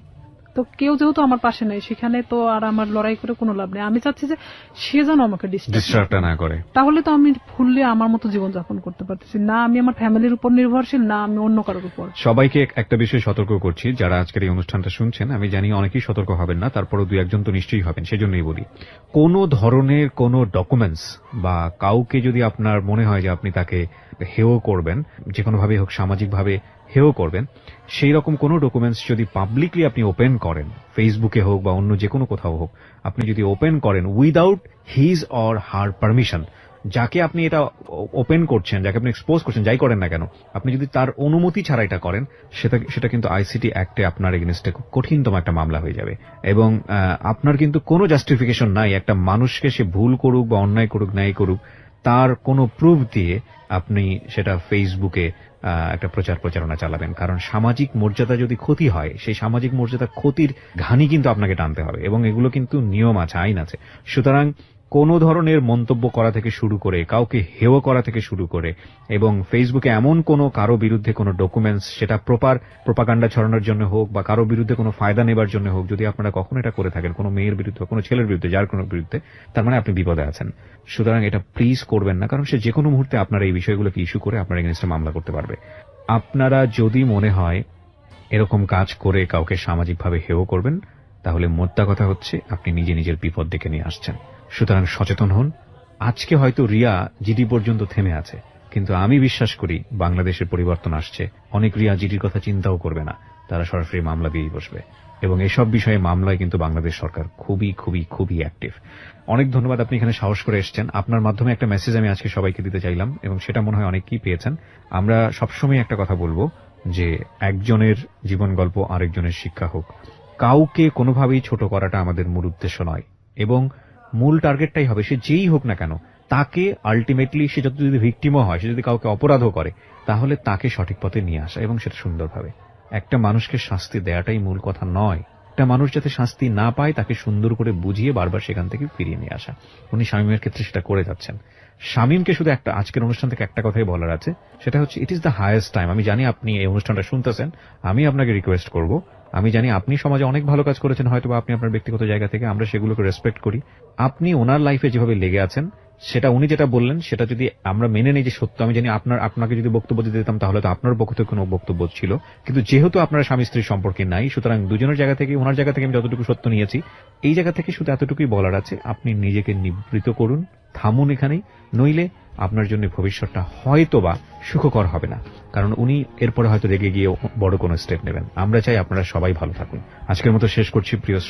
তো কেউ যেহেতু আমার পাশে নাই সেখানে তো আর আমার লড়াই করে কোনো লাভ নেই। আমি চাচ্ছি যে সে যেন আমাকে ডিস্টার্ব না করে, তাহলে তো আমি ফুললি আমার মতো জীবনযাপন করতে পারতেছি না, আমি আমার ফ্যামিলির উপর নির্ভরশীল না আমি অন্য কারোর উপর। সবাইকে একটা বিষয় সতর্ক করছি, যারা আজকের এই অনুষ্ঠানটা শুনছেন, আমি জানি অনেকেই সতর্ক হবেন না, তারপরও 2-1 জন তো নিশ্চয়ই হবেন, সেজন্যই বলি কোন ধরনের কোন ডকুমেন্টস বা কাউকে যদি আপনার মনে হয় যে আপনি তাকে হেয় করবেন, যে কোনো ভাবে হোক সামাজিকভাবে হেয় করবেন, সেই রকম কোনো ডকুমেন্টস যদি পাবলিকলি আপনি ওপেন করেন, ফেসবুকে হোক বা অন্য যে কোনো কোথাও হোক, আপনি যদি ওপেন করেন without his or her permission, যাকে আপনি এটা ওপেন করছেন, যাকে আপনি এক্সপোজ করছেন, যাই করেন না কেন, আপনি যদি তার অনুমতি ছাড়া এটা করেন, সেটা কিন্তু আইসিটি অ্যাক্টে আপনার এগেইনস্টে খুব কঠিনতম একটা মামলা হয়ে যাবে। এবং আপনার কিন্তু কোনো জাস্টিফিকেশন নাই একটা মানুষকে, সে ভুল করুক বা অন্যায় করুক ন্যায় করুক, তার কোনো প্রুফ দিয়ে আপনি সেটা ফেসবুকে একটা প্রচারণা চালাবেন। কারণ সামাজিক মর্যাদা যদি ক্ষতি হয়, সেই সামাজিক মর্যাদা ক্ষতির ঘানি কিন্তু আপনাকে টানতে হবে এবং এগুলো কিন্তু নিয়ম আছে, আইন আছে। সুতরাং কোনো ধরনের মন্তব্য করা থেকে শুরু করে, কাউকে হেয় করা থেকে শুরু করে, এবং ফেসবুকে এমন কোনো কারো বিরুদ্ধে কোনো ডকুমেন্টস, সেটা প্রোপাগান্ডা ছড়ানোর জন্য হোক বা কারো বিরুদ্ধে কোনো ফায়দা নেবার জন্য হোক, যদি আপনারা কখনো এটা করে থাকেন কোনো মেয়ের বিরুদ্ধে, কোনো ছেলের বিরুদ্ধে, যার কোনো বিরুদ্ধে, তার মানে আপনি বিপদে আছেন। সুতরাং এটা প্লিজ করবেন না, কারণ সে যে কোনো মুহূর্তে আপনার এই বিষয়গুলোকে ইস্যু করে আপনার এগেইনস্টে মামলা করতে পারবে। আপনারা যদি মনে হয় এরকম কাজ করে কাউকে সামাজিকভাবে হেয় করবেন, তাহলে মোদ্দা কথা হচ্ছে আপনি নিজে নিজের বিপদ ডেকে নিয়ে আসছেন। সুতরাং সচেতন হন। আজকে হয়তো রিয়া জিডি পর্যন্ত থেমে আছে, কিন্তু আমি বিশ্বাস করি বাংলাদেশের পরিবর্তন আসছে, অনেক রিয়া জিডির কথা চিন্তাও করবে না, তারা সরাসরি মামলা দিয়েই বসবে। এবং এসব বিষয়ে মামলায় কিন্তু বাংলাদেশ সরকার খুবই খুবই খুবই অ্যাক্টিভ। অনেক ধন্যবাদ, আপনি এখানে সাহস করে এসেছেন। আপনার মাধ্যমে একটা মেসেজ আমি আজকে সবাইকে দিতে চাইলাম এবং সেটা মনে হয় অনেকেই পেয়েছেন। আমরা সবসময় একটা কথা বলবো যে একজনের জীবন গল্প আরেকজনের শিক্ষা হোক, কাউকে কোনোভাবেই ছোট করাটা আমাদের মূল উদ্দেশ্য নয়, এবং মূল টার্গেটটাই হবে সে যেই হোক না কেন, তাকে আলটিমেটলি সে যত যদি ভিকটিমও হয়, সে যদি কাউকে অপরাধও করে, তাহলে তাকে সঠিক পথে নিয়ে আসা এবং সেটা সুন্দরভাবে। একটা মানুষকে শাস্তি দেওয়াটাই মূল কথা নয়, একটা মানুষ যাতে শাস্তি না পায় তাকে সুন্দর করে বুঝিয়ে বারবার সেখান থেকে ফিরিয়ে নিয়ে আসা। উনি শামীমের ক্ষেত্রে সেটা করে যাচ্ছেন। শামীমকে শুধু একটা আজকের অনুষ্ঠান থেকে একটা কথাই বলার আছে, সেটা হচ্ছে it is the highest time. আমি জানি আপনি এই অনুষ্ঠানটা শুনতেছেন, আমি আপনাকে রিকোয়েস্ট করব, আমি জানি আপনি সমাজে অনেক ভালো কাজ করেছেন, হয়তো আপনি আপনার ব্যক্তিগত জায়গা থেকে, আমরা সেগুলোকে রেসপেক্ট করি। আপনি ওনার লাইফে যেভাবে লেগে আছেন, সেটা উনি যেটা বললেন সেটা যদি আমরা মেনে নেই যে সত্য, আমি জানি আপনাকে যদি বক্তব্য দিতে দিতাম তাহলে তো আপনার পক্ষ থেকে কোনো বক্তব্য ছিল, কিন্তু যেহেতু আপনারা স্বামী স্ত্রীর সম্পর্কে নাই, সুতরাং দুজনের জায়গা থেকে, ওনার জায়গা থেকে আমি যতটুকু সত্য নিয়েছি, এই জায়গা থেকে শুধু এতটুকুই বলার আছে, আপনি নিজেকে নিবৃত করুন, থামুন এখানেই, নইলে আপনার জন্য ভবিষ্যৎটা হয়তোবা সুখকর হবে না। কারণ উনি এরপরে হয়তো রেগে গিয়ে বড় কোনো স্টেপ নেবেন। আমরা চাই আপনারা সবাই ভালো থাকুন। আজকের মতো শেষ করছি প্রিয়